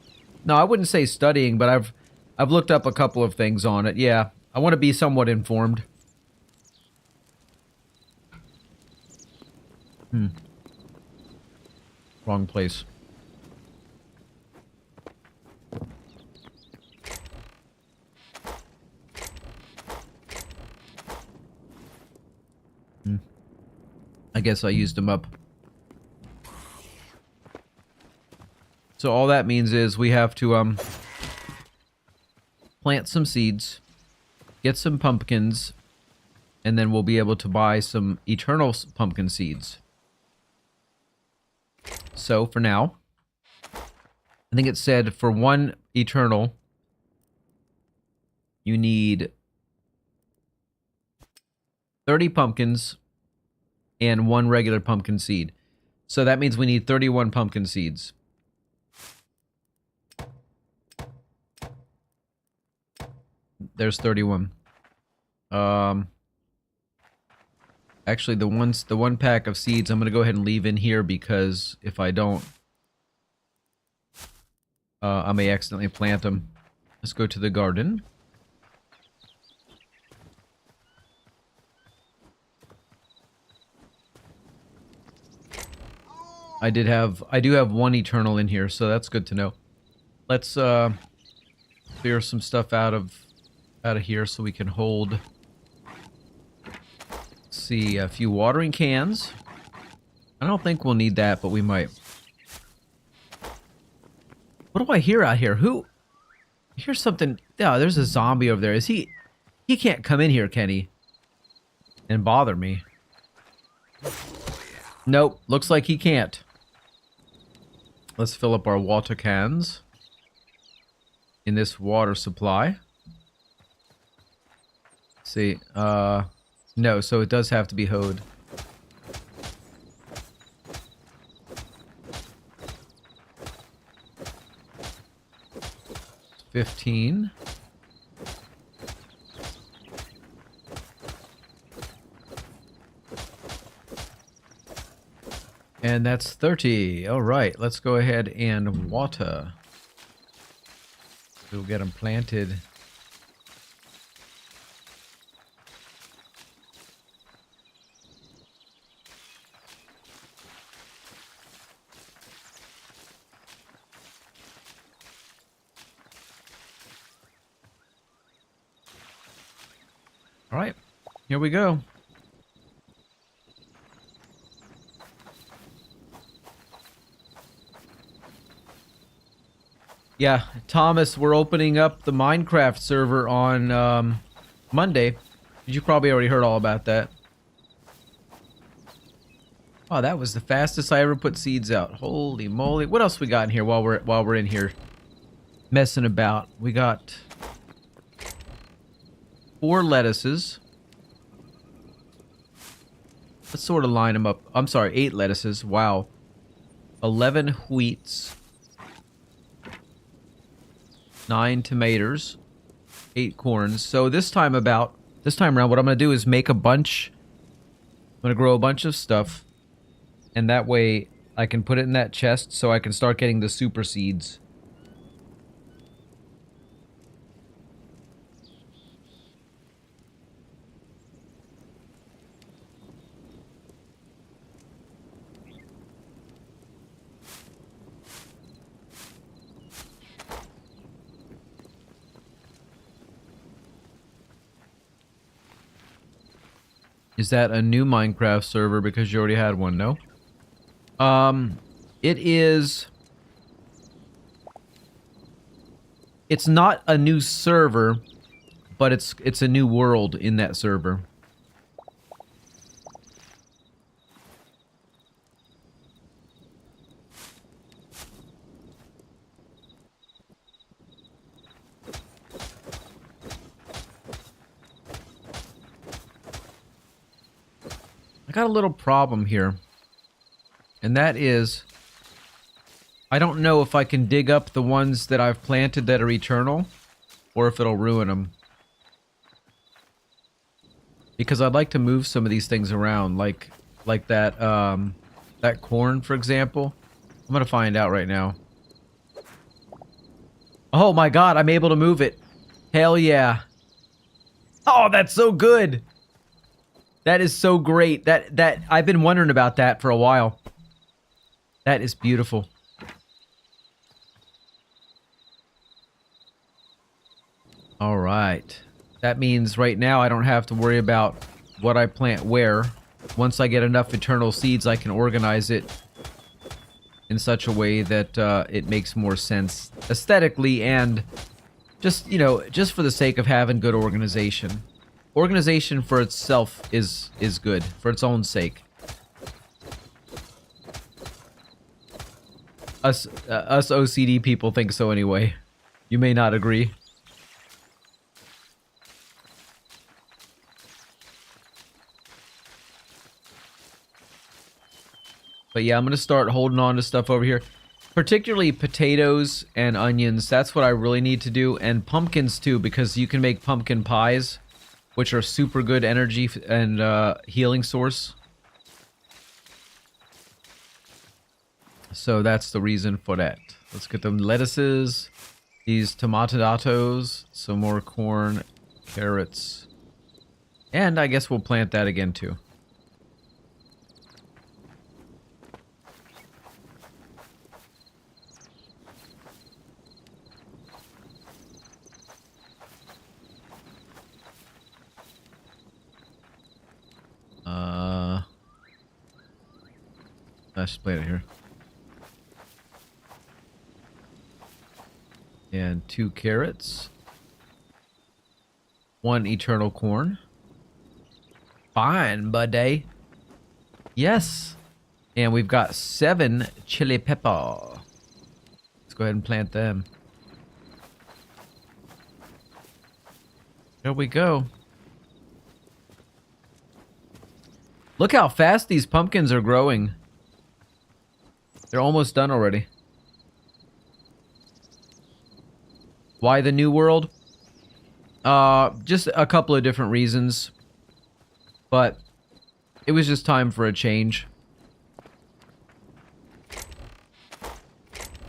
No, I wouldn't say studying, but I've looked up a couple of things on it. Yeah, I want to be somewhat informed. Wrong place. I guess I used them up. So all that means is we have to plant some seeds, get some pumpkins, and then we'll be able to buy some eternal pumpkin seeds. So for now, I think it said for one eternal, you need 30 pumpkins and one regular pumpkin seed. So that means we need 31 pumpkin seeds. There's 31. Actually, the one pack of seeds I'm gonna go ahead and leave in here, because if I don't, I may accidentally plant them. Let's go to the garden. I do have one eternal in here, so that's good to know. Let's clear some stuff out of here so we can hold. See, a few watering cans. I don't think we'll need that, but we might. What do I hear out here? I hear something. Yeah, there's a zombie over there. Is he can't come in here, can he? And bother me. Nope, looks like he can't. Let's fill up our water cans in this water supply. Let's see, no, so it does have to be hoed. 15. And that's 30. All right, let's go ahead and water. We'll get them planted. All right, here we go. Yeah, Thomas, we're opening up the Minecraft server on Monday. You probably already heard all about that. Oh, that was the fastest I ever put seeds out. Holy moly. What else we got in here while we're in here messing about? We got 4 lettuces. Let's sort of line them up. I'm sorry, 8 lettuces. Wow. 11 wheats. 9 tomatoes. 8 corns. So this time around, what I'm going to do is make a bunch. I'm going to grow a bunch of stuff. And that way, I can put it in that chest so I can start getting the super seeds. Is that a new Minecraft server because you already had one, no? It is... It's not a new server, but it's a new world in that server. got a little problem here. And that is, I don't know if I can dig up the ones that I've planted that are eternal, or if it'll ruin them. Because I'd like to move some of these things around, like that, that corn, for example. I'm gonna find out right now. Oh my god, I'm able to move it. Hell yeah. Oh, that's so good. That is so great. That I've been wondering about that for a while. That is beautiful. All right. That means right now I don't have to worry about what I plant where. Once I get enough eternal seeds, I can organize it in such a way that it makes more sense aesthetically and just, you know, just for the sake of having good organization. Organization for itself is good, for its own sake. Us OCD people think so anyway. You may not agree. But yeah, I'm going to start holding on to stuff over here. Particularly potatoes and onions. That's what I really need to do. And pumpkins too, because you can make pumpkin pies, which are super good energy and healing source. So that's the reason for that. Let's get them lettuces, these tomatoes, some more corn, carrots. And I guess we'll plant that again too. Let's plant it here. And 2 carrots. 1 eternal corn. Fine, buddy. Yes. And we've got 7 chili pepper. Let's go ahead and plant them. There we go. Look how fast these pumpkins are growing. They're almost done already. Why the new world? Just a couple of different reasons. But it was just time for a change.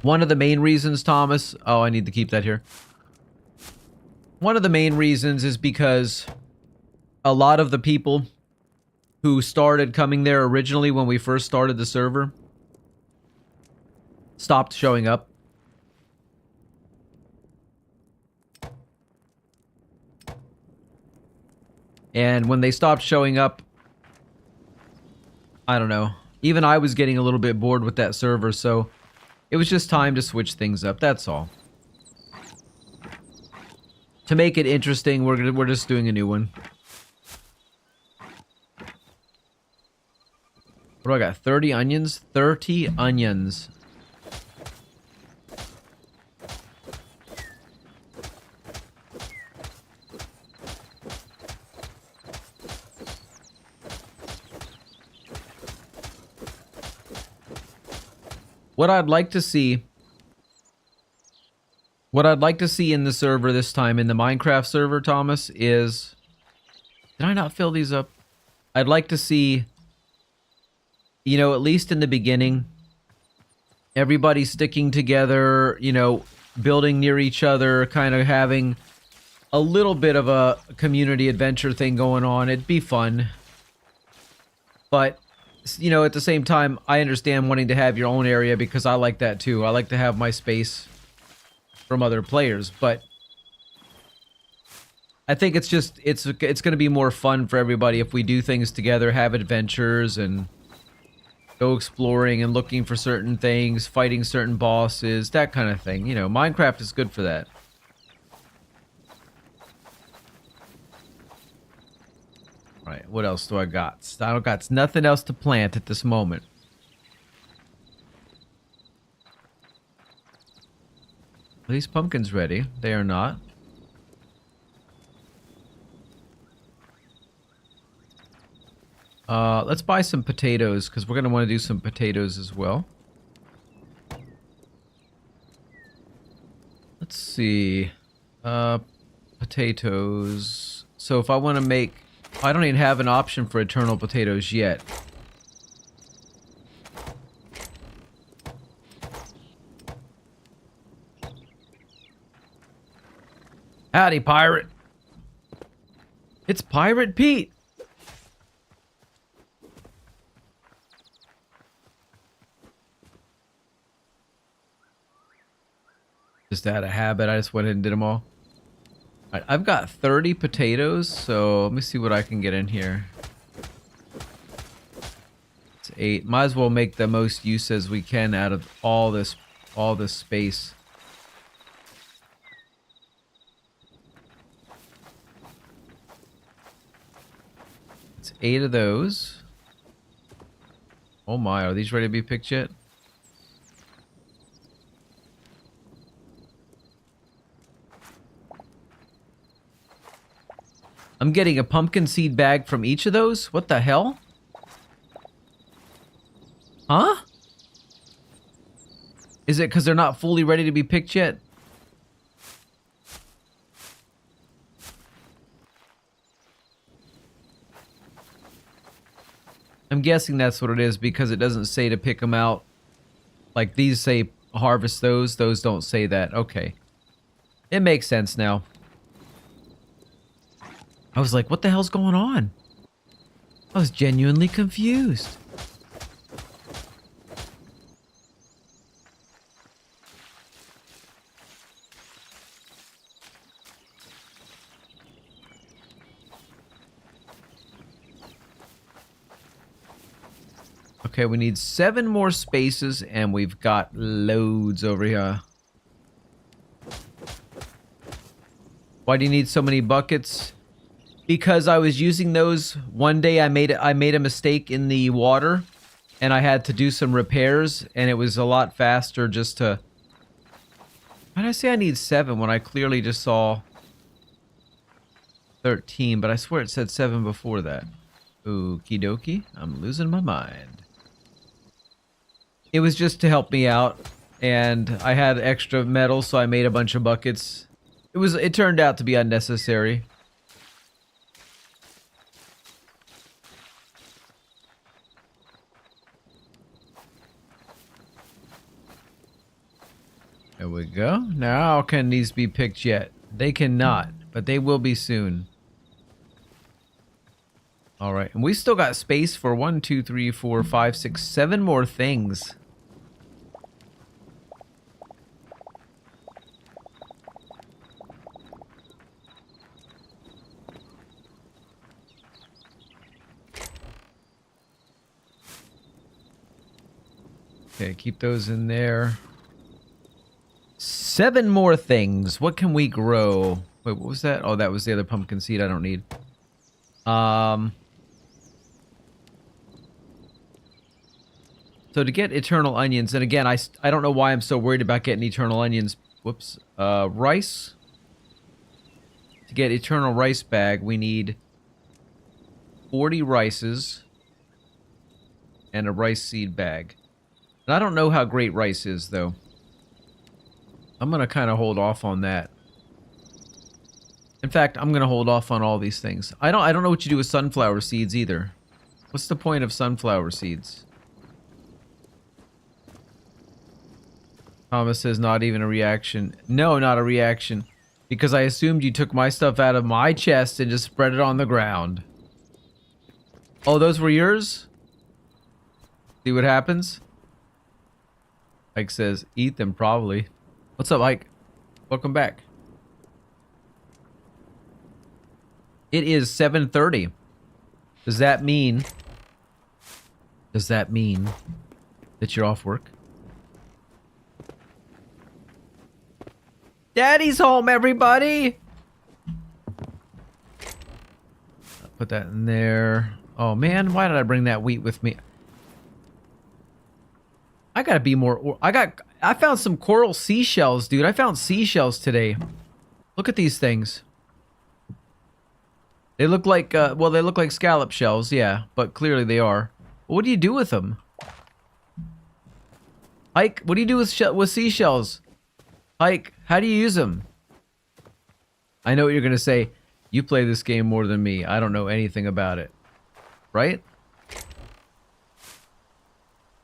One of the main reasons, Thomas... Oh, I need to keep that here. One of the main reasons is because a lot of the people who started coming there originally when we first started the server stopped showing up. And when they stopped showing up, I don't know. Even I was getting a little bit bored with that server, so it was just time to switch things up, that's all. To make it interesting, we're just doing a new one. What do I got? 30 onions? 30 onions. What I'd like to see in the server this time, in the Minecraft server, Thomas, is... Did I not fill these up? I'd like to see, you know, at least in the beginning, everybody sticking together, you know, building near each other, kind of having a little bit of a community adventure thing going on. It'd be fun. But... you know, at the same time, I understand wanting to have your own area because I like that too. I like to have my space from other players, but I think it's just, it's going to be more fun for everybody if we do things together, have adventures, and go exploring and looking for certain things, fighting certain bosses, that kind of thing. You know, Minecraft is good for that. Right, what else do I got? I don't got nothing else to plant at this moment. Are these pumpkins ready? They are not. Let's buy some potatoes, because we're going to want to do some potatoes as well. Let's see. Potatoes. So if I want to make... I don't even have an option for eternal potatoes yet. Howdy, pirate. It's Pirate Pete. Just out of habit, I just went ahead and did them all. Alright, I've got 30 potatoes, so let me see what I can get in here. It's 8. Might as well make the most use as we can out of all this space. It's 8 of those. Oh my, are these ready to be picked yet? I'm getting a pumpkin seed bag from each of those? What the hell? Huh? Is it because they're not fully ready to be picked yet? I'm guessing that's what it is because it doesn't say to pick them out. Like these say harvest those don't say that. Okay. It makes sense now. I was like, what the hell's going on? I was genuinely confused. Okay, we need 7 more spaces, and we've got loads over here. Why do you need so many buckets? Because I was using those one day. I made a mistake in the water, and I had to do some repairs, and it was a lot faster just to... Why did I say I need 7 when I clearly just saw 13? But I swear it said 7 before that. Okie dokie, I'm losing my mind. It was just to help me out, and I had extra metal, so I made a bunch of buckets. It turned out to be unnecessary. There we go. Now can these be picked yet? They cannot, but they will be soon. Alright, and we still got space for 1, 2, 3, 4, 5, 6, 7 more things. Okay, keep those in there. 7 more things. What can we grow? Wait, what was that? Oh, that was the other pumpkin seed I don't need. So to get eternal onions, and again, I don't know why I'm so worried about getting eternal onions. Whoops. Rice. To get eternal rice bag, we need 40 rices and a rice seed bag. And I don't know how great rice is, though. I'm going to kind of hold off on that. In fact, I'm going to hold off on all these things. I don't know what you do with sunflower seeds either. What's the point of sunflower seeds? Thomas says not even a reaction. No, not a reaction. Because I assumed you took my stuff out of my chest and just spread it on the ground. Oh, those were yours? See what happens? Ike says, eat them probably. What's up, Ike? Welcome back. It is 7:30. Does that mean that you're off work? Daddy's home, everybody! Put that in there. Oh man, why did I bring that wheat with me? I gotta be more... I found some coral seashells, dude. I found seashells today. Look at these things. They look like, well, they look like scallop shells, yeah, but clearly they are. What do you do with them? Ike, what do you do with seashells? Ike, how do you use them? I know what you're gonna say. You play this game more than me. I don't know anything about it. Right?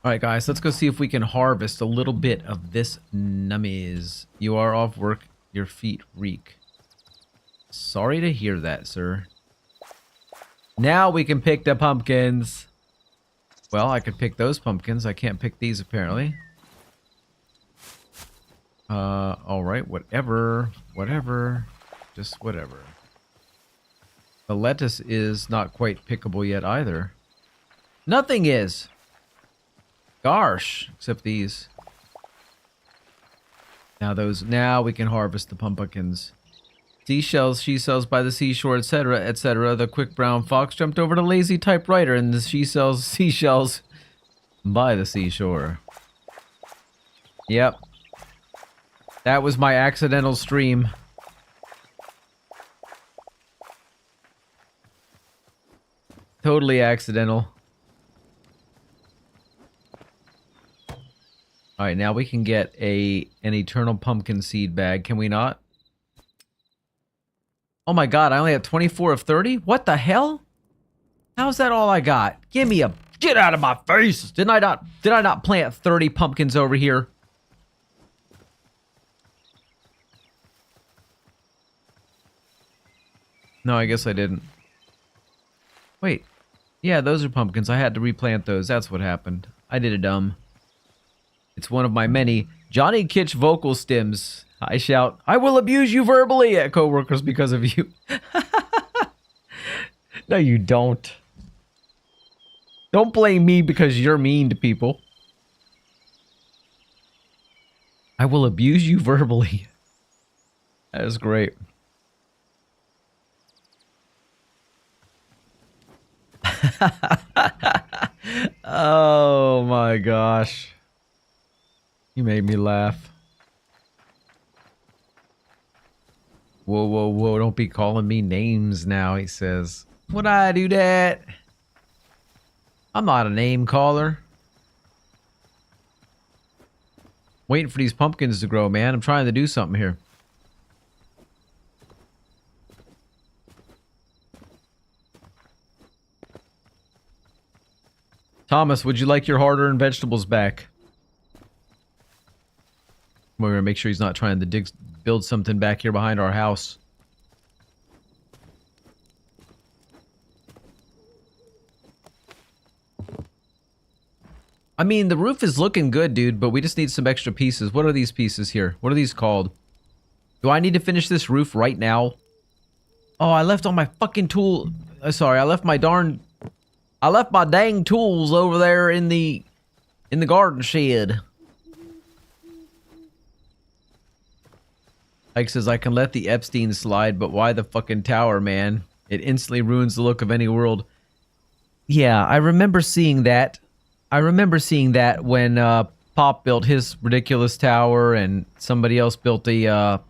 Alright guys, let's go see if we can harvest a little bit of this nummies. You are off work. Your feet reek. Sorry to hear that, sir. Now we can pick the pumpkins. Well, I could pick those pumpkins. I can't pick these apparently. Alright, whatever. Whatever. Just whatever. The lettuce is not quite pickable yet either. Nothing is. Gosh, except these. Now we can harvest the pumpkins. Seashells, she sells by the seashore, etc., etc. The quick brown fox jumped over the lazy typewriter, and she sells seashells by the seashore. Yep. That was my accidental stream. Totally accidental. Alright, now we can get an eternal pumpkin seed bag, can we not? Oh my god, I only have 24 of 30? What the hell? How's that all I got? Give me a... Get out of my face! Did I not plant 30 pumpkins over here? No, I guess I didn't. Wait. Yeah, those are pumpkins. I had to replant those. That's what happened. I did a dumb. It's one of my many Johnny Kitch vocal stems. I shout, I will abuse you verbally at coworkers because of you. No, you don't. Don't blame me because you're mean to people. I will abuse you verbally. That is great. Oh my gosh. You made me laugh. Whoa, whoa, whoa, don't be calling me names now, he says. Would I do that? I'm not a name caller. Waiting for these pumpkins to grow, man. I'm trying to do something here. Thomas, would you like your hard-earned vegetables back? We're gonna make sure he's not trying to build something back here behind our house. I mean, the roof is looking good, dude, but we just need some extra pieces. What are these pieces here? What are these called? Do I need to finish this roof right now? Oh, I left all my fucking tool... sorry, I left my dang tools over there in the garden shed. Ike says, I can let the Epstein slide, but why the fucking tower, man? It instantly ruins the look of any world. Yeah, I remember seeing that. I remember seeing that when Pop built his ridiculous tower and somebody else built the...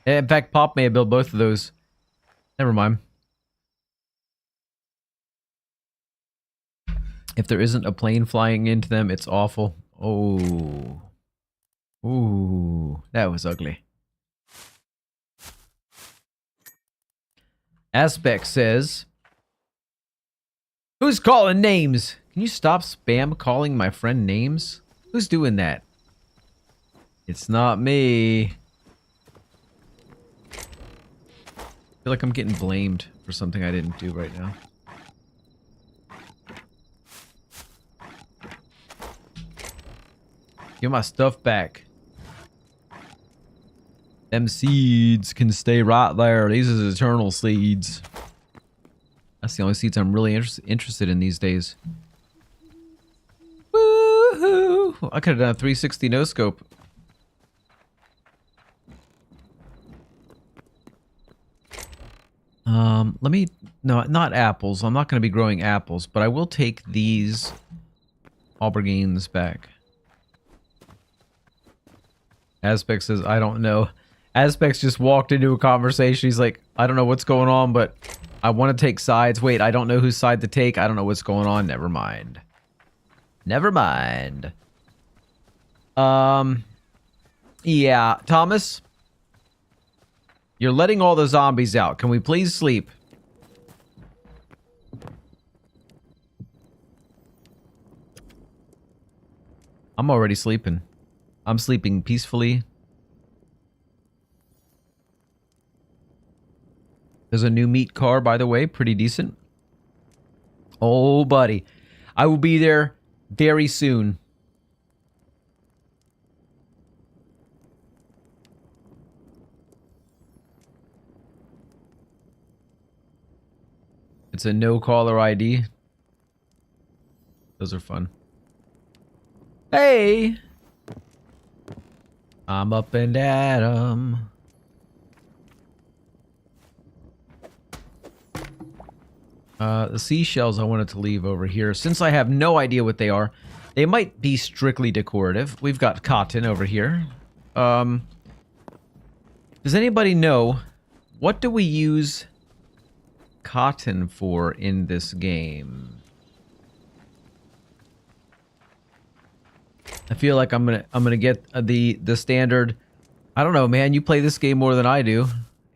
in fact, Pop may have built both of those. Never mind. If there isn't a plane flying into them, it's awful. Oh. Ooh. That was ugly. Aspect says... Who's calling names? Can you stop spam calling my friend names? Who's doing that? It's not me. I feel like I'm getting blamed for something I didn't do right now. Give my stuff back. Them seeds can stay right there. These are eternal seeds. That's the only seeds I'm really interested in these days. Woohoo! I could have done a 360 no scope. Let me... No, not apples. I'm not going to be growing apples, but I will take these aubergines back. Aspect says, I don't know. Aspect's just walked into a conversation. He's like, I don't know what's going on, but I want to take sides. Wait, I don't know whose side to take. I don't know what's going on. Never mind. Never mind. Yeah, Thomas, you're letting all the zombies out. Can we please sleep? I'm already sleeping. I'm sleeping peacefully. There's a new meat car, by the way. Pretty decent. Oh, buddy. I will be there very soon. It's a no caller ID. Those are fun. Hey! I'm up and at 'em. The seashells I wanted to leave over here. Since I have no idea what they are, they might be strictly decorative. We've got cotton over here. Does anybody know, what do we use cotton for in this game? I feel like I'm gonna get the standard, I don't know, man, you play this game more than I do,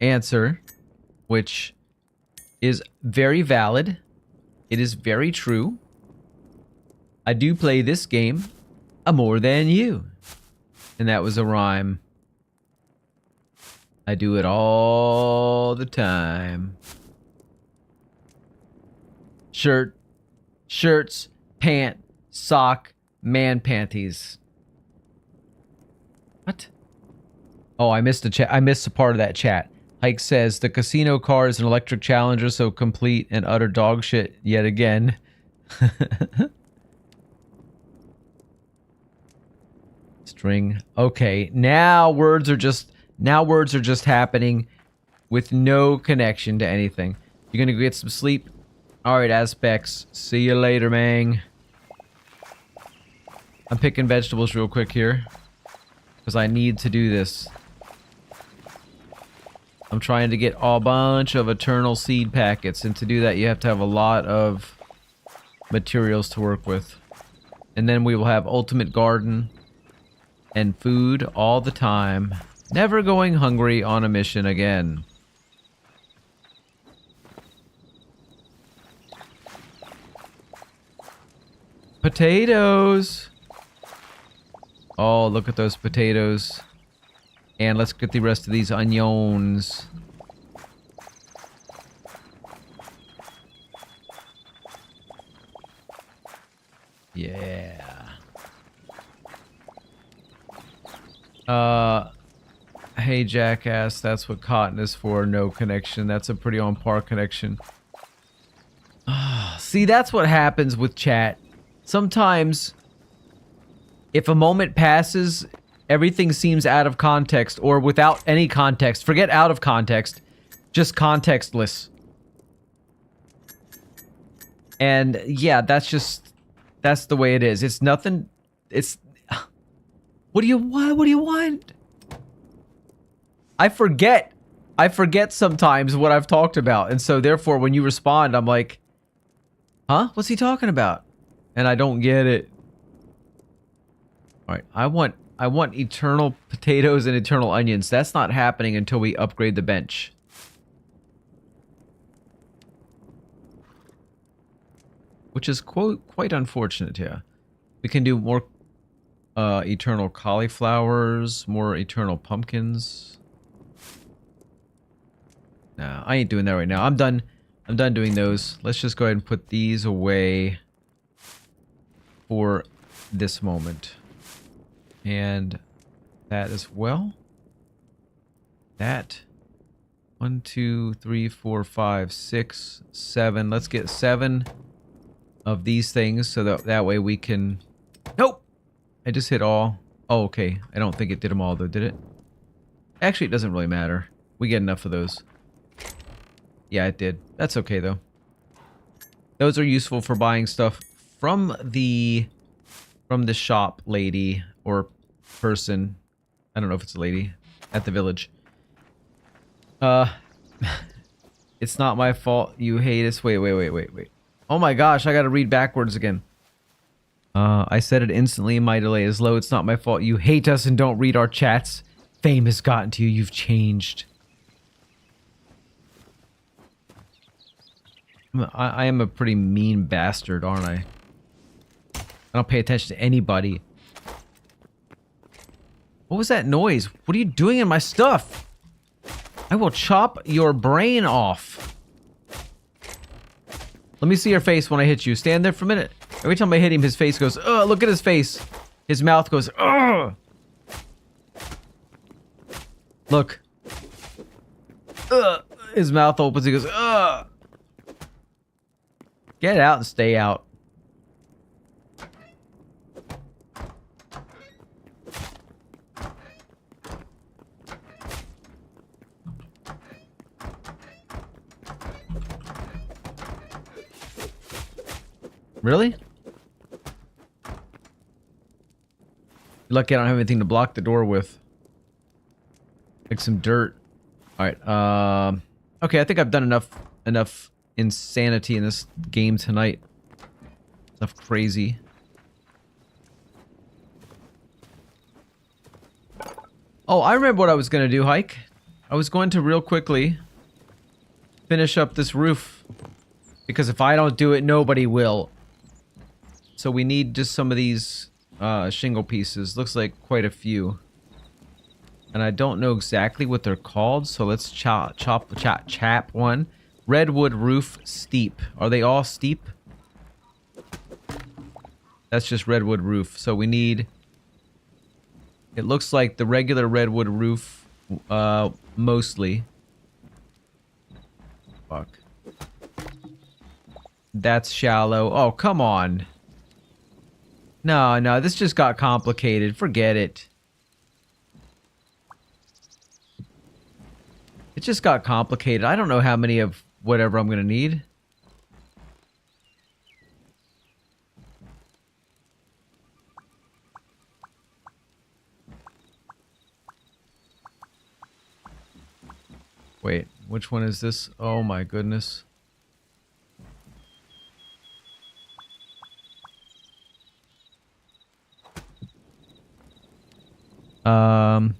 answer, which is very valid. It is very true. I do play this game more than you. And that was a rhyme. I do it all the time. Shirt, shirts, pant, sock, man panties. What? Oh, I missed a chat. I missed a part of that chat. Hike says the casino car is an electric Challenger, so complete and utter dog shit yet again. String. Okay, now words are just happening with no connection to anything. You're gonna go get some sleep. All right, Aspects. See you later, man. I'm picking vegetables real quick here because I need to do this. I'm trying to get a bunch of eternal seed packets, and to do that you have to have a lot of materials to work with. And then we will have ultimate garden and food all the time. Never going hungry on a mission again. Potatoes! Oh, look at those potatoes. And let's get the rest of these onions. Yeah. Hey jackass, that's what cotton is for. No connection. That's a pretty on par connection. See, that's what happens with chat. Sometimes, if a moment passes, everything seems out of context or without any context. Forget out of context. Just contextless. And yeah, that's the way it is. It's nothing. It's... What do you want? What do you want? I forget sometimes what I've talked about. And so therefore, when you respond, I'm like, huh? What's he talking about? And I don't get it. All right, I want eternal potatoes and eternal onions. That's not happening until we upgrade the bench. Which is quite unfortunate, yeah. We can do more eternal cauliflowers, more eternal pumpkins. Nah, I ain't doing that right now. I'm done doing those. Let's just go ahead and put these away for this moment. And that as well. That. 1, 2, 3, 4, 5, 6, 7. Let's get 7 of these things so that way we can... Nope! I just hit all. Oh, okay. I don't think it did them all though, did it? Actually, it doesn't really matter. We get enough of those. Yeah, it did. That's okay though. Those are useful for buying stuff from the shop lady or person. I don't know if it's a lady at the village. It's not my fault you hate us. Wait. Oh my gosh, I gotta read backwards again. I said it instantly. My delay is low. It's not my fault you hate us and don't read our chats. Fame has gotten to you. You've changed. I am a pretty mean bastard, aren't I? I don't pay attention to anybody. What was that noise? What are you doing in my stuff? I will chop your brain off. Let me see your face when I hit you. Stand there for a minute. Every time I hit him, his face goes, ugh, look at his face. His mouth goes, ugh. Look. Ugh. His mouth opens, he goes, ugh. Get out and stay out. Really? You're lucky I don't have anything to block the door with. Like some dirt. Alright, okay, I think I've done enough insanity in this game tonight. Enough crazy. Oh, I remember what I was gonna do, Hike. I was going to real quickly finish up this roof. Because if I don't do it, nobody will. So we need just some of these shingle pieces. Looks like quite a few. And I don't know exactly what they're called, so let's chop one. Redwood roof steep. Are they all steep? That's just redwood roof. So we need... It looks like the regular redwood roof, mostly. Fuck. That's shallow. Oh, come on. No, this just got complicated. Forget it. It just got complicated. I don't know how many of whatever I'm gonna need. Wait, which one is this? Oh my goodness.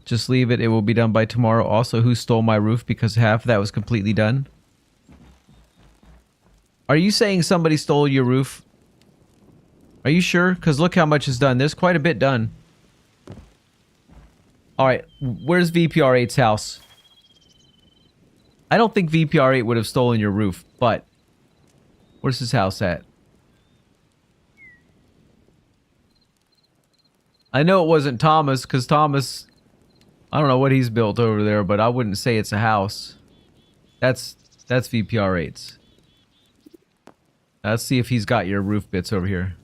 Just leave it. It will be done by tomorrow. Also, who stole my roof because half of that was completely done? Are you saying somebody stole your roof? Are you sure? Because look how much is done. There's quite a bit done. Alright, where's VPR8's house? I don't think VPR8 would have stolen your roof, but... Where's his house at? I know it wasn't Thomas, because Thomas... I don't know what he's built over there, but I wouldn't say it's a house. That's VPR8's. Let's see if he's got your roof bits over here.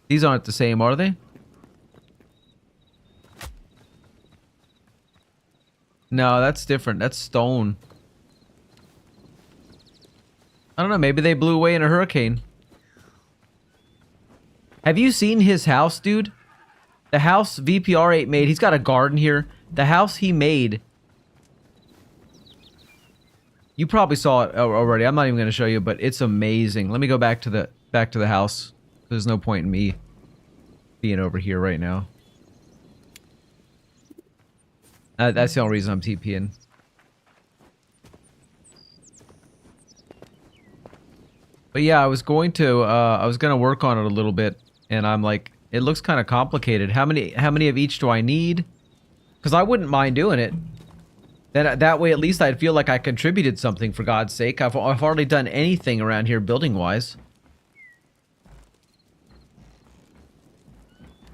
These aren't the same, are they? No, that's different. That's stone. I don't know, maybe they blew away in a hurricane. Have you seen his house, dude? The house VPR8 made, he's got a garden here. The house he made. You probably saw it already. I'm not even going to show you, but it's amazing. Let me go back to the house. There's no point in me being over here right now. That's the only reason I'm TPing. But yeah, I was gonna work on it a little bit, and I'm like, it looks kind of complicated. How many of each do I need? Because I wouldn't mind doing it. That way, at least I'd feel like I contributed something, for God's sake. I've hardly done anything around here building-wise.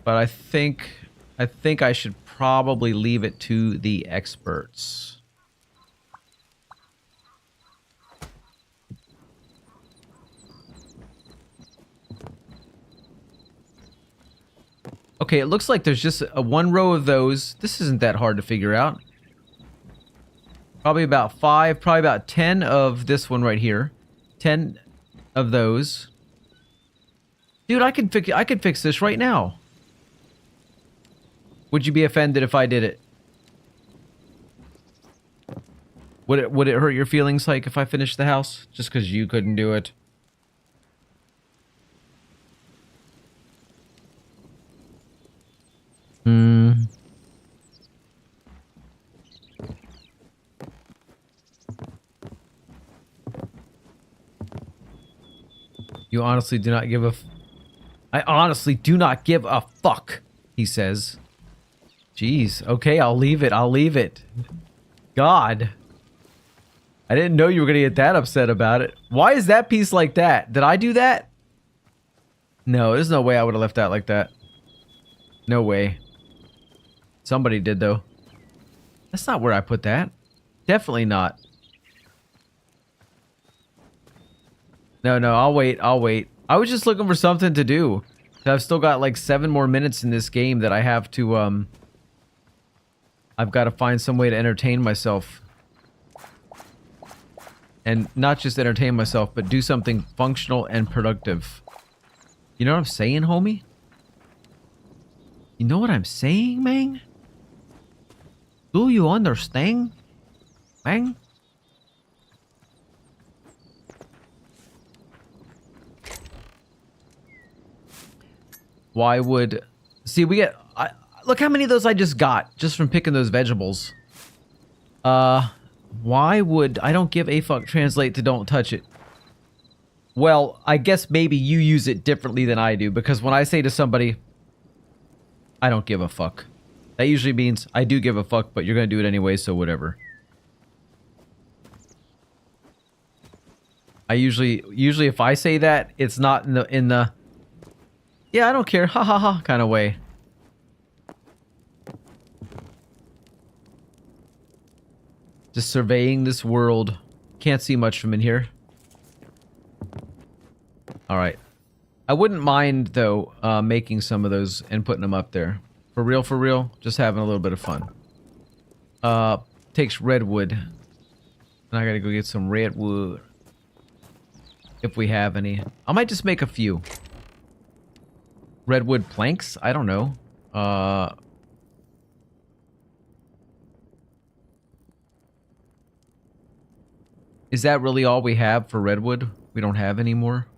But I think I should probably leave it to the experts. Okay, it looks like there's just one row of those. This isn't that hard to figure out. Probably about 5, probably about 10 of this one right here. 10 of those. Dude, I could fix this right now. Would you be offended if I did it? Would it hurt your feelings, like, if I finished the house? Just because you couldn't do it? Hmm. You honestly do not give a... I honestly do not give a fuck, he says. Jeez. Okay, I'll leave it. I'll leave it. God. I didn't know you were going to get that upset about it. Why is that piece like that? Did I do that? No, there's no way I would have left that like that. No way. Somebody did, though. That's not where I put that. Definitely not. No, I'll wait. I'll wait. I was just looking for something to do. I've still got like 7 more minutes in this game that I have to, I've got to find some way to entertain myself. And not just entertain myself, but do something functional and productive. You know what I'm saying, homie? You know what I'm saying, man? Do you understand, man? Why would... See, we get... look how many of those I just got, just from picking those vegetables. Why would... I don't give a fuck translate to don't touch it. Well, I guess maybe you use it differently than I do, because when I say to somebody, I don't give a fuck, that usually means I do give a fuck, but you're gonna do it anyway, so whatever. I usually if I say that, it's not in the yeah, I don't care, ha ha ha kind of way. Just surveying this world. Can't see much from in here. Alright. I wouldn't mind, though, making some of those and putting them up there. For real, just having a little bit of fun. Takes redwood. And I gotta go get some redwood. If we have any. I might just make a few. Redwood planks? I don't know. Is that really all we have for redwood? We don't have any more?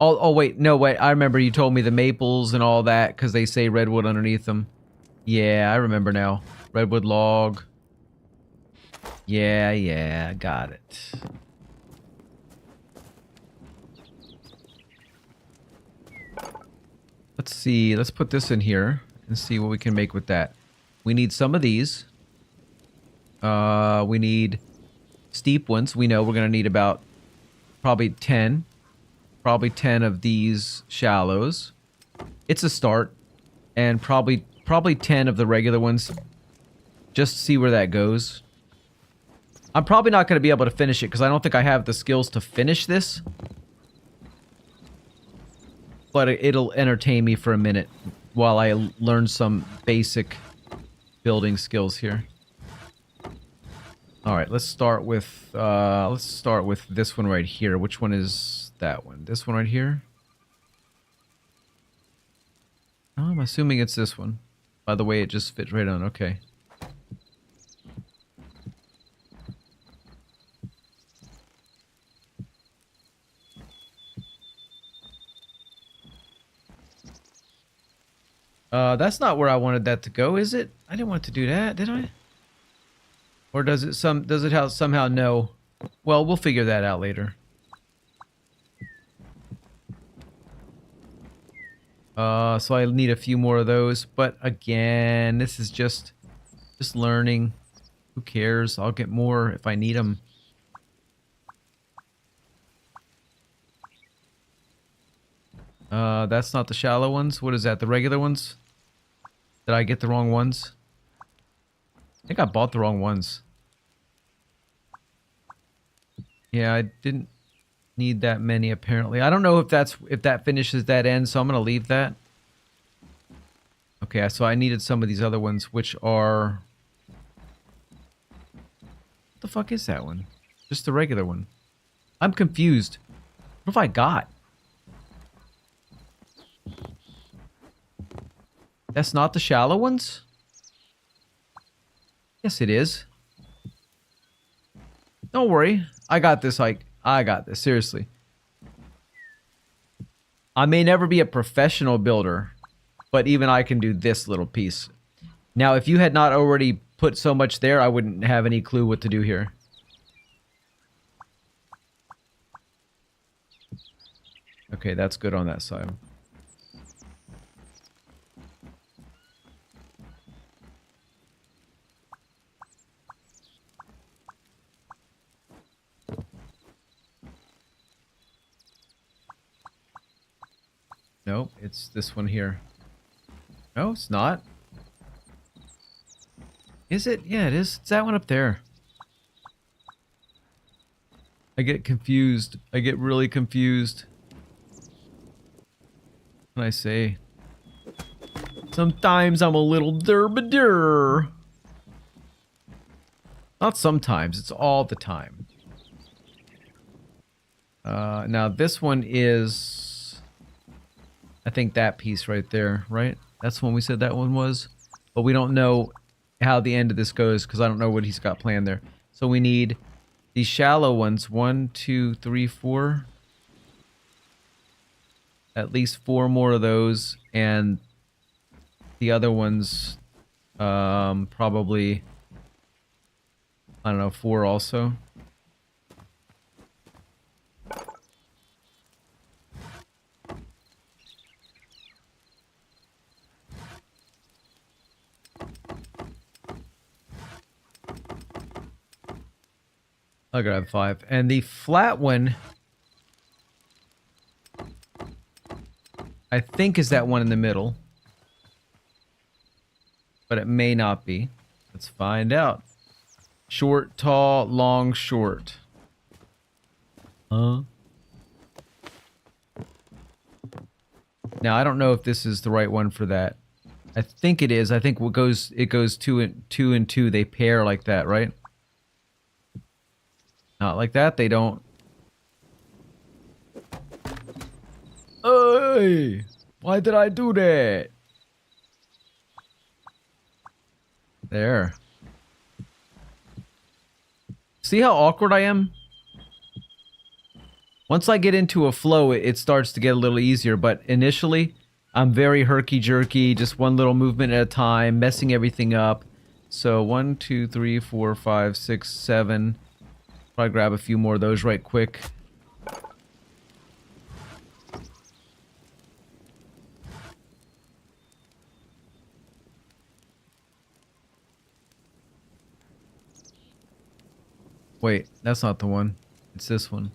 Oh, wait. No, wait. I remember you told me the maples and all that because they say redwood underneath them. Yeah, I remember now. Redwood log. Yeah, got it. Let's see. Let's put this in here and see what we can make with that. We need some of these. We need steep ones. We know we're going to need about probably 10. Probably 10 of these shallows. It's a start. And probably 10 of the regular ones. Just to see where that goes. I'm probably not going to be able to finish it because I don't think I have the skills to finish this. But it'll entertain me for a minute while I learn some basic building skills here. All right, let's start with this one right here. Which one is that one? This one right here? Oh, I'm assuming it's this one. By the way, it just fits right on. Okay. That's not where I wanted that to go, is it? I didn't want to do that, did I? Or does it somehow know? Well, we'll figure that out later. So I need a few more of those, but again, this is just learning. Who cares? I'll get more if I need them. That's not the shallow ones. What is that? The regular ones? Did I get the wrong ones? I think I bought the wrong ones. Yeah, I didn't need that many apparently. I don't know if that finishes that end, so I'm gonna leave that. Okay, so I needed some of these other ones, which are... What the fuck is that one? Just the regular one. I'm confused. What have I got? That's not the shallow ones? Yes, it is. Don't worry. I got this, Ike. I got this. Seriously. I may never be a professional builder, but even I can do this little piece. Now, if you had not already put so much there, I wouldn't have any clue what to do here. Okay, that's good on that side. Nope, it's this one here. No, it's not. Is it? Yeah, it is. It's that one up there. I get confused. I get really confused. What can I say? Sometimes I'm a little derbadur. Not sometimes, it's all the time. Now this one is... I think that piece right there, right? That's when we said that one was. But we don't know how the end of this goes because I don't know what he's got planned there. So we need these shallow ones. 1, 2, 3, 4. At least 4 more of those. And the other ones, probably, I don't know, 4 also. I'll grab 5. And the flat one, I think is that one in the middle. But it may not be. Let's find out. Short, tall, long, short. Huh? Now, I don't know if this is the right one for that. I think it is. I think it goes 2 and 2. They pair like that, right? Not like that, they don't. Hey! Why did I do that? There. See how awkward I am? Once I get into a flow, it starts to get a little easier, but initially, I'm very herky-jerky, just one little movement at a time, messing everything up. So 1, 2, 3, 4, 5, 6, 7... Probably grab a few more of those right quick. Wait, that's not the one. It's this one.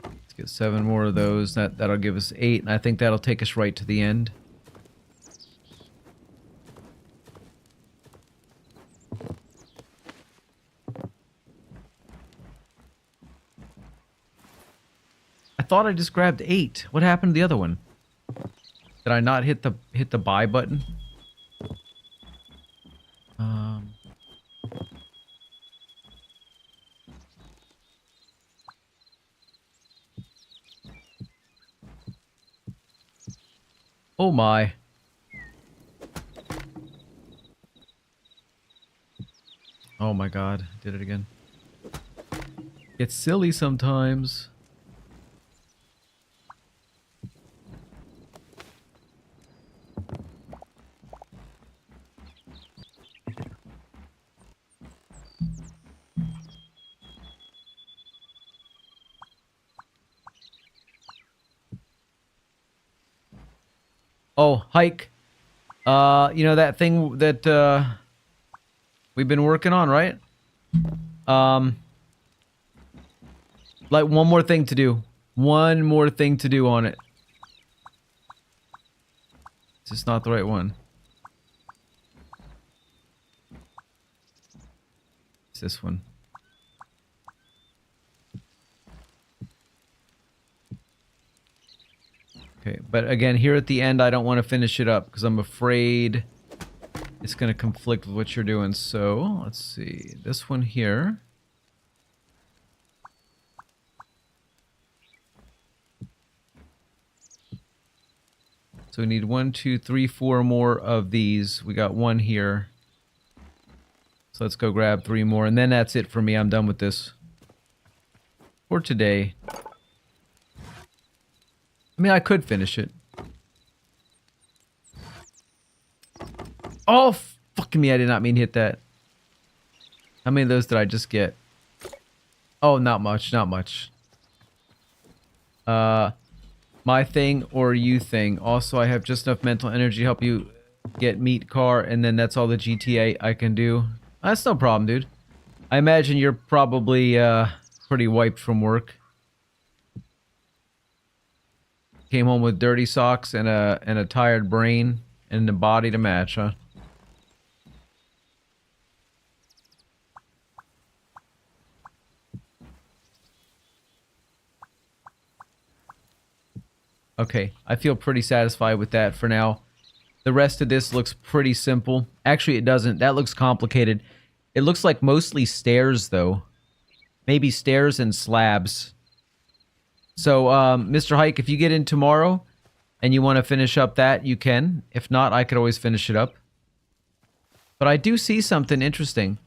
Let's get 7 more of those. That'll give us 8, and I think that'll take us right to the end. I thought I just grabbed 8. What happened to the other one? Did I not hit the buy button? Oh my. Oh my god, did it again. It's silly sometimes. Oh, hike. You know that thing that we've been working on, right? Like one more thing to do. One more thing to do on it. It's just not the right one. It's this one. Okay, but again, here at the end, I don't want to finish it up because I'm afraid it's going to conflict with what you're doing. So, let's see. This one here. So we need 1, 2, 3, 4 more of these. We got one here. So let's go grab 3 more. And then that's it for me. I'm done with this. For today. I mean, I could finish it. Oh, fucking me. I did not mean to hit that. How many of those did I just get? Oh, not much. Not much. My thing or you thing. Also, I have just enough mental energy to help you get meat car, and then that's all the GTA I can do. That's no problem, dude. I imagine you're probably pretty wiped from work. Came home with dirty socks and a tired brain and a body to match, huh? Okay, I feel pretty satisfied with that for now. The rest of this looks pretty simple. Actually, it doesn't. That looks complicated. It looks like mostly stairs, though. Maybe stairs and slabs. So, Mr. Hike, if you get in tomorrow and you want to finish up that, you can. If not, I could always finish it up. But I do see something interesting.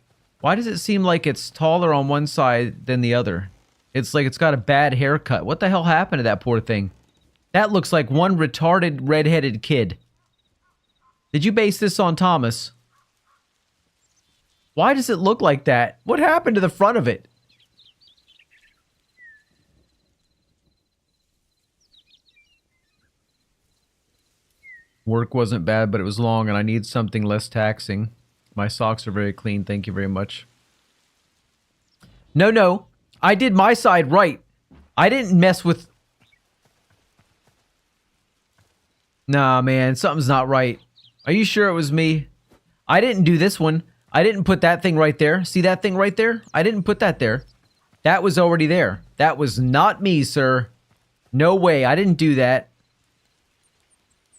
Why does it seem like it's taller on one side than the other? It's like it's got a bad haircut. What the hell happened to that poor thing? That looks like one retarded redheaded kid. Did you base this on Thomas? Why does it look like that? What happened to the front of it? Work wasn't bad, but it was long, and I need something less taxing. My socks are very clean, thank you very much. No. I did my side right. I didn't mess with... Nah, man, something's not right. Are you sure it was me? I didn't do this one. I didn't put that thing right there. See that thing right there? I didn't put that there. That was already there. That was not me, sir. No way. I didn't do that.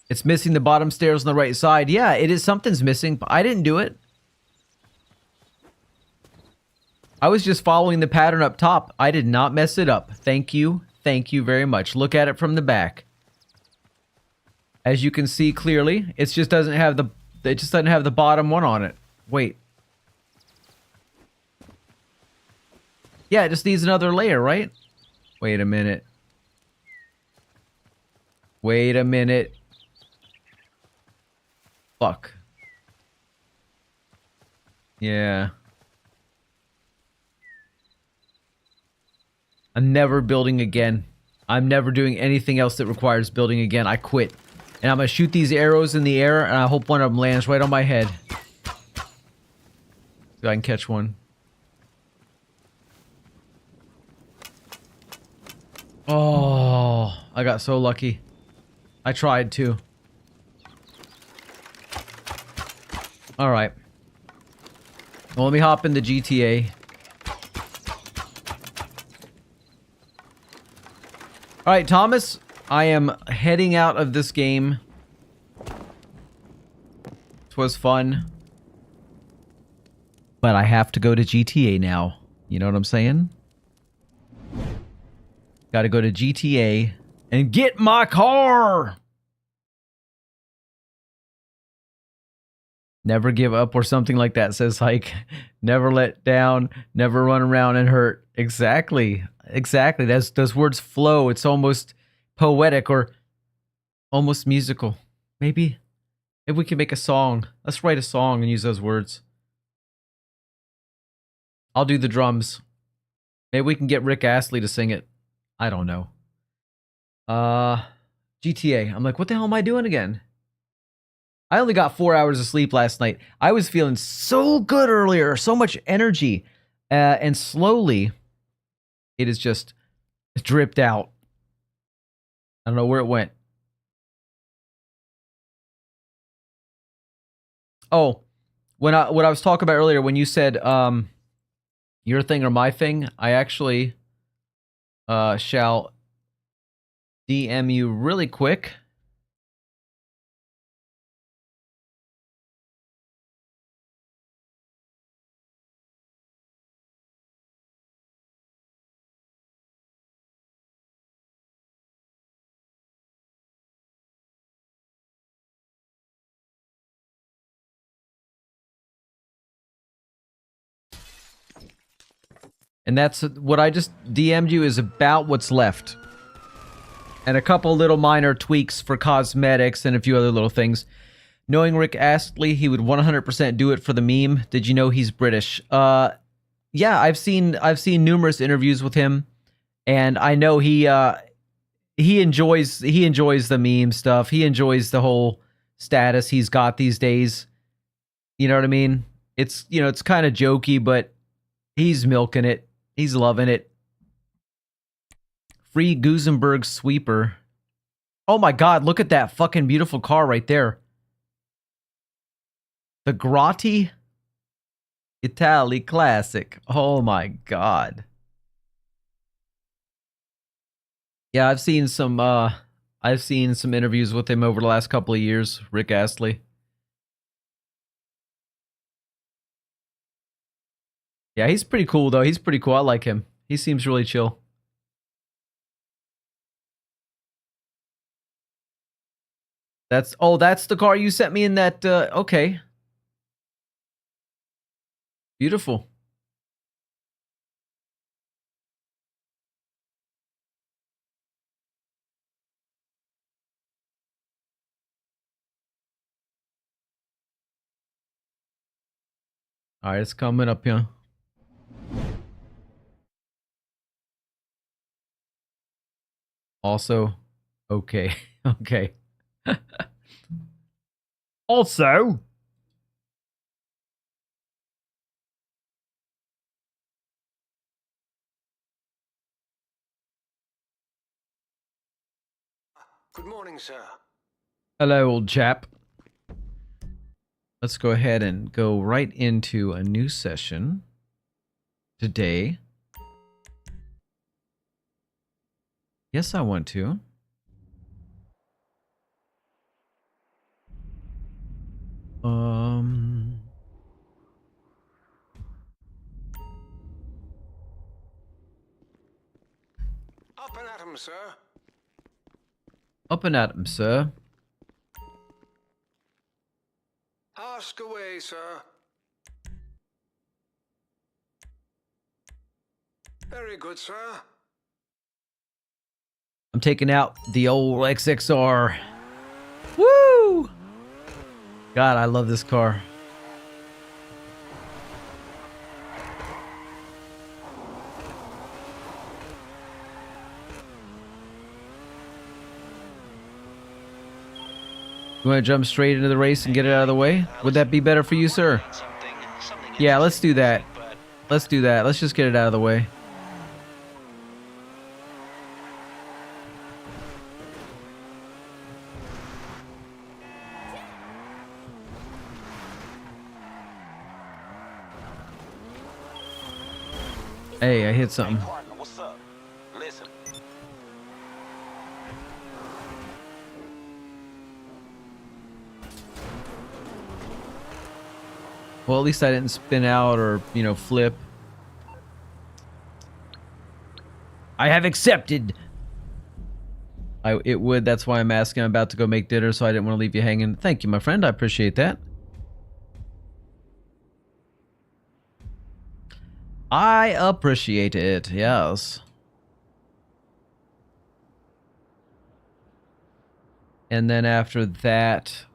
It's missing the bottom stairs on the right side. Yeah, it is. Something's missing, but I didn't do it. I was just following the pattern up top. I did not mess it up. Thank you. Thank you very much. Look at it from the back. As you can see clearly, it just doesn't have the bottom one on it. Wait. Yeah, it just needs another layer, right? Wait a minute. Wait a minute. Fuck. Yeah. I'm never building again. I'm never doing anything else that requires building again. I quit. And I'm gonna shoot these arrows in the air, and I hope one of them lands right on my head. So I can catch one. Oh, I got so lucky. I tried to. Alright. Well, let me hop into GTA. Alright, Thomas. I am heading out of this game. This was fun. But I have to go to GTA now. You know what I'm saying? Gotta go to GTA and get my car! Never give up or something like that, says Hike. Never let down, never run around and hurt. Exactly. Exactly. Those words flow. It's almost poetic or almost musical. Maybe if we can make a song. Let's write a song and use those words. I'll do the drums. Maybe we can get Rick Astley to sing it. I don't know. GTA. I'm like, what the hell am I doing again? I only got 4 hours of sleep last night. I was feeling so good earlier, so much energy. And slowly, it has just dripped out. I don't know where it went. Oh, what I was talking about earlier, when you said your thing or my thing, I actually shall DM you really quick. And that's what I just DM'd you is about what's left. And a couple little minor tweaks for cosmetics and a few other little things. Knowing Rick Astley, he would 100% do it for the meme. Did you know he's British? Yeah, I've seen numerous interviews with him, and I know he enjoys the meme stuff. He enjoys the whole status he's got these days. You know what I mean? It's, you know, it's kind of jokey, but he's milking it. He's loving it. Free Gusenberg sweeper. Oh my god, look at that fucking beautiful car right there. The Grotti Hytale Classic. Oh my god. Yeah, I've seen some interviews with him over the last couple of years, Rick Astley. Yeah, he's pretty cool though. He's pretty cool. I like him. He seems really chill. That's the car you sent me in that okay. Beautiful. All right, it's coming up here. Also, okay. Okay. Also, good morning, sir. hello, old chap. Let's go ahead and go right into a new session today. Yes, I want to. Up and at 'em, sir. Up and at 'em, sir. Ask away, sir. Very good, sir. I'm taking out the old XXR. Woo! God, I love this car. You want to jump straight into the race and get it out of the way? Would that be better for you, sir? Yeah, let's do that. Let's do that. Let's just get it out of the way. Hey, I hit something. What's up? Listen. Well, at least I didn't spin out or, you know, flip. I have accepted. It would. That's why I'm asking. I'm about to go make dinner, so I didn't want to leave you hanging. Thank you, my friend. I appreciate that. I appreciate it. Yes. And then after that,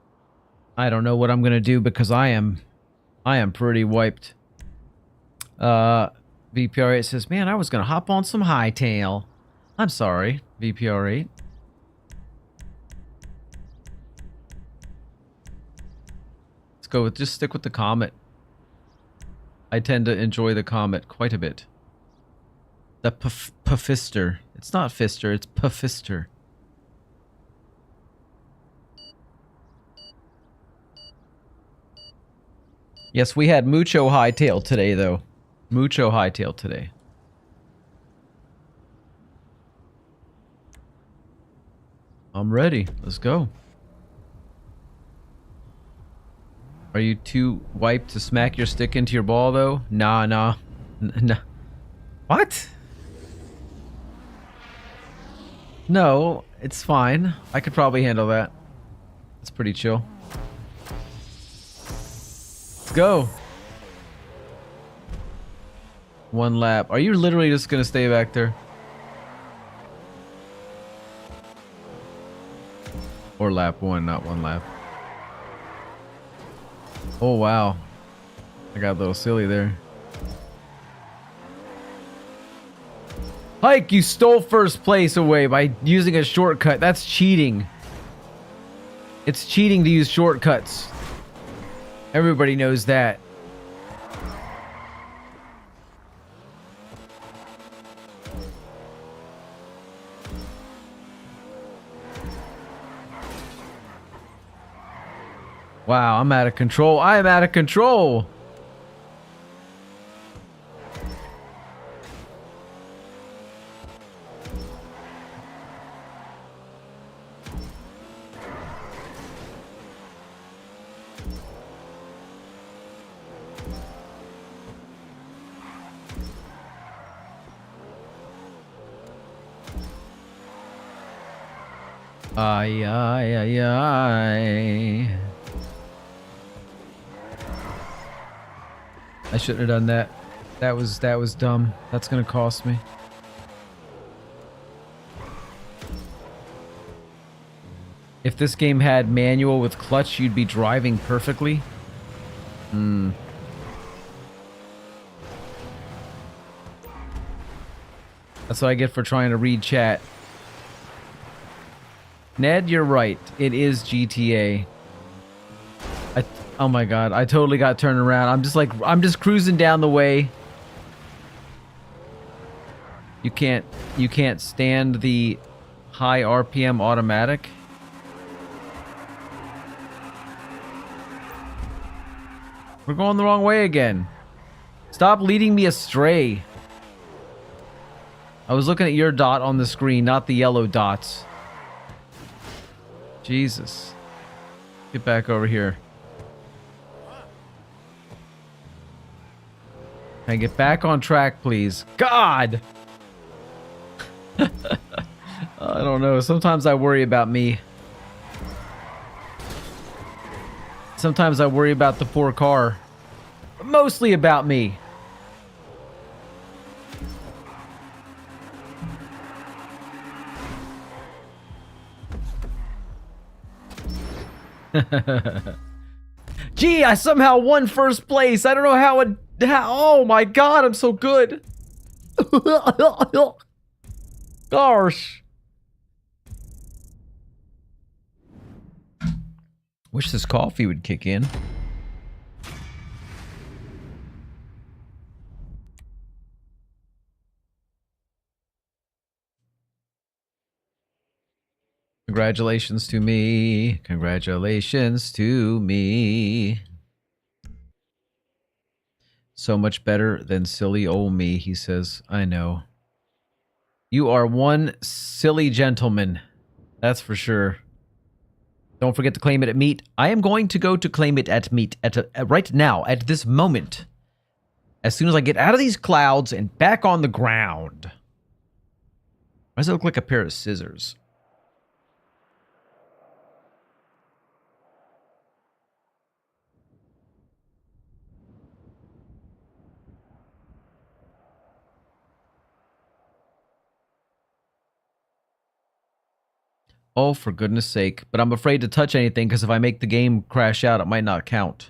I don't know what I'm gonna do because I am pretty wiped. VPR8 says, man, I was gonna hop on some Hytale. I'm sorry, VPR8. Let's go with, just stick with the Comet. I tend to enjoy the Comet quite a bit. The Puffister. It's not Fister, it's Puffister. Yes, we had mucho Hytale today, though. Mucho Hytale today. I'm ready. Let's go. Are you too wiped to smack your stick into your ball, though? Nah. Nah. What? No, it's fine. I could probably handle that. It's pretty chill. Let's go. 1 lap. Are you literally just gonna stay back there? Or lap 1, not 1 lap. Oh, wow. I got a little silly there. Hike, you stole first place away by using a shortcut. That's cheating. It's cheating to use shortcuts. Everybody knows that. Wow, I'm out of control. I am out of control. Ay, ay, ay, ay. I shouldn't have done that. That was dumb. That's gonna cost me. If this game had manual with clutch, you'd be driving perfectly. That's what I get for trying to read chat. Ned, you're right. It is GTA. Oh my god, I totally got turned around. I'm just cruising down the way. You can't stand the high RPM automatic. We're going the wrong way again. Stop leading me astray. I was looking at your dot on the screen, not the yellow dots. Jesus. Get back over here. Can I get back on track, please? God! I don't know. Sometimes I worry about me. Sometimes I worry about the poor car. But mostly about me. Gee, I somehow won first place. I don't know how it... oh my god, I'm so good. Gosh. Wish this coffee would kick in. Congratulations to me. Congratulations to me. So much better than silly old me, he says. I know. You are one silly gentleman. That's for sure. Don't forget to claim it at meet. I am going to go to claim it at meet right now, at this moment. As soon as I get out of these clouds and back on the ground. Why does it look like a pair of scissors? Oh, for goodness sake. But I'm afraid to touch anything because if I make the game crash out, it might not count.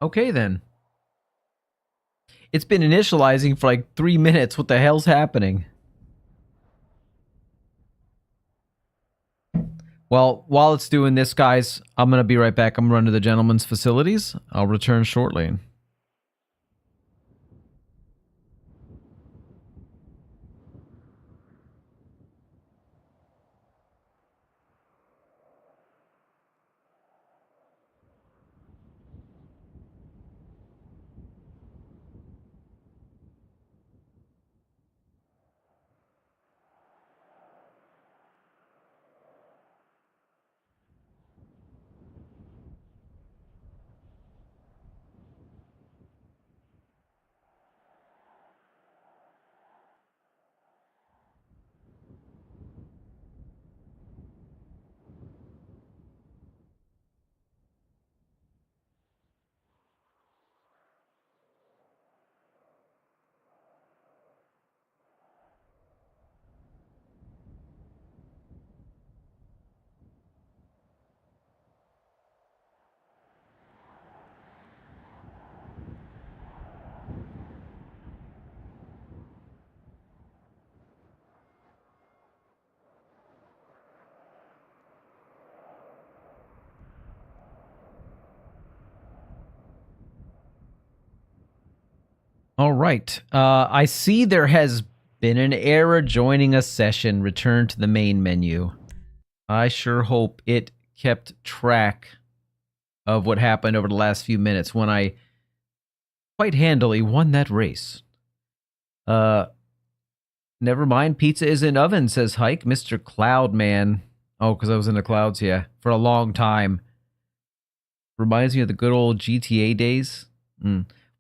Okay, then. It's been initializing for like 3 minutes. What the hell's happening? Well, while it's doing this, guys, I'm going to be right back. I'm going to run to the gentleman's facilities. I'll return shortly. All right. I see there has been an error joining a session. Return to the main menu. I sure hope it kept track of what happened over the last few minutes when I quite handily won that race. Never mind. Pizza is in oven, says Hike. Mr. Cloudman. Oh, because I was in the clouds, yeah. For a long time. Reminds me of the good old GTA days.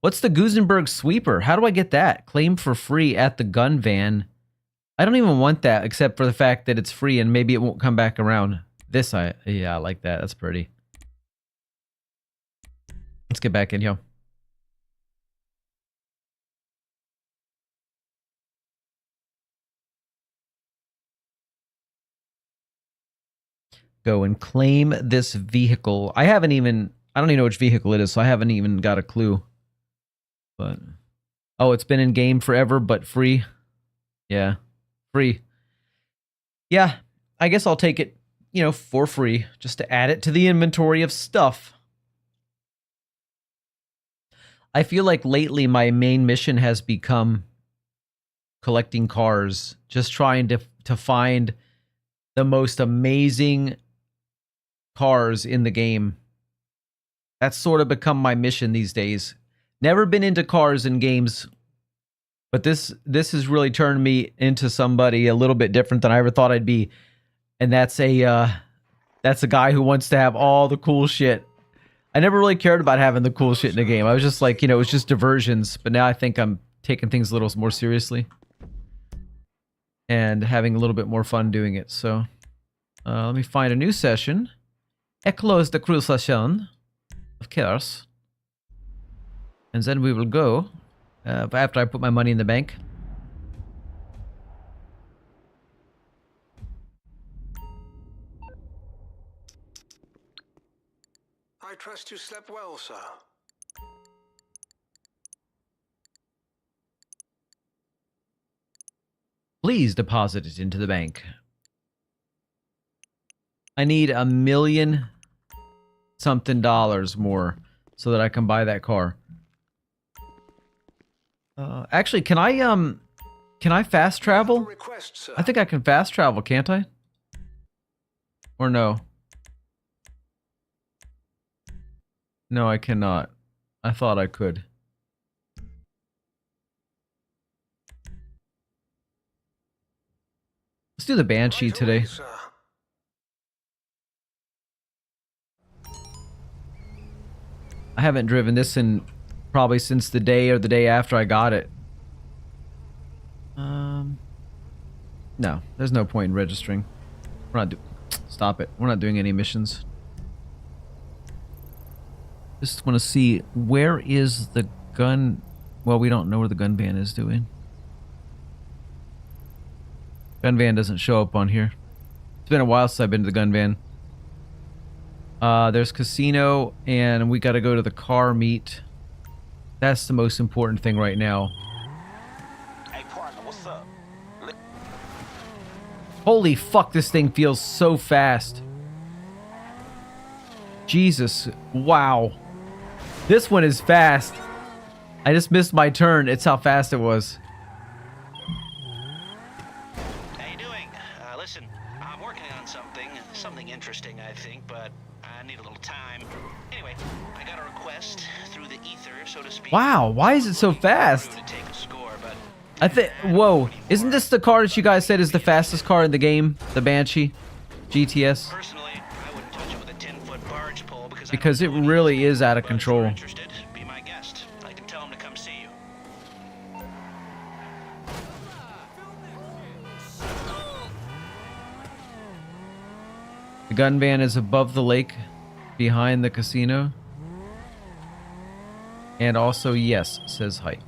What's the Gusenberg sweeper? How do I get that? Claim for free at the gun van. I don't even want that except for the fact that it's free and maybe it won't come back around. Yeah, I like that. That's pretty. Let's get back in, yo. Go and claim this vehicle. I don't even know which vehicle it is, so I haven't even got a clue. But, oh, it's been in game forever, but free. Yeah, free. Yeah, I guess I'll take it, for free, just to add it to the inventory of stuff. I feel like lately my main mission has become collecting cars, just trying to find the most amazing cars in the game. That's sort of become my mission these days. Never been into cars in games, but this has really turned me into somebody a little bit different than I ever thought I'd be. And that's a guy who wants to have all the cool shit. I never really cared about having the cool shit in the game. I was just like, it was just diversions. But now I think I'm taking things a little more seriously and having a little bit more fun doing it. So let me find a new session. I close the cruise session, of course. And then we will go after I put my money in the bank. I trust you slept well, sir. Please deposit it into the bank. I need $1 million something more so that I can buy that car. Actually, can I fast travel? Request, sir. I think I can fast travel, can't I? Or no? No, I cannot. I thought I could. Let's do the Banshee Right today. away, sir. I haven't driven this in probably since the day or the day after I got it. No, there's no point in registering. We're not stop it. We're not doing any missions. Just want to see where is the gun. Well, we don't know where the gun van is, do we? Gun van doesn't show up on here. It's been a while since I've been to the gun van. There's casino, and we got to go to the car meet. That's the most important thing right now. Hey, partner, what's up? Holy fuck, this thing feels so fast. Jesus, wow. This one is fast. I just missed my turn. It's how fast it was. How you doing? Listen, I'm working on something interesting, I think, but I need a little time. Anyway, I got a request through the ether, so to speak. Wow, why is it so fast? To take a score, but I think, whoa, isn't this the car that you guys said is the fastest car in the game? The Banshee GTS? personally, I wouldn't touch it with a 10-foot barge pole Because it really is out of But if control. you're interested, be my guest. I can tell him to come see you. The gun van is above the lake, behind the casino. And also, yes, says Hike.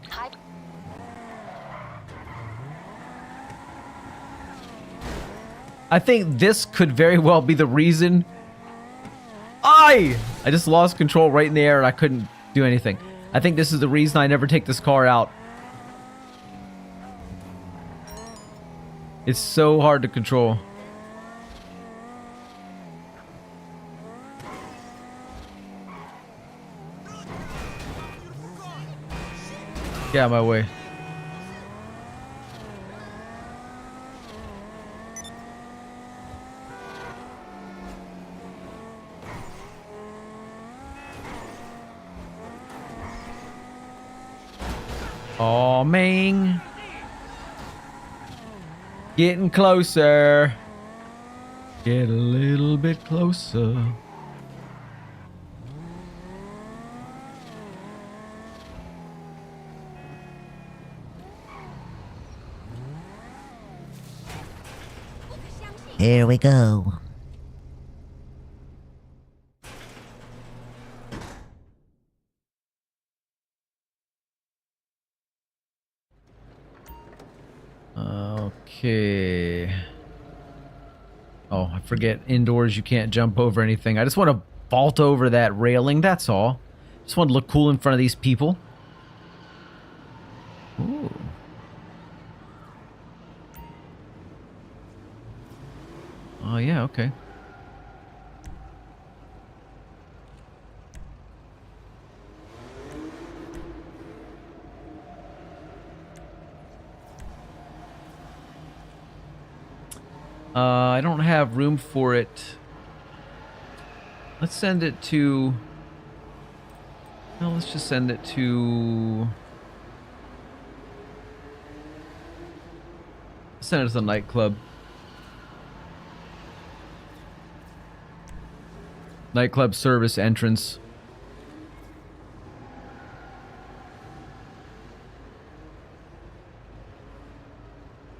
I think this could very well be the reason. I just lost control right in the air and I couldn't do anything. I think this is the reason I never take this car out. It's so hard to control. Get out of my way. Aw, man. Getting closer. Get a little bit closer. Here we go. Okay. Oh, I forget. Indoors, you can't jump over anything. I just want to vault over that railing, that's all. Just want to look cool in front of these people. Ooh. Oh, yeah, okay. I don't have room for it. Let's send it to... No, let's just send it to... Send it to the nightclub. Nightclub service entrance.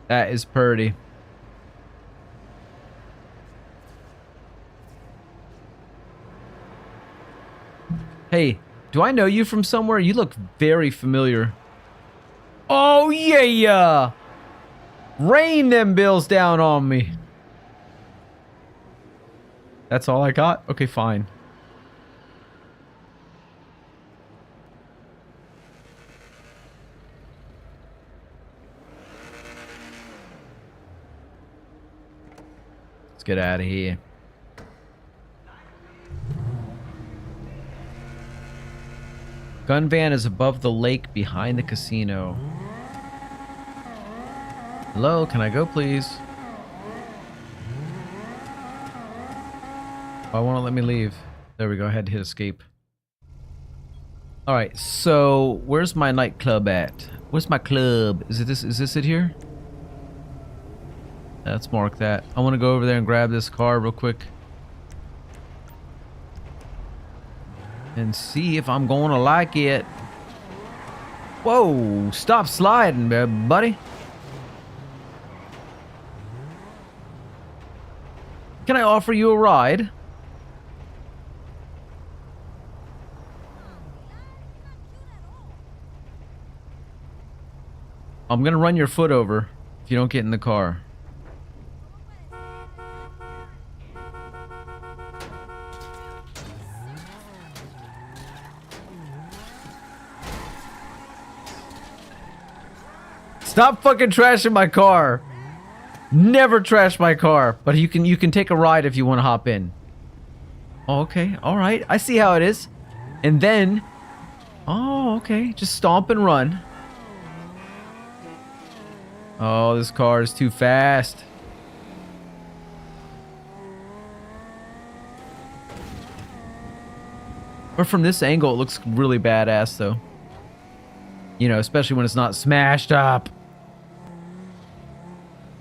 That is purty. Hey, do I know you from somewhere? You look very familiar. Oh, yeah! Rain them bills down on me. That's all I got? Okay, fine. Let's get out of here. Gun van is above the lake behind the casino. Hello, can I go, please? Why won't it let me leave? There we go, I had to hit escape. Alright, so where's my nightclub at? Where's my club? Is this it here? Let's mark that. I want to go over there and grab this car real quick. And see if I'm going to like it. Whoa, stop sliding, buddy. Can I offer you a ride? I'm gonna run your foot over if you don't get in the car. Stop fucking trashing my car. Never trash my car, but you can take a ride if you want to hop in. Oh, okay, all right, I see how it is. And then, oh, okay, just stomp and run. Oh, this car is too fast. But from this angle, it looks really badass, though. You know, especially when it's not smashed up.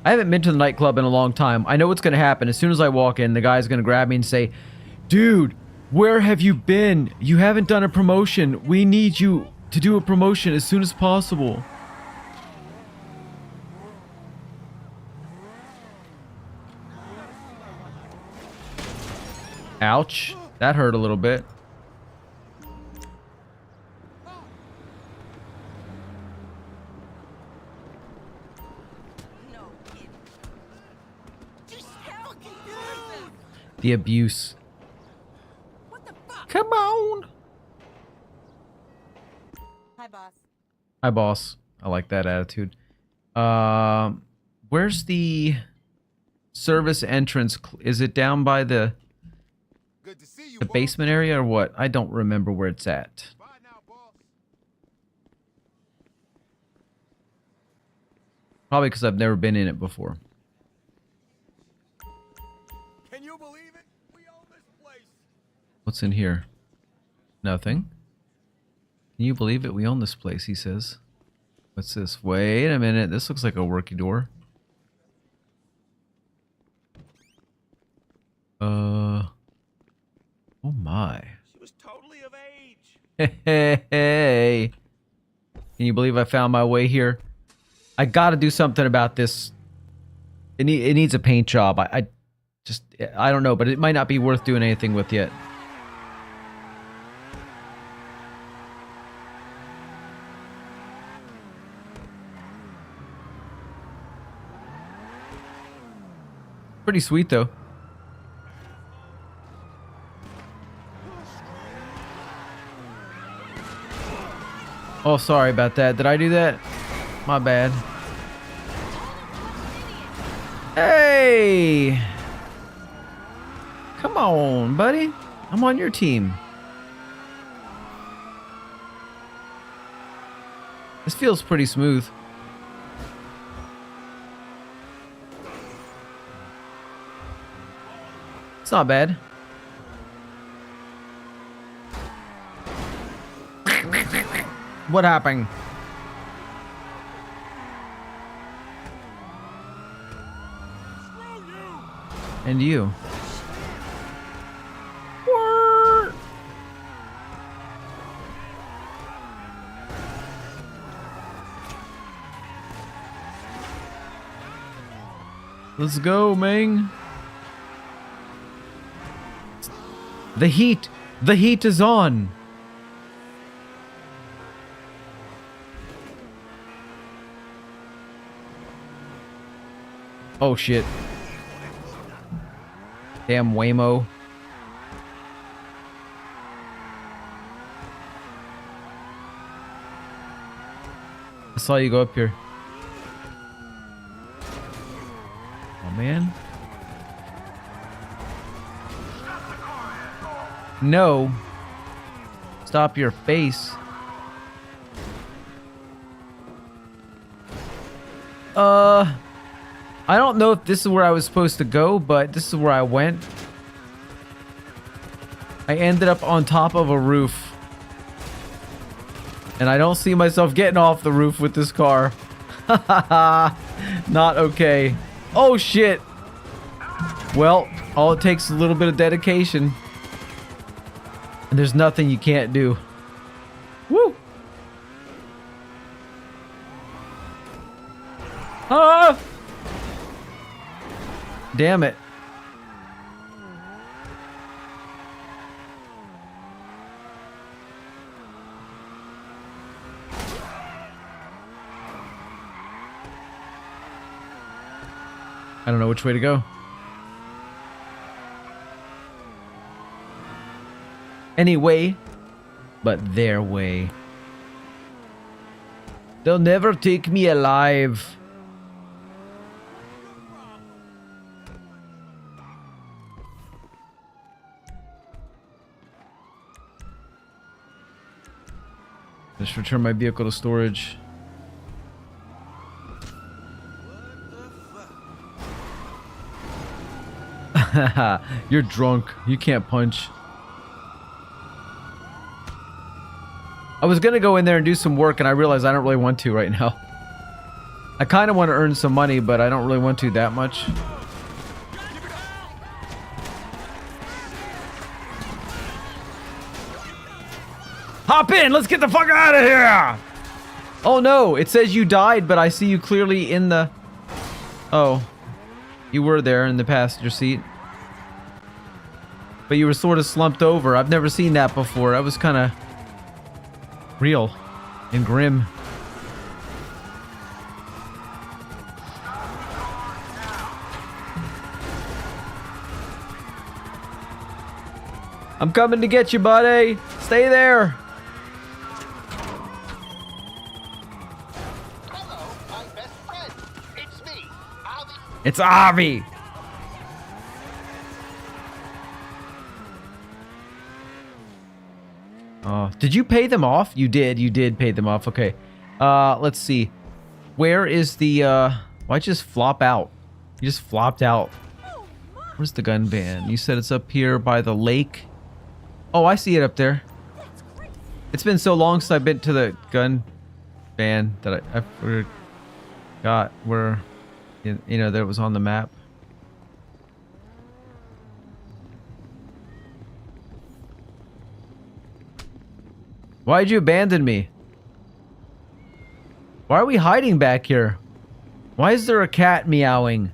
I haven't been to the nightclub in a long time. I know what's going to happen. As soon as I walk in, the guy's going to grab me and say, "Dude, where have you been? You haven't done a promotion. We need you to do a promotion as soon as possible." Ouch. That hurt a little bit. The abuse. What the fuck? Come on. Hi, boss. Hi, boss. I like that attitude. Where's the service entrance? Is it down by the basement area or what? I don't remember where it's at. Probably because I've never been in it before. Can you believe it? We own this place. What's in here? Nothing. Can you believe it? We own this place, he says. What's this? Wait a minute. This looks like a working door. Oh my. She was totally of age. Hey. Can you believe I found my way here? I gotta do something about this. It needs a paint job. I don't know, but it might not be worth doing anything with yet. Pretty sweet though. Oh, sorry about that. Did I do that? My bad. Hey! Come on, buddy. I'm on your team. This feels pretty smooth. It's not bad. What happened? And you. What? Let's go, Ming. The heat is on. Oh shit. Damn Waymo. I saw you go up here. Oh man. No. Stop your face. I don't know if this is where I was supposed to go, but this is where I went. I ended up on top of a roof. And I don't see myself getting off the roof with this car. Not okay. Oh shit. Well, all it takes is a little bit of dedication. And there's nothing you can't do. Woo! Ah! Damn it. I don't know which way to go. Anyway, but their way. They'll never take me alive. Just return my vehicle to storage. You're drunk. You can't punch. I was gonna go in there and do some work, and I realized I don't really want to right now. I kind of want to earn some money, but I don't really want to that much. Hop in! Let's get the fuck out of here! Oh no, it says you died, but I see you clearly in the... Oh. You were there in the passenger seat. But you were sort of slumped over. I've never seen that before. That was kind of... real. And grim. I'm coming to get you, buddy! Stay there! It's Avi! Oh, did you pay them off? You did pay them off. Okay. Let's see. Where is the, why'd you just flop out? You just flopped out. Where's the gun van? You said it's up here by the lake. Oh, I see it up there. It's been so long since I've been to the gun van that I forgot where, you know, that it was on the map. Why'd you abandon me? Why are we hiding back here? Why is there a cat meowing?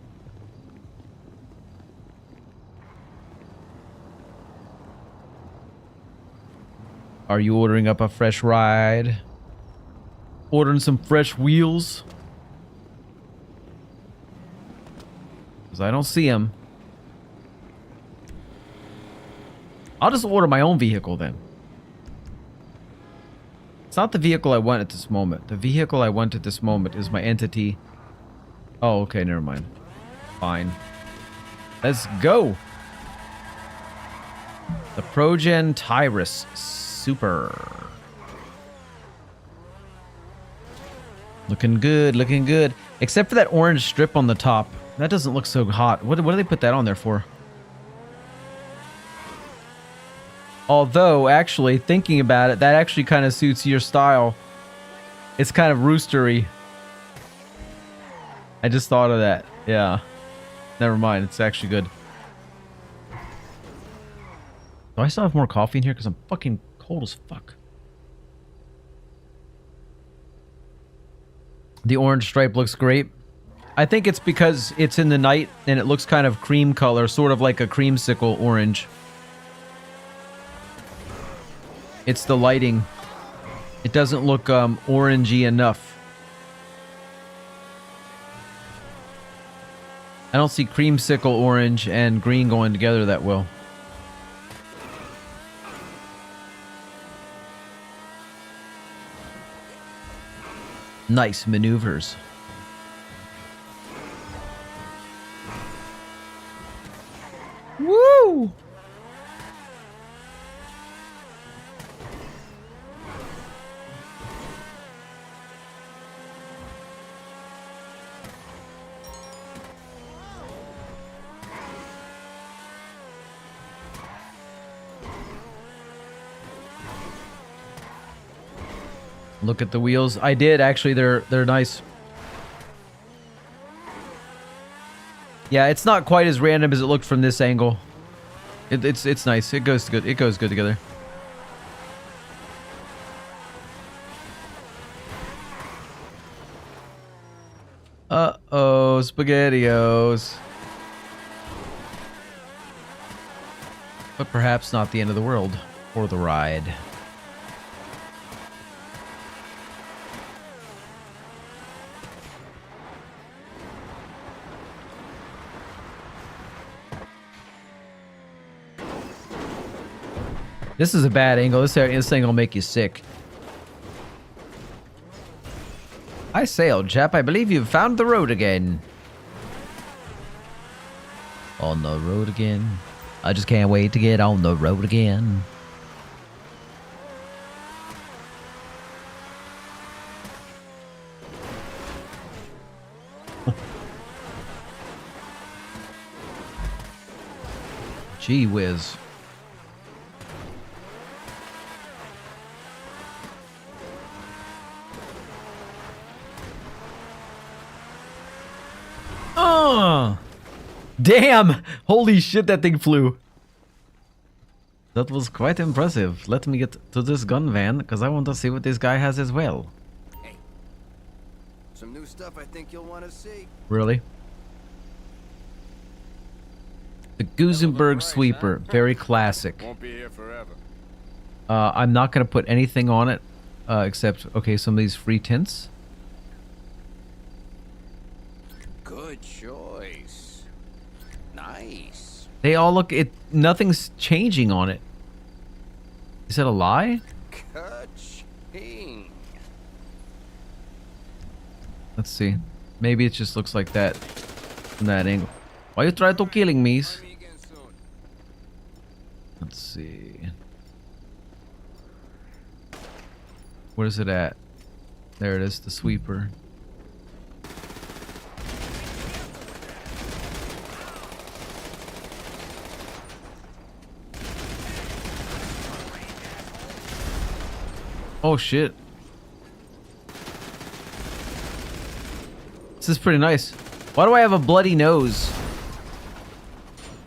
Are you ordering up a fresh ride? Ordering some fresh wheels? Because I don't see them. I'll just order my own vehicle then. It's not the vehicle I want at this moment. The vehicle I want at this moment is my entity. Oh, okay, never mind. Fine. Let's go. The Progen Tyrus Super. Looking good, looking good. Except for that orange strip on the top. That doesn't look so hot. What do they put that on there for? Although, actually, thinking about it, that actually kind of suits your style. It's kind of roostery. I just thought of that. Yeah. Never mind. It's actually good. Do I still have more coffee in here? Because I'm fucking cold as fuck. The orange stripe looks great. I think it's because it's in the night and it looks kind of cream color, sort of like a creamsicle orange. It's the lighting. It doesn't look orangey enough. I don't see creamsicle orange and green going together that well. Nice maneuvers. Woo! Look at the wheels. I did actually. They're nice. Yeah, it's not quite as random as it looked from this angle. It's nice. It goes good. It goes good together. Uh-oh, SpaghettiOs. But perhaps not the end of the world for the ride. This is a bad angle. This thing will make you sick. I say, old chap, I believe you've found the road again. On the road again. I just can't wait to get on the road again. Gee whiz. Damn! Holy shit, that thing flew. That was quite impressive. Let me get to this gun van, because I want to see what this guy has as well. Hey, some new stuff I think you'll want to see. Really? The Gusenberg Sweeper. Very classic. Won't be here forever. I'm not going to put anything on it, except, okay, some of these free tints. Good choice. Nice. They all look, nothing's changing on it. Is that a lie? Ka-ching. Let's see. Maybe it just looks like that from that angle. Why you try to killing me? See you again soon. Let's see. Where's it at? There it is, the sweeper. Oh, shit. This is pretty nice. Why do I have a bloody nose?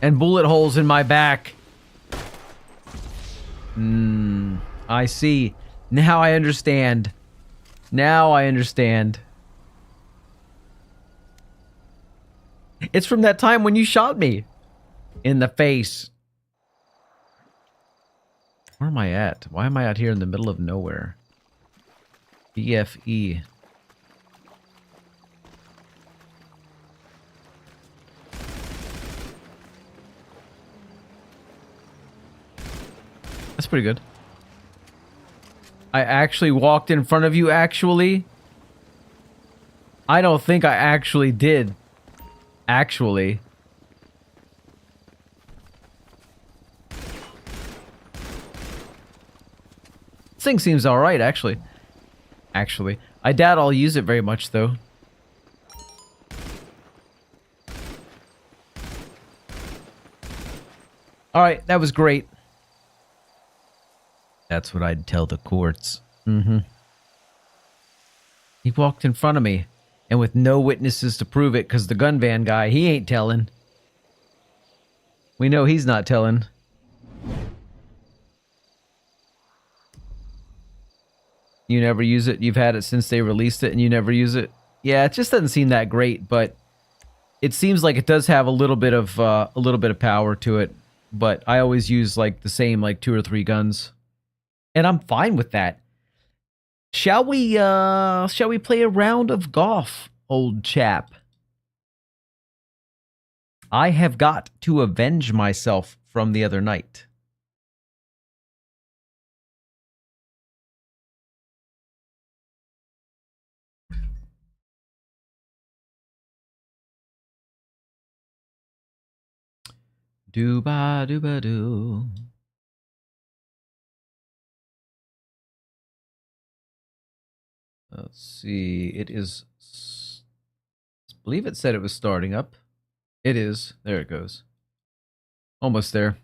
And bullet holes in my back? I see. Now I understand. Now I understand. It's from that time when you shot me. In the face. Where am I at? Why am I out here in the middle of nowhere? BFE. That's pretty good. I actually walked in front of you, actually? I don't think I actually did. Actually. This thing seems alright, actually. I doubt I'll use it very much, though. Alright, that was great. That's what I'd tell the courts. He walked in front of me, and with no witnesses to prove it, because the gun van guy, he ain't telling. We know he's not telling. You never use it? You've had it since they released it, and you never use it? Yeah, it just doesn't seem that great, but it seems like it does have a little bit of power to it. But I always use like the same like 2 or 3 guns. And I'm fine with that. Shall we play a round of golf, old chap? I have got to avenge myself from the other night. Doo-ba-doo-ba-doo. Let's see. It is... I believe it said it was starting up. It is. There it goes. Almost there.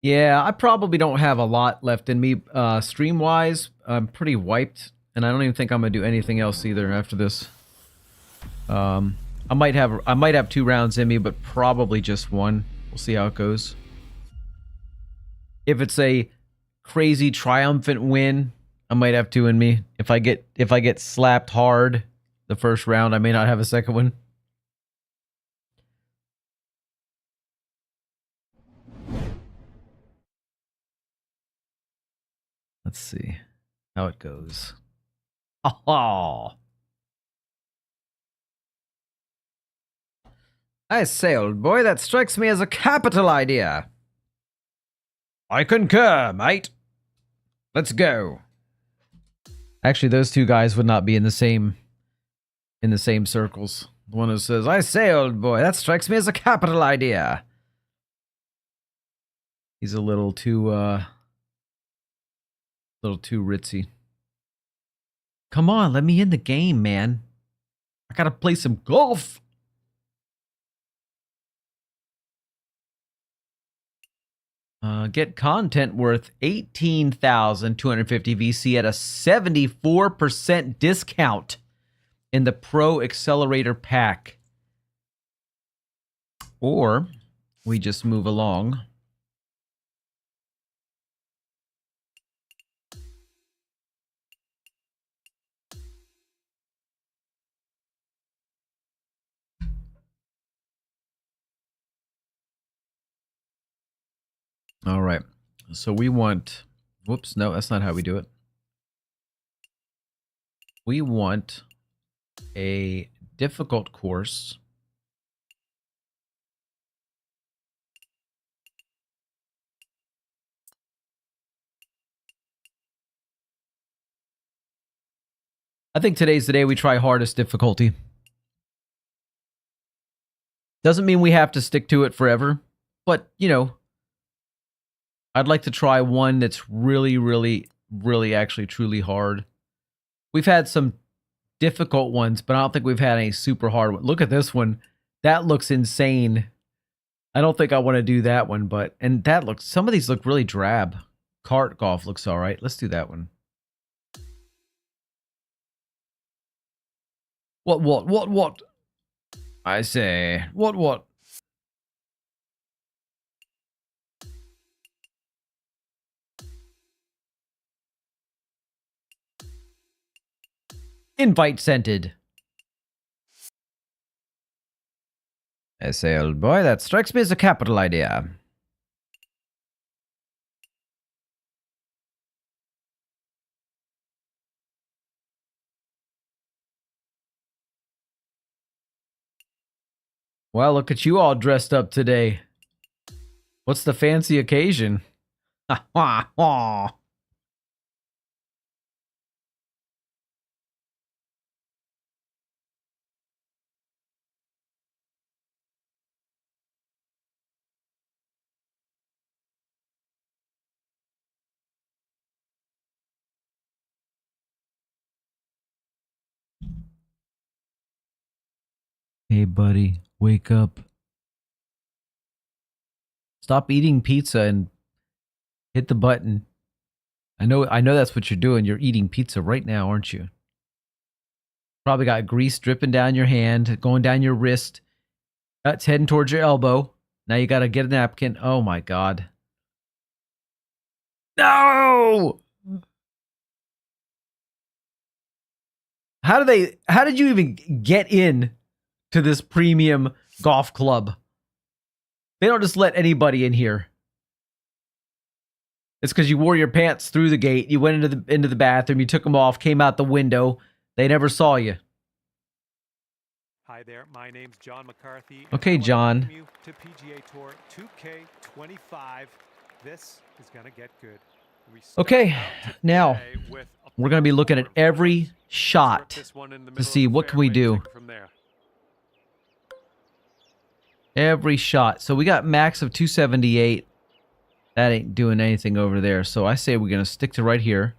Yeah, I probably don't have a lot left in me. Stream-wise, I'm pretty wiped. And I don't even think I'm going to do anything else either after this. I might have 2 rounds in me, but probably just 1. We'll see how it goes. If it's a crazy triumphant win, I might have 2 in me. If I get slapped hard the first round, I may not have a second one. Let's see how it goes. Oh. I say, old boy, that strikes me as a capital idea. I concur, mate. Let's go. Actually, those 2 guys would not be in the same circles. The one who says, I say, old boy, that strikes me as a capital idea. He's a little too ritzy. Come on, let me in the game, man. I gotta play some golf. Get content worth 18,250 VC at a 74% discount in the Pro Accelerator Pack. Or we just move along. All right, so we want, whoops, no, that's not how we do it. We want a difficult course. I think today's the day we try hardest difficulty. Doesn't mean we have to stick to it forever, but, you know, I'd like to try one that's really actually truly hard. We've had some difficult ones, but I don't think we've had any super hard one. Look at this one. That looks insane. I don't think I want to do that one, but and that looks. Some of these look really drab. Cart golf looks all right. Let's do that one. What? I say, what? Invite scented. I say, old boy, that strikes me as a capital idea. Well, look at you all dressed up today. What's the fancy occasion? Hey, buddy, wake up. Stop eating pizza and hit the button. I know that's what you're doing. You're eating pizza right now, aren't you? Probably got grease dripping down your hand, going down your wrist. That's heading towards your elbow. Now you gotta get a napkin. Oh my god. No! How did you even get in to this premium golf club? They don't just let anybody in here. It's because you wore your pants through the gate. You went into the bathroom. You took them off. Came out the window. They never saw you. Hi there. My name's John McCarthy. Okay, John. You to PGA Tour 2K25. This is gonna get good. Okay, now we're gonna be looking at every shot to see what can we do. Every shot. So we got max of 278. That ain't doing anything over there. So I say we're going to stick to right here.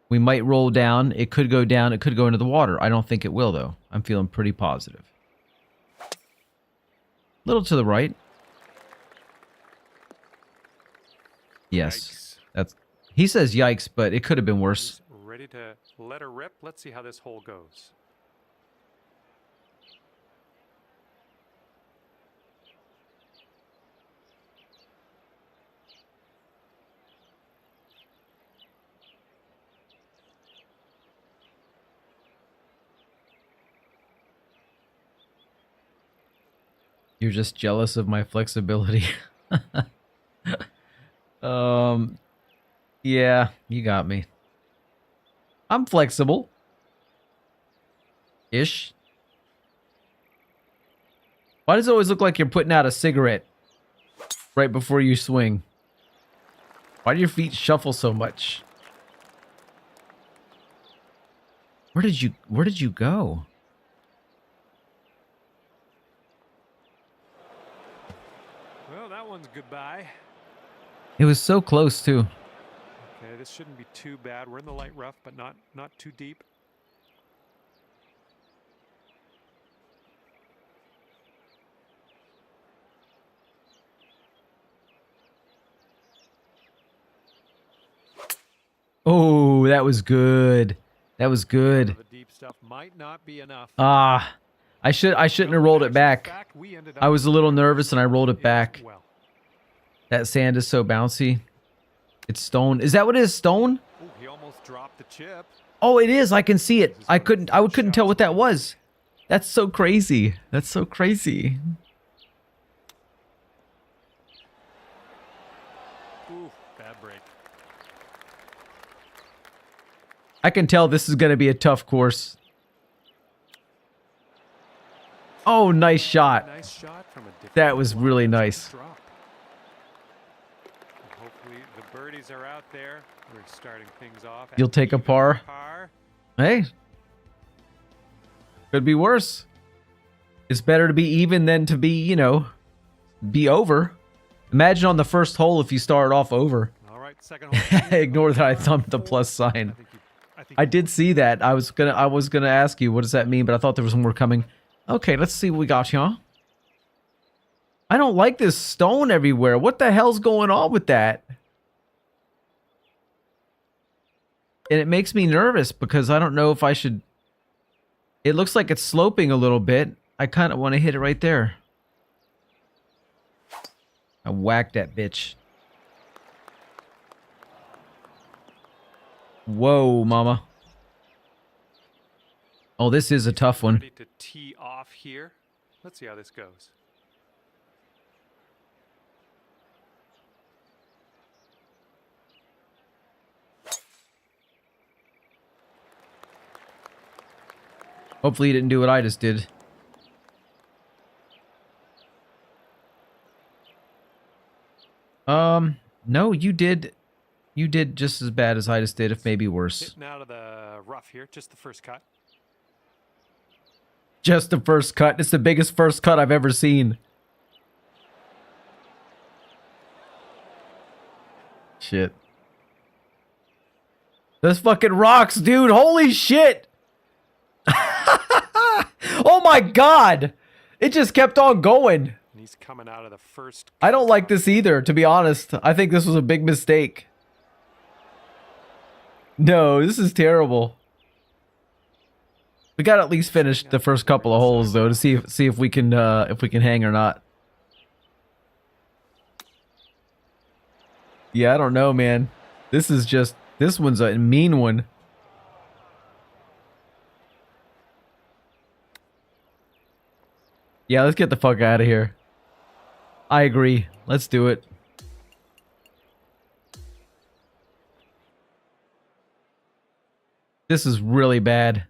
We might roll down. It could go down. It could go into the water. I don't think it will, though. I'm feeling pretty positive. A little to the right. Yes. That's. He says yikes, but it could have been worse. Ready to let her rip? Let's see how this hole goes. You're just jealous of my flexibility. Yeah, you got me. I'm flexible. Ish. Why does it always look like you're putting out a cigarette right before you swing? Why do your feet shuffle so much? Where did you go? Well, that one's goodbye. It was so close too. Okay, this shouldn't be too bad. We're in the light rough, but not too deep. Oh, that was good. That was good. The deep stuff might not be enough. I shouldn't have rolled it back. I was a little nervous and I rolled it back. Well. That sand is so bouncy. It's stone. Is that what it is? Stone? Ooh, he almost dropped the chip. Oh, it is. I can see it. I couldn't tell what that was. That's so crazy. That's so crazy. Ooh, bad break. I can tell this is going to be a tough course. Oh, nice shot. Nice shot from a different That was really nice. drop. Hopefully the birdies are out there. We're starting things off. You'll take a par. Hey. Could be worse. It's better to be even than to be, you know, be over. Imagine on the first hole if you started off over. All right, second hole. Ignore that I thumbed the plus sign. I did see that. I was gonna ask you what does that mean, but I thought there was more coming. Okay, let's see what we got here. I don't like this stone everywhere. What the hell's going on with that? And it makes me nervous because I don't know if I should... It looks like it's sloping a little bit. I kind of want to hit it right there. I whacked that bitch. Whoa, mama. Oh, this is a tough one. Ready to tee off here. Let's see how this goes. Hopefully you didn't do what I just did. No, you did. You did just as bad as I just did, if maybe worse. Hitting out of the rough here, just the first cut. Just the first cut. It's the biggest first cut I've ever seen. Shit. This fucking rocks, dude. Holy shit. Oh my god. It just kept on going. And he's coming out of the first. I don't like this either, to be honest. I think this was a big mistake. No, this is terrible. We gotta at least finish the first couple of holes though to see if we can hang or not. Yeah, I don't know, man. This one's a mean one. Yeah, let's get the fuck out of here. I agree. Let's do it. This is really bad.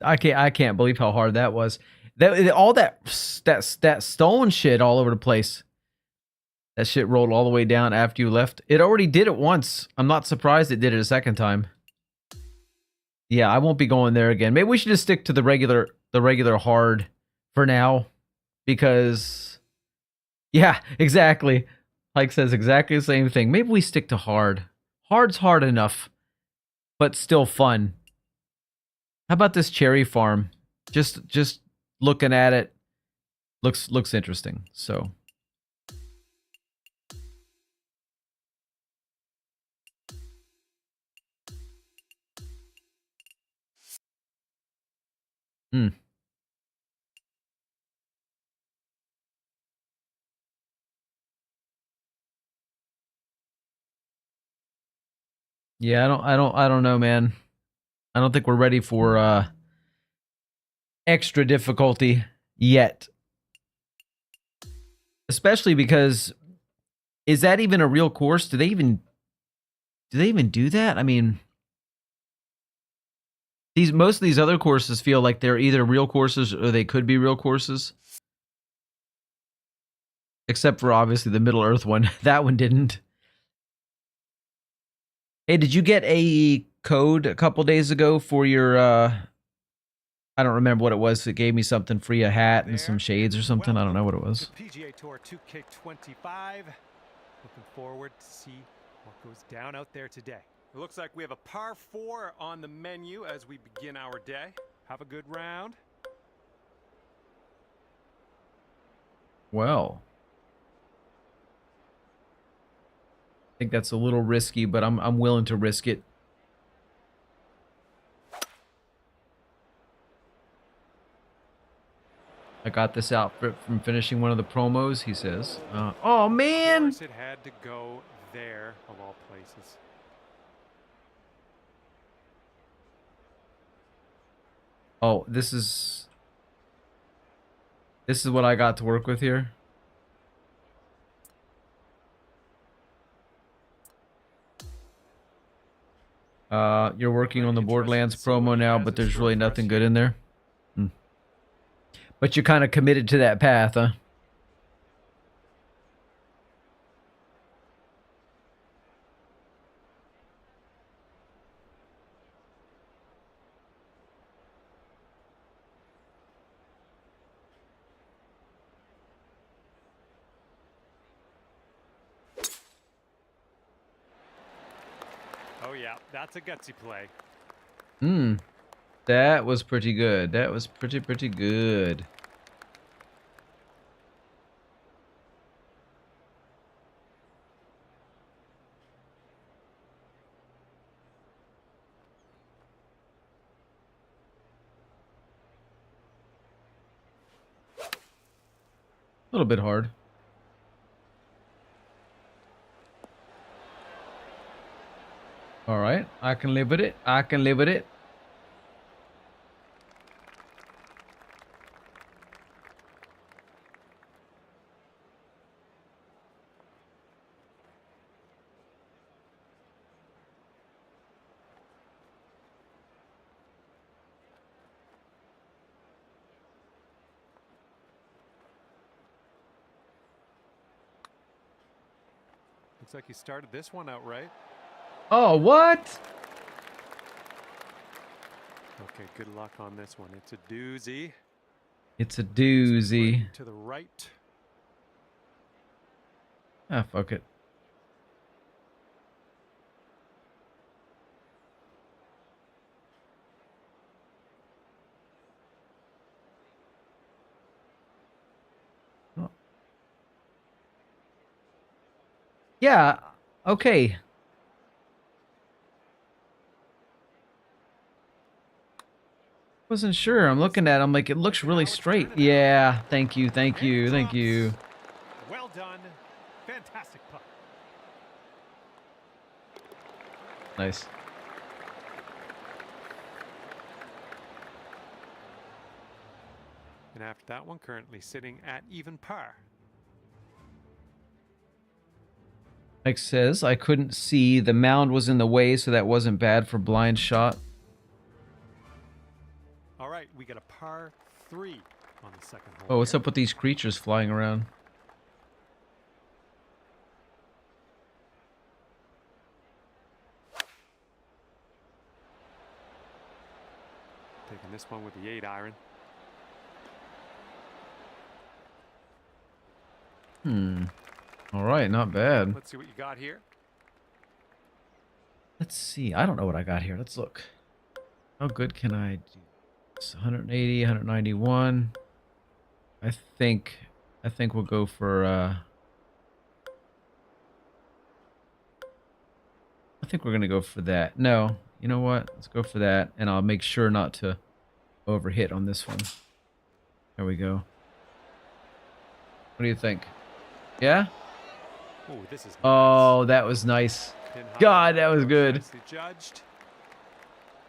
I can't believe how hard that was. All that stone shit all over the place. That shit rolled all the way down after you left. It already did it once. I'm not surprised it did it a second time. Yeah, I won't be going there again. Maybe we should just stick to the regular hard for now, because yeah, exactly. Like says exactly the same thing. Maybe we stick to hard. Hard's hard enough, but still fun. How about this cherry farm? Just looking at it looks interesting. So yeah, I don't know, man. I don't think we're ready for extra difficulty yet. Especially because, is that even a real course? Do they even do that? I mean, most of these other courses feel like they're either real courses or they could be real courses. Except for obviously the Middle Earth one. That one didn't. Hey, did you get a code a couple days ago for your I don't remember what it was. It gave me something free, a hat and some shades or something. I don't know what it was. PGA Tour 2K25. Looking forward to see what goes down out there today. It looks like we have a par 4 on the menu as we begin our day. Have a good round. Well, I think that's a little risky, but I'm willing to risk it. I got this outfit from finishing one of the promos, he says. Oh, man! Of course it had to go there, of all places. Oh, this is what I got to work with here. You're working on the Borderlands promo now, but there's really nothing good in there. But you're kind of committed to that path, huh? Oh yeah, that's a gutsy play. That was pretty good. That was pretty good. A little bit hard. All right, I can live with it. I can live with it. Looks like you started this one out right. Oh, what? Okay, good luck on this one. It's a doozy. It's a doozy. Right to the right. Ah, fuck it. Oh. Yeah, okay. Wasn't sure. I'm looking at it. I'm like, it looks really straight. Yeah, thank you, thank you, thank you. Well done. Fantastic putt. Nice. And after that one, currently sitting at even par. Mike says, I couldn't see. The mound was in the way, so that wasn't bad for blind shot. All right, we got a par 3 on the second hole. Oh, what's here. up with these creatures flying around? Taking this one with the 8-iron. All right, not bad. Let's see what you got here. Let's see. I don't know what I got here. Let's look. How good can I do? It's 180, 191. I think we'll go for I think we're gonna go for that. No, you know what? Let's go for that, and I'll make sure not to overhit on this one. There we go. What do you think? Yeah? Oh, this is nice. Oh, that was nice. Pin high. God, that was good. Nicely judged.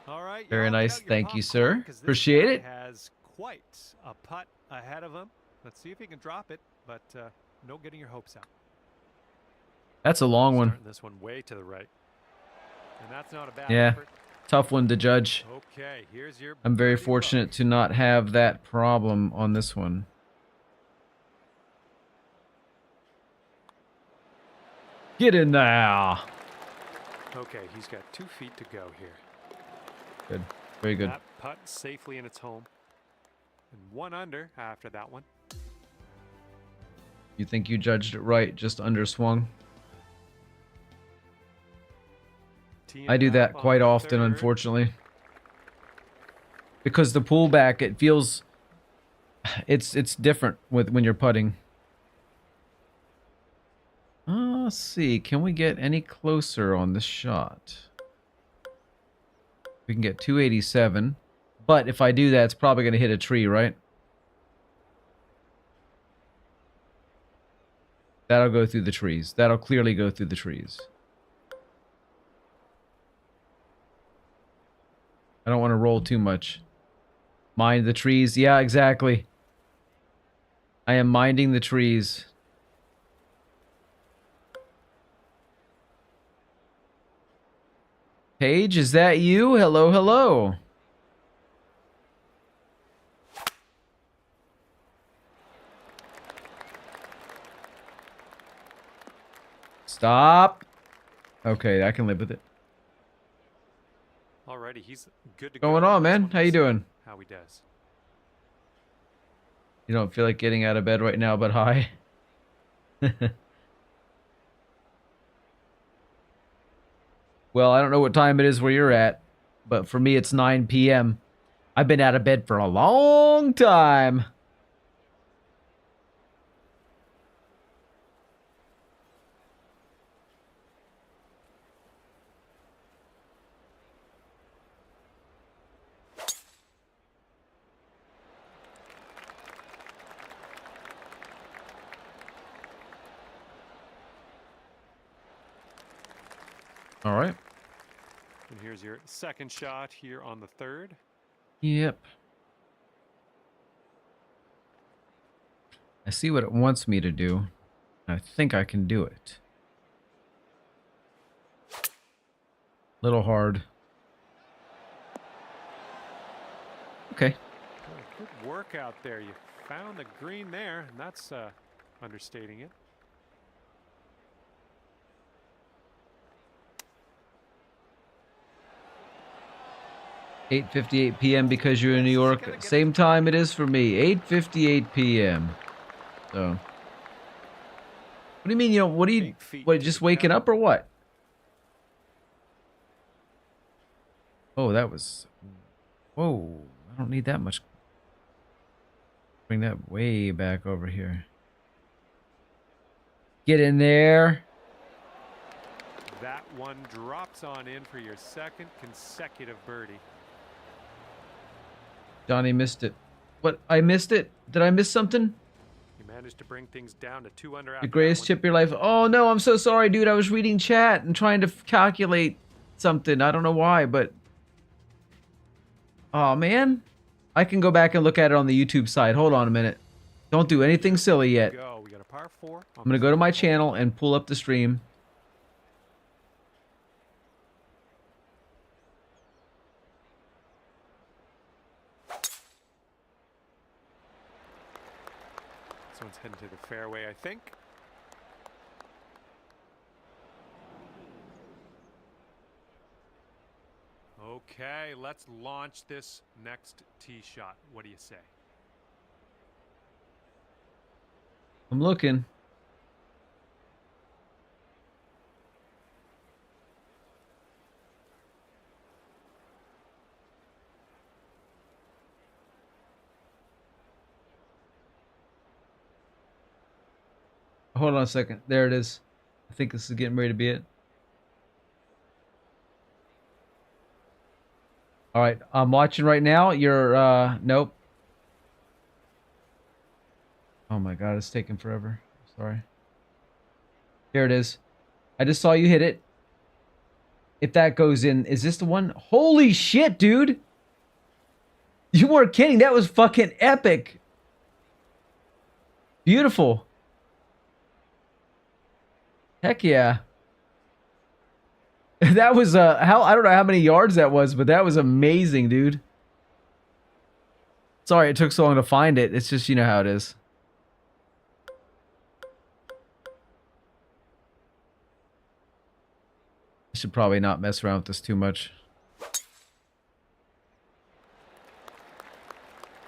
All right. Very y'all get nice. out your Thank you, popcorn, sir. 'cause this Appreciate guy it. Has quite a putt ahead of him. Let's see if he can drop it, but no getting your hopes up. That's a long one. Starting this one way to the right. And that's not a bad Yeah. effort. Tough one to judge. Okay, here's your I'm very birdie look. fortunate to not have that problem on this one. Get in there. Okay, he's got 2 feet to go here. Good. Very good. That putt safely in its home. And 1 under after that one. You think you judged it right, just underswung? Teeing I do it that up on quite the often, third. unfortunately. Because the pullback, it feels... It's different with when you're putting. Let's see. Can we get any closer on this shot? We can get 287. But if I do that, it's probably going to hit a tree, right? That'll go through the trees. That'll clearly go through the trees. I don't want to roll too much. Mind the trees. Yeah, exactly. I am minding the trees. Paige, is that you? Hello, hello. Stop. Okay, I can live with it. Alrighty, he's good to go. Going on, This man? one, How you let's see doing? How he does. You don't feel like getting out of bed right now, but hi. Well, I don't know what time it is where you're at, but for me it's 9 p.m. I've been out of bed for a long time. All right. And here's your second shot here on the third. Yep. I see what it wants me to do. I think I can do it. Little hard. Okay. Good work out there. You found the green there, and that's understating it. $8:58 p.m. because you're in New York. Same time it is for me. 8:58 p.m. So. What do you mean, you know, what just waking up or what? Oh, that was... Whoa. I don't need that much. Bring that way back over here. Get in there. That one drops on in for your second consecutive birdie. Johnny missed it. What? I missed it? Did I miss something? You managed to bring things down to 2 under. The greatest chip of your life. Oh no, I'm so sorry, dude. I was reading chat and trying to calculate something. I don't know why, but... Oh man. I can go back and look at it on the YouTube side. Hold on a minute. Don't do anything silly yet. We got a par 4. I'm gonna go to my channel and pull up the stream. This one's heading to the fairway, I think. Okay, let's launch this next tee shot. What do you say? I'm looking. Hold on a second. There it is. I think this is getting ready to be it. All right, I'm watching right now. You're, nope. Oh my God, it's taking forever. Sorry. Here it is. I just saw you hit it. If that goes in, is this the one? Holy shit, dude. You weren't kidding. That was fucking epic. Beautiful. Heck yeah. That was I don't know how many yards that was, but that was amazing, dude. Sorry it took so long to find it. It's just, you know how it is. I should probably not mess around with this too much.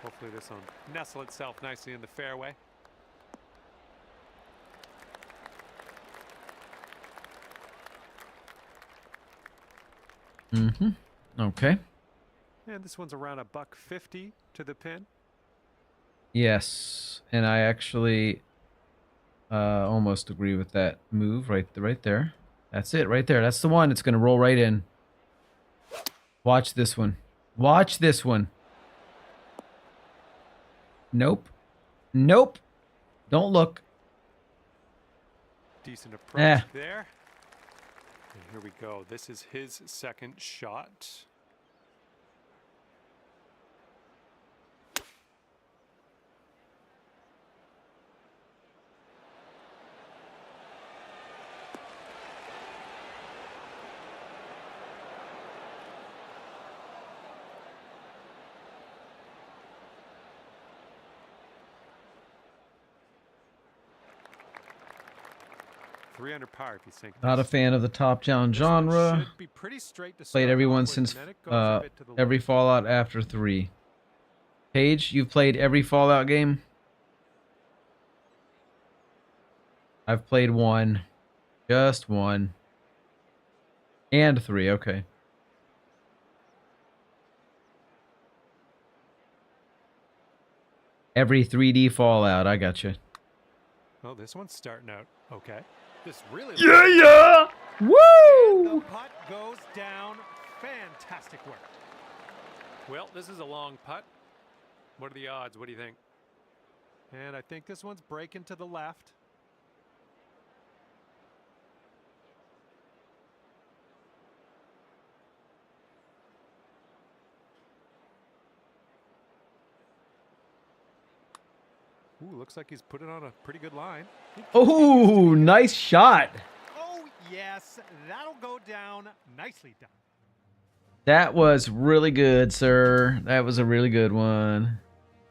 Hopefully this will nestle itself nicely in the fairway. Mm-hmm. Okay. And this one's around $150 to the pin. Yes, and I actually almost agree with that move right there. That's it right there. That's the one. It's going to roll right in. Watch this one. Watch this one. Nope. Nope. Don't look. Decent approach there. And here we go. This is his second shot. Under par if you think. Not a fan of the top-down genre. Should be pretty straight to Played everyone since every Fallout after 3. Paige, you've played every Fallout game? I've played 1. Just 1. And 3, okay. Every 3D Fallout. I got you. Oh, this one's starting out okay. This really Yeah. And Woo! the putt goes down. Fantastic work. Well, this is a long putt. What are the odds? What do you think? And I think this one's breaking to the left. Ooh, looks like he's put it on a pretty good line. Oh, nice shot. Oh, yes. That'll go down. Nicely done. That was really good, sir. That was a really good one.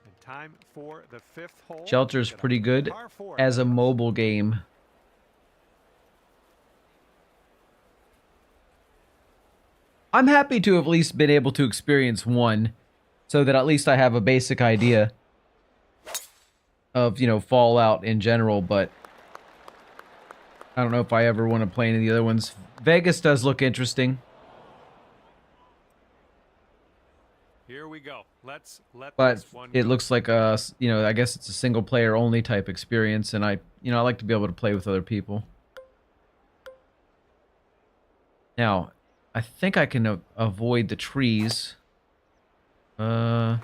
And time for the 5th hole. Shelter's Get a pretty good par 4 as a ahead of us. mobile game. I'm happy to have at least been able to experience one, so that at least I have a basic idea of, you know, Fallout in general, but I don't know if I ever want to play any of the other ones. Vegas does look interesting, Here we go. Let's let but this one it go. looks like a, you know, I guess it's a single player only type experience, and I like to be able to play with other people. Now, I think I can avoid the trees. Might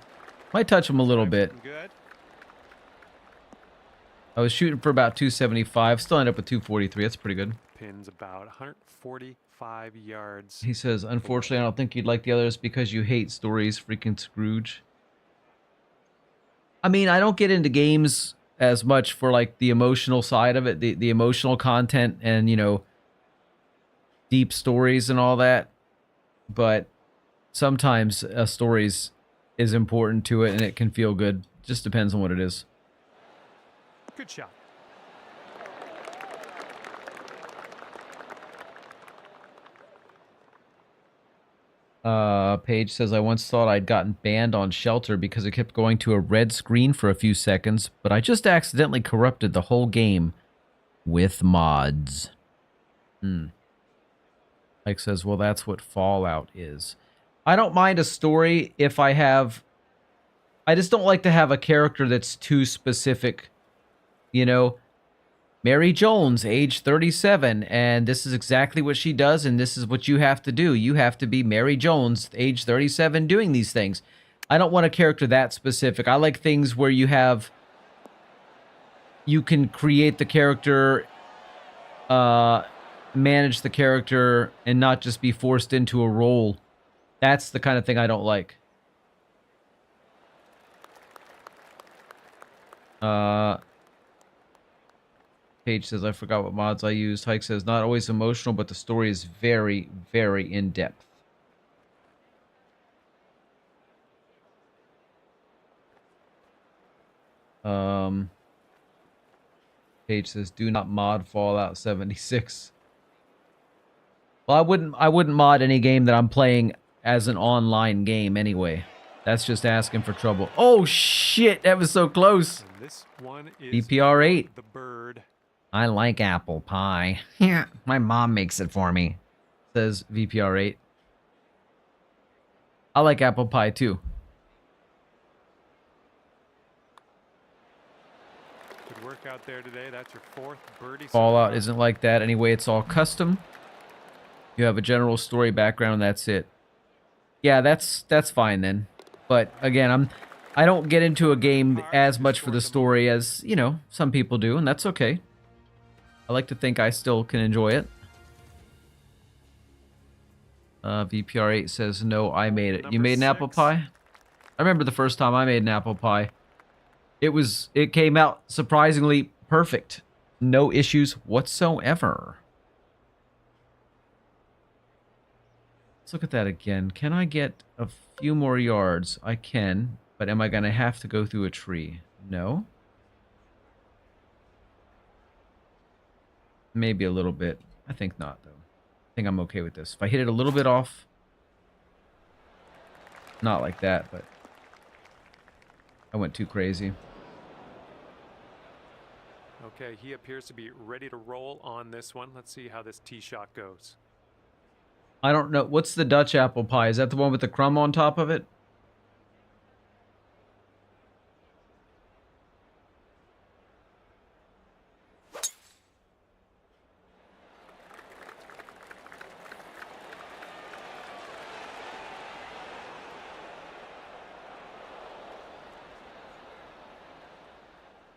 touch them a little bit. Good. I was shooting for about 275. Still end up with 243. That's pretty good. Pins about 145 yards. He says, unfortunately, I don't think you'd like the others because you hate stories, freaking Scrooge. I mean, I don't get into games as much for, like, the emotional side of it, the emotional content and, you know, deep stories and all that. But sometimes a story is important to it and it can feel good. Just depends on what it is. Good shot. Paige says, I once thought I'd gotten banned on Shelter because it kept going to a red screen for a few seconds, but I just accidentally corrupted the whole game with mods. Mike says, well, that's what Fallout is. I don't mind a story if I just don't like to have a character that's too specific. You know, Mary Jones, age 37, and this is exactly what she does, and this is what you have to do. You have to be Mary Jones, age 37, doing these things. I don't want a character that specific. I like things where you can create the character, manage the character, and not just be forced into a role. That's the kind of thing I don't like. Paige says, I forgot what mods I used. Hike says, not always emotional, but the story is very, very in-depth. Paige says, do not mod Fallout 76. Well, I wouldn't mod any game that I'm playing as an online game anyway. That's just asking for trouble. Oh, shit! That was so close! And this one is BPR 8. the bird. I like apple pie. Yeah, my mom makes it for me, says VPR 8. I like apple pie too. Good work out there today. That's your 4th birdie. Fallout isn't like that anyway. It's all custom. You have a general story background. That's it. Yeah, that's fine then. But again, I don't get into a game as much for the story as, you know, some people do, and that's okay. I like to think I still can enjoy it. VPR8 says, no, I made it. You made an apple pie? I remember the first time I made an apple pie. It came out surprisingly perfect. No issues whatsoever. Let's look at that again. Can I get a few more yards? I can, but am I going to have to go through a tree? No. Maybe a little bit. I think not, though. I think I'm okay with this. If I hit it a little bit off, not like that, but I went too crazy. Okay, he appears to be ready to roll on this one. Let's see how this tee shot goes. I don't know. What's the Dutch apple pie? Is that the one with the crumb on top of it?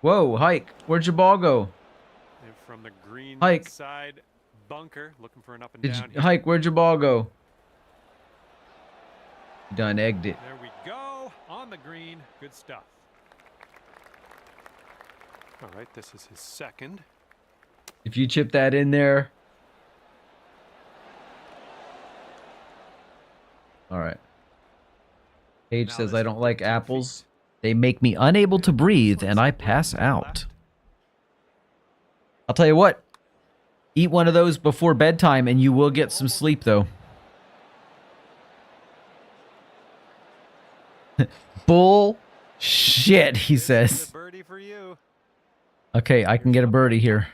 Whoa, Hike. Where'd your ball go? And from the green Hike. side bunker, looking for an up and down. Hike, where'd your ball go? Done egged it. There we go. On the green. Good stuff. All right, this is his second. If you chip that in there. All right. Paige says, I don't like apples. They make me unable to breathe and I pass out. I'll tell you what. Eat one of those before bedtime and you will get some sleep, though. Bullshit, he says. Birdie for you. Okay, I can get a birdie here.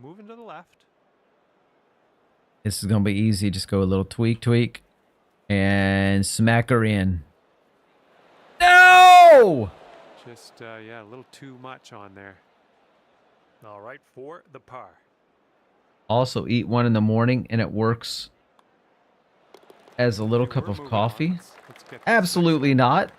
Moving to the left. This is going to be easy. Just go a little tweak, tweak. And smack her in. No! Just, yeah, a little too much on there. All right, for the par. Also, eat one in the morning, and it works as a little cup of coffee. Let's get this Absolutely not.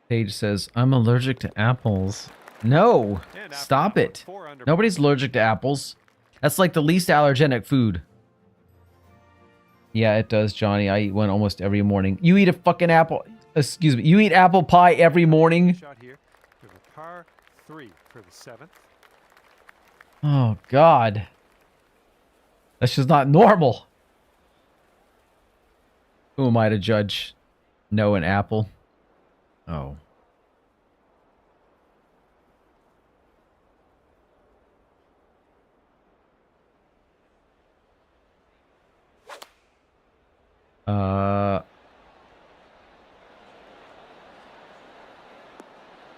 Paige says, I'm allergic to apples. No, And after stop that, it. 4 under. Nobody's allergic to apples. That's like the least allergenic food. Yeah, it does, Johnny. I eat one almost every morning. You eat a fucking apple. Excuse me. You eat apple pie every morning? Shot here. We have a par 3 for the 7th. Oh, God. That's just not normal. Who am I to judge? No, an apple. Oh.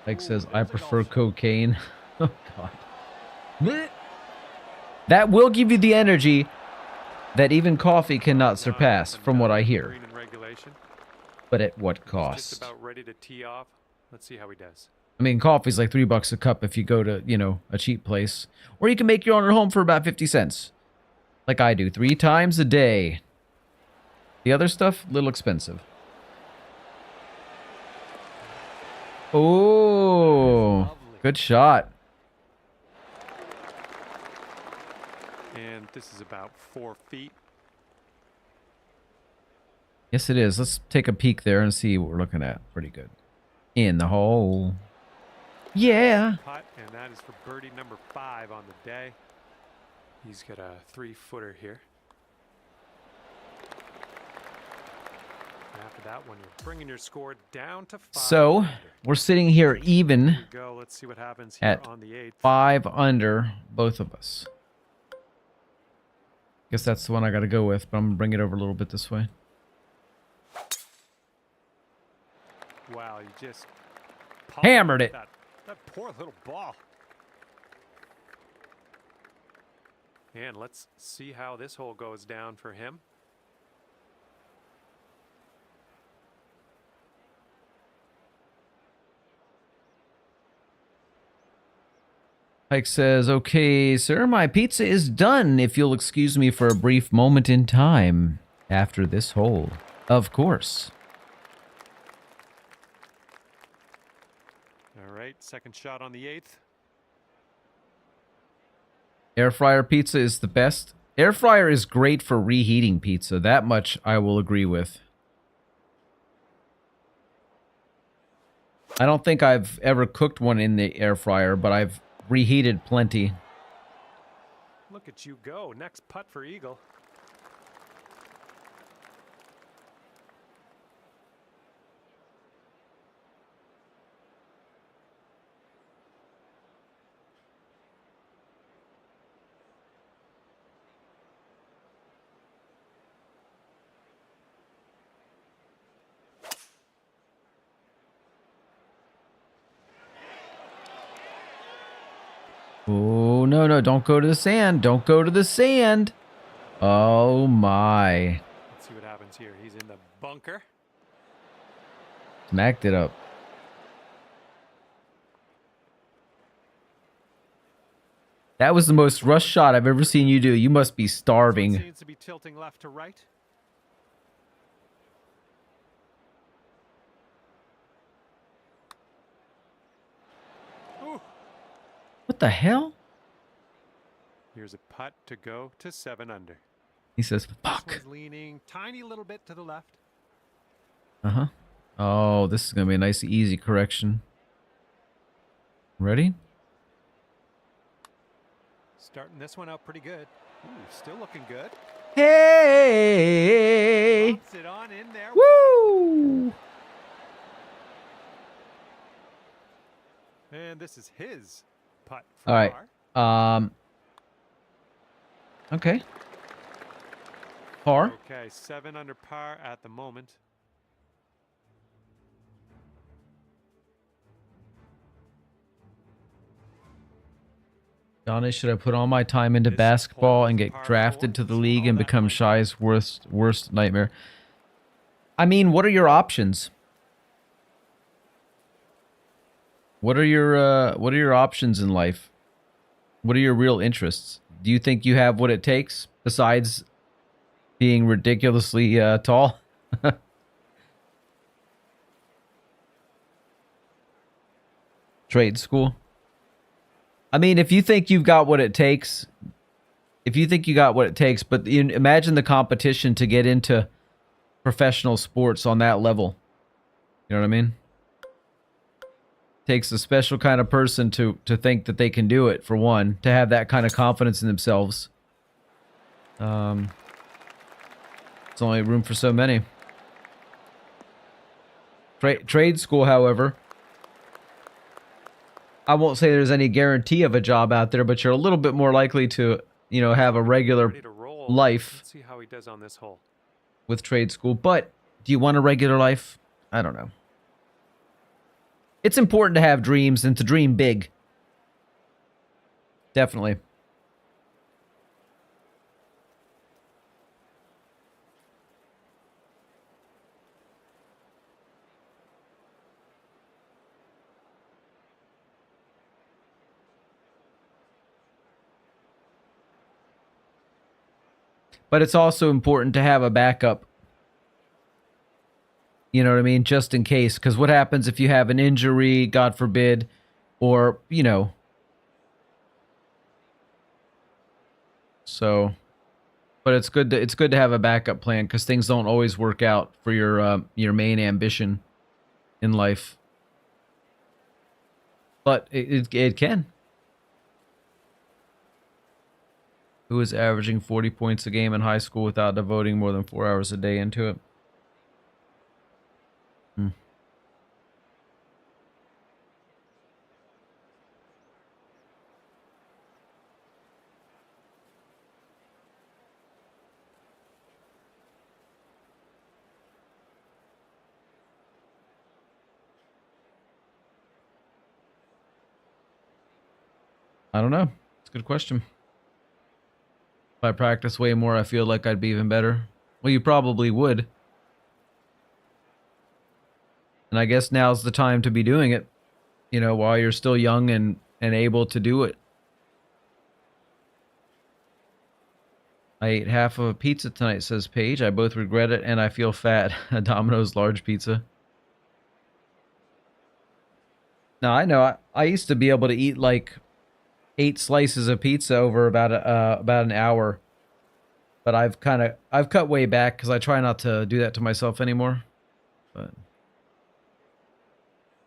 Like says, I prefer cocaine. Oh, God. That will give you the energy that even coffee cannot surpass, from what I hear. Green in regulation. But at what Just cost? about ready to tee off. Let's see how he does. I mean, coffee's like $3 a cup if you go to, you know, a cheap place. Or you can make your own at home for about 50 cents. Like I do, 3 times a day. The other stuff, a little expensive. Oh, good shot. And this is about 4 feet. Yes, it is. Let's take a peek there and see what we're looking at. Pretty good. In the hole. Yeah. Putt, and that is for birdie number 5 on the day. He's got a 3-footer here. After that one, you're bringing your score down to 5. So, under. we're sitting here even Here we go. Let's see what happens here at on the 8th. 5 under, both of us. Guess that's the one I got to go with, but I'm going to bring it over a little bit this way. Wow, you just Hammered it. That poor little ball. And let's see how this hole goes down for him. Pike says, okay, sir, my pizza is done. If you'll excuse me for a brief moment in time after this hole. Of course. All right, second shot on the 8th. Air fryer pizza is the best. Air fryer is great for reheating pizza. That much I will agree with. I don't think I've ever cooked one in the air fryer, but I've reheated plenty. Look at you go. Next putt for Eagle. Oh, no, no, don't go to the sand. Don't go to the sand. Oh, my. Let's see what happens here. He's in the bunker. Smacked it up. That was the most rush shot I've ever seen you do. You must be This one starving. seems to be tilting left to right. Ooh. What the hell? Here's a putt to go to 7 under. He says, This fuck. one's leaning tiny little bit to the left. Uh-huh. Oh, this is going to be a nice, easy correction. Ready? Starting this one out pretty good. Ooh, still looking good. Hey! Pops it on in there. Woo! And this is his putt for All right. par. Okay. Par. Okay, 7 under par at the moment. Johnny, should I put all my time into This basketball hole and is get par drafted 4, to the so league all and that become might- Shy's worst nightmare? I mean, what are your options? What are your options in life? What are your real interests? Do you think you have what it takes besides being ridiculously tall? Trade school. I mean, if you think you've got what it takes, but imagine the competition to get into professional sports on that level. You know what I mean? Takes a special kind of person to think that they can do it, for one, to have that kind of confidence in themselves. It's only room for so many. Trade school, however, I won't say there's any guarantee of a job out there, but you're a little bit more likely to, have a regular Ready to roll. life Let's see how he does on this hole. with trade school. But do you want a regular life? I don't know. It's important to have dreams and to dream big. Definitely. But it's also important to have a backup. You know what I mean? Just in case. Because what happens if you have an injury, God forbid, or, So, but it's good to have a backup plan, because things don't always work out for your main ambition in life. But it can. Who was averaging 40 points a game in high school without devoting more than 4 hours a day into it? I don't know. It's a good question. If I practice way more, I feel like I'd be even better. Well, you probably would. And I guess now's the time to be doing it, while you're still young and able to do it. I ate half of a pizza tonight, says Paige. I both regret it and I feel fat. A Domino's large pizza. No, I know. I used to be able to eat like 8 slices of pizza over about an hour. But I've cut way back because I try not to do that to myself anymore. But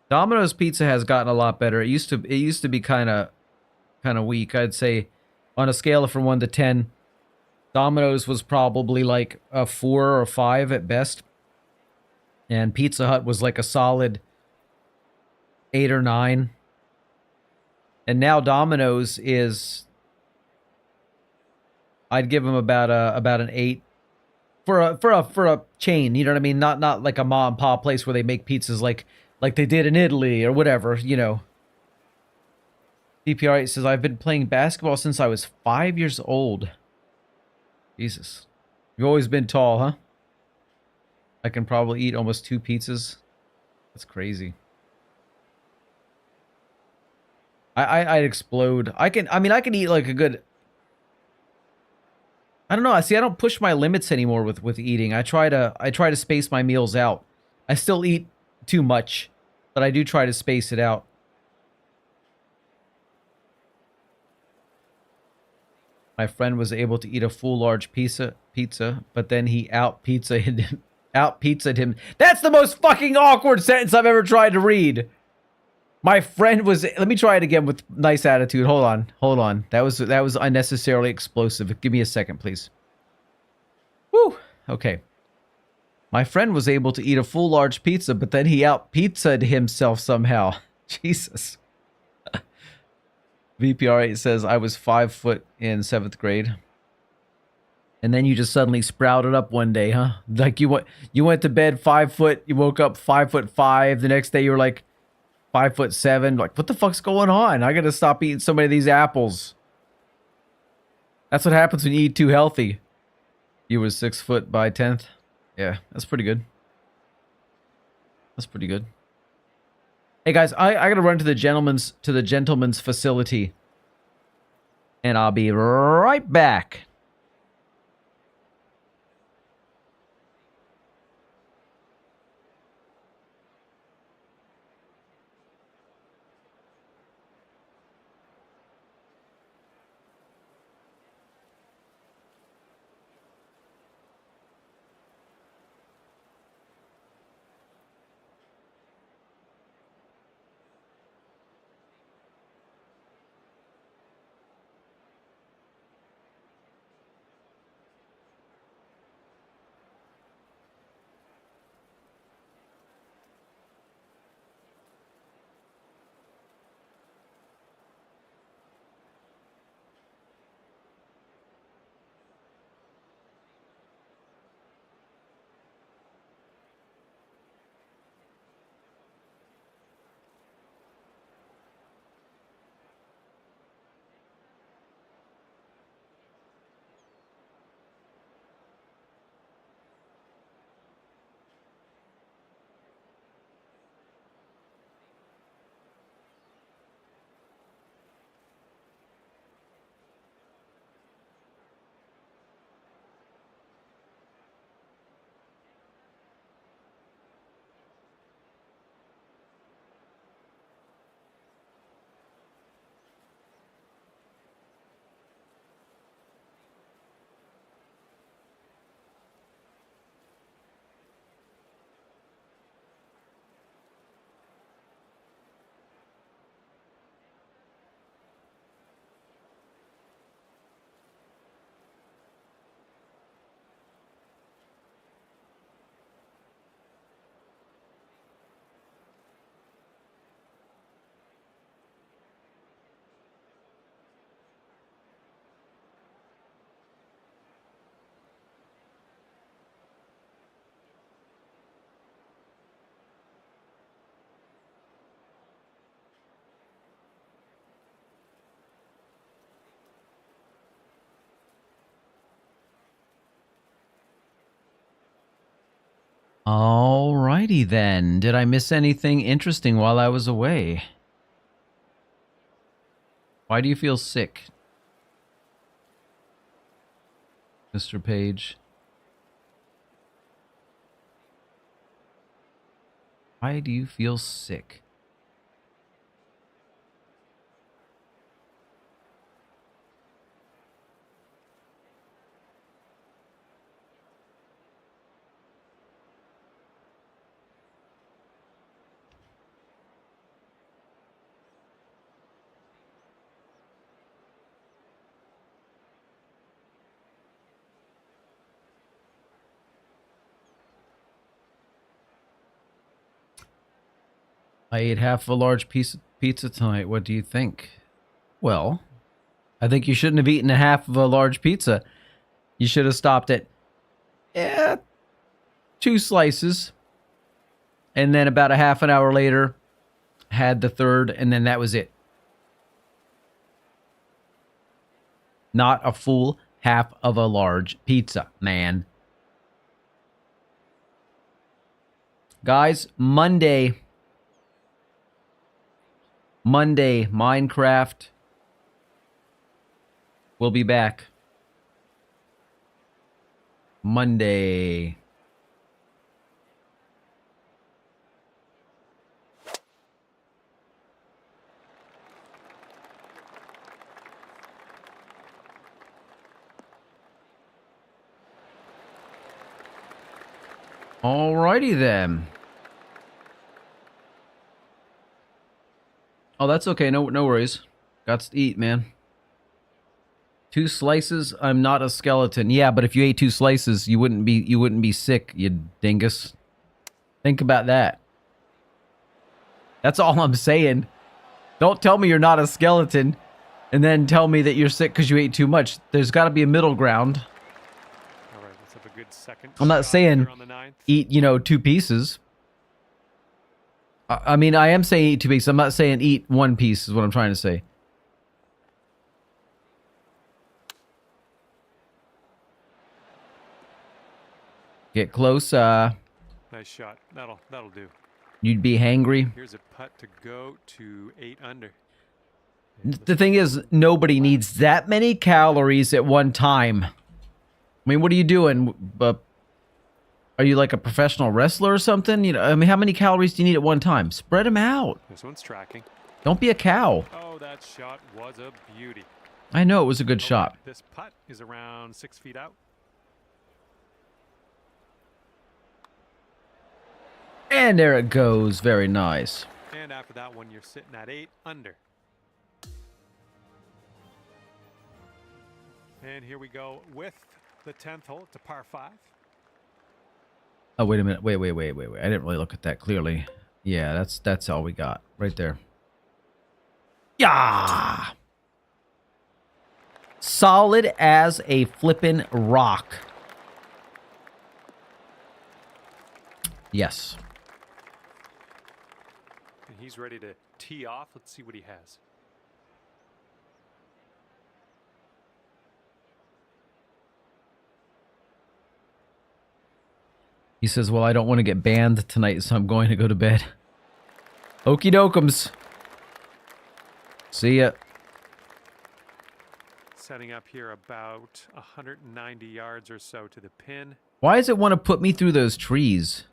Domino's pizza has gotten a lot better. It used to be kind of weak. I'd say on a scale of from 1 to 10, Domino's was probably like a 4 or 5 at best. And Pizza Hut was like a solid 8 or 9. And now Domino's is, I'd give them about an 8 for a chain. You know what I mean? Not like a mom and pop place where they make pizzas like they did in Italy or whatever. DPR8 says, I've been playing basketball since I was 5 years old. Jesus, you've always been tall, huh? I can probably eat almost 2 pizzas. That's crazy. I'd explode. I mean, I can eat like a good... I don't know. See, I don't push my limits anymore with eating. I try to space my meals out. I still eat too much, but I do try to space it out. My friend was able to eat a full large pizza, but then he out-pizzaed him. That's the most fucking awkward sentence I've ever tried to read. My friend was... Let me try it again with nice attitude. Hold on. That was unnecessarily explosive. Give me a second, please. Woo. Okay. My friend was able to eat a full large pizza, but then he out-pizzaed himself somehow. Jesus. VPR8 says, I was 5 foot in 7th grade. And then you just suddenly sprouted up one day, huh? Like you went to bed 5 foot, you woke up 5'5". The next day you were like 5'7". Like, what the fuck's going on? I gotta stop eating so many of these apples. That's what happens when you eat too healthy. You were 6 foot by 10th. Yeah, that's pretty good. That's pretty good. Hey guys, I gotta run to the gentleman's facility. And I'll be right back. Alrighty then. Did I miss anything interesting while I was away? Why do you feel sick, Mr. Page? Why do you feel sick? I ate half a large piece of pizza tonight. What do you think? Well, I think you shouldn't have eaten a half of a large pizza. You should have stopped at 2 slices. And then about a half an hour later, had the third, and then that was it. Not a full half of a large pizza, man. Guys, Monday Monday, Minecraft. We'll be back. Monday. Alrighty then. Oh, that's okay. No worries. Got to eat, man. 2 slices. I'm not a skeleton. Yeah, but if you ate 2 slices, you wouldn't be sick, you dingus. Think about that. That's all I'm saying. Don't tell me you're not a skeleton, and then tell me that you're sick because you ate too much. There's got to be a middle ground. All right, let's have a good second. I'm not saying eat, 2 pieces. I mean, I am saying eat 2 pieces. I'm not saying eat 1 piece is what I'm trying to say. Get close. Nice shot. That'll do. You'd be hangry. Here's a putt to go to 8 under. The thing is, nobody needs that many calories at one time. I mean, what are you doing? Are you like a professional wrestler or something? I mean, how many calories do you need at one time? Spread them out. This one's tracking. Don't be a cow. Oh, that shot was a beauty. I know it was a good shot. This putt is around 6 feet out. And there it goes. Very nice. And after that one, you're sitting at 8 under. And here we go with the 10th hole. It's a par 5. Oh, wait a minute. Wait. I didn't really look at that clearly. Yeah, that's all we got right there. Yeah. Solid as a flippin' rock. Yes. And he's ready to tee off. Let's see what he has. He says, well, I don't want to get banned tonight, so I'm going to go to bed. Okie dokums. See ya. Setting up here about 190 yards or so to the pin. Why does it want to put me through those trees?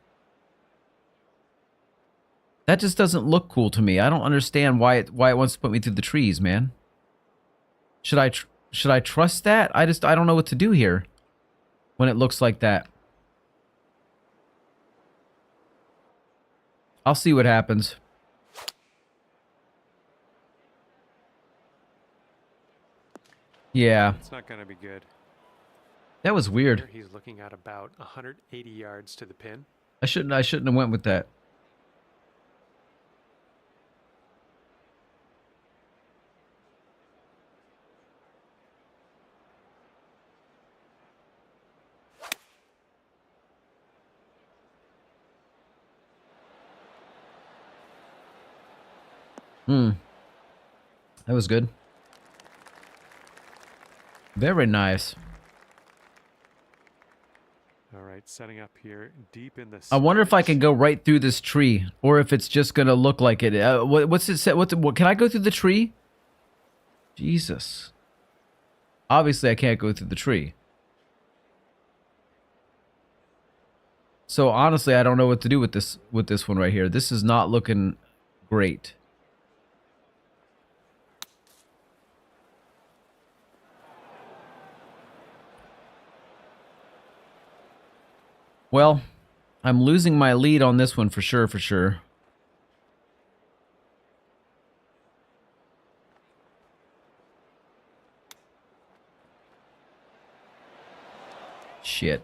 That just doesn't look cool to me. I don't understand why it wants to put me through the trees, man. Should I trust that? I don't know what to do here when it looks like that. I'll see what happens. Yeah. It's not going to be good. That was weird. He's looking at about 180 yards to the pin. I shouldn't have went with that. That was good. Very nice. All right, setting up here deep in the... I wonder if I can go right through this tree, or if it's just gonna look like it. What's it say? What can I go through the tree? Jesus. Obviously, I can't go through the tree. So honestly, I don't know what to do with this one right here. This is not looking great. Well, I'm losing my lead on this one for sure. Shit.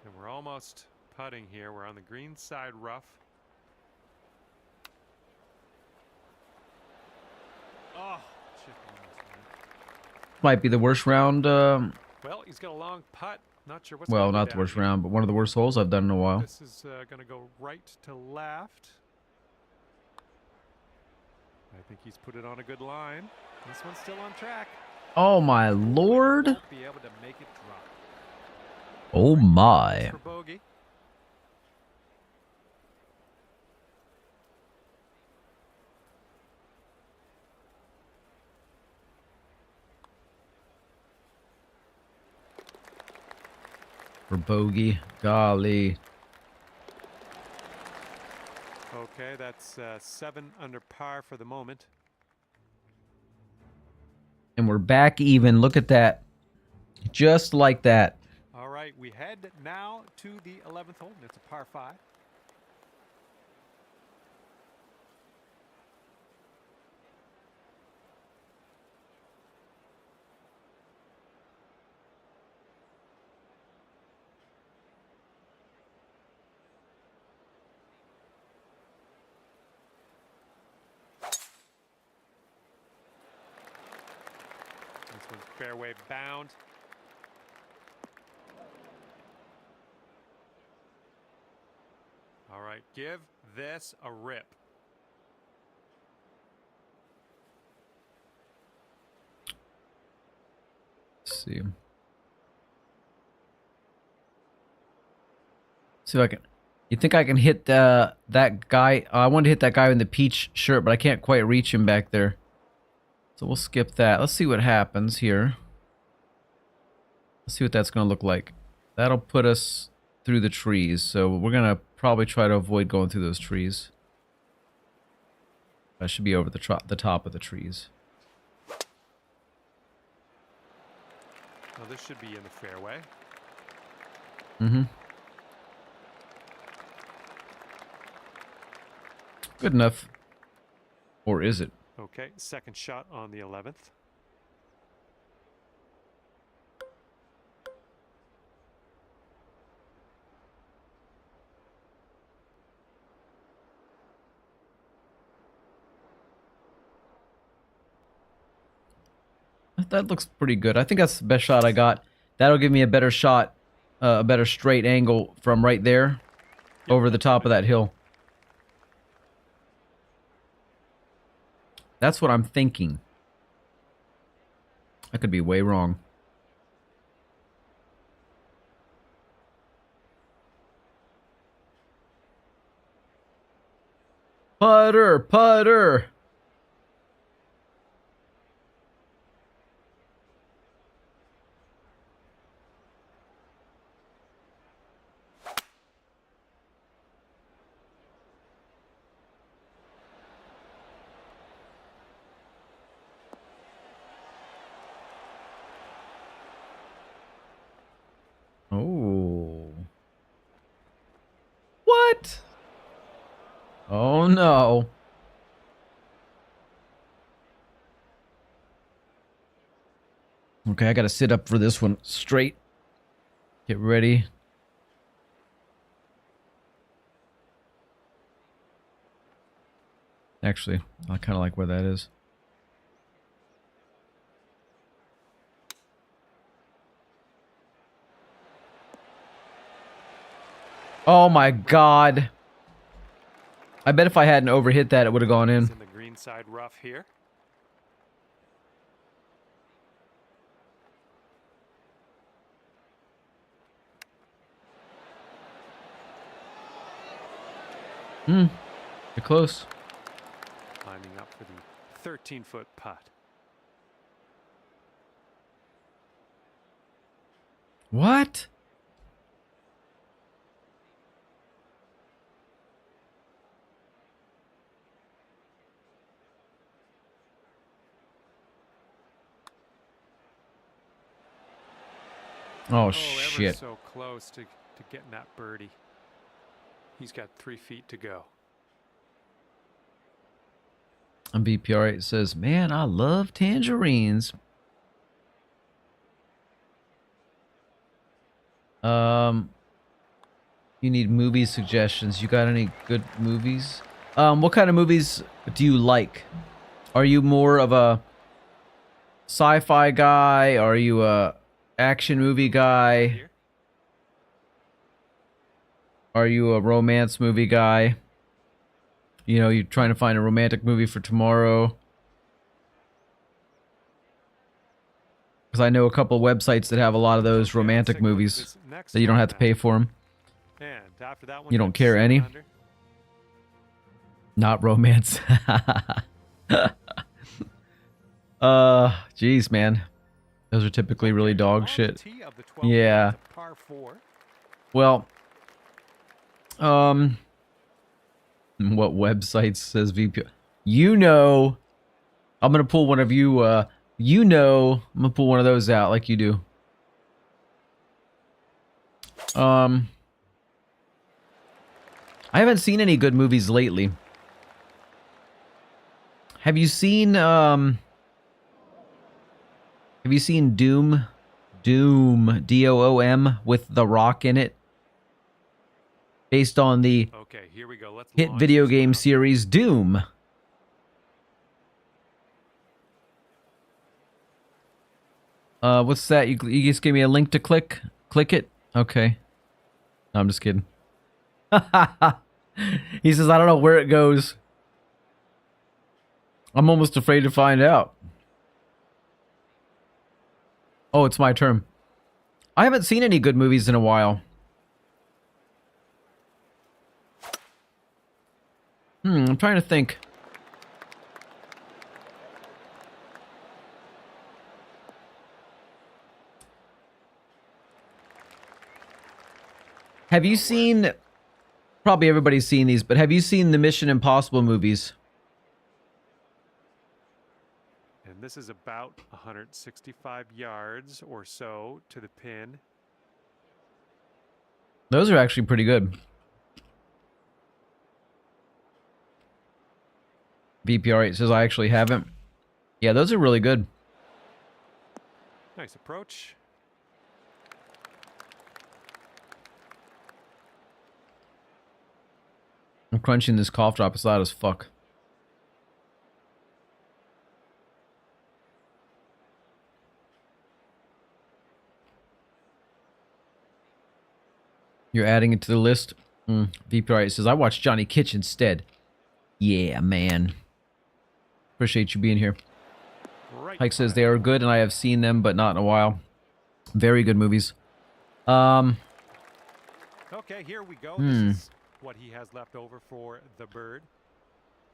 And we're almost putting here. We're on the green side rough. Oh, shit. Might be the worst round. Well, he's got a long putt. Not sure what's Well, not the worst round, but one of the worst holes I've done in a while. This is going to go right to left. I think he's put it on a good line. This one's still on track. Oh my lord. Be able to make it drop. Oh my. For bogey. for bogey. Golly. Okay, that's 7 under par for the moment. And we're back even. Look at that. Just like that. All right, we head now to the 11th hole. It's a par 5. This one's fairway bound. All right, give this a rip. Let's see. See if I can. You think I can hit that guy? I wanted to hit that guy in the peach shirt, but I can't quite reach him back there. So we'll skip that. Let's see what happens here. Let's see what that's going to look like. That'll put us through the trees. So we're going to probably try to avoid going through those trees. I should be over the top of the trees. Well, this should be in the fairway. Mm-hmm. Good enough. Or is it? Okay, second shot on the 11th. That looks pretty good. I think that's the best shot I got. That'll give me a better shot, a better straight angle from right there over the top of that hill. That's what I'm thinking. I could be way wrong. Putter, putter. Oh. What? Oh no. Okay, I gotta sit up for this one straight. Get ready. Actually, I kind of like where that is. Oh my god. I bet if I hadn't overhit that, it would have gone in. It's in the green side rough here. You're close. Climbing up for the 13-foot putt. What? Oh, Ever shit. so close to getting that birdie. He's got 3 feet to go. On BPR, it says, man, I love tangerines. You need movie suggestions. You got any good movies? What kind of movies do you like? Are you more of a sci-fi guy? Are you a action movie guy? Here. Are you a romance movie guy? You know, you're trying to find a romantic movie for tomorrow. Because I know a couple of websites that have a lot of those romantic movies that you don't have to pay for them. And after that one, You don't that's care any? 7 under. Not romance. Jeez, man. Those are typically really dog On the shit. tee of the 12th, Yeah. it's a par 4. Well, what website says VP? You know, I'm gonna pull one of you. You know, I'm gonna pull one of those out like you do. I haven't seen any good movies lately. Have you seen Doom? Doom, D-O-O-M, with The Rock in it? Based on the Okay, here we go. Let's hit launch video this game round. series Doom. What's that? You just gave me a link to click? Click it? Okay. No, I'm just kidding. He says, I don't know where it goes. I'm almost afraid to find out. Oh, it's my turn. I haven't seen any good movies in a while. I'm trying to think. Have you seen... Probably everybody's seen these, but have you seen the Mission Impossible movies? And this is about 165 yards or so to the pin. Those are actually pretty good. VPR8 says I actually haven't. Yeah, those are really good. Nice approach. I'm crunching this cough drop. It's loud as fuck. You're adding it to the list? VPR8 says, I watched Johnny Kitchen instead. Yeah, man. Appreciate you being here. Right. Hike says they are good, and I have seen them, but not in a while. Very good movies. Okay, here we go. This is what he has left over for the bird.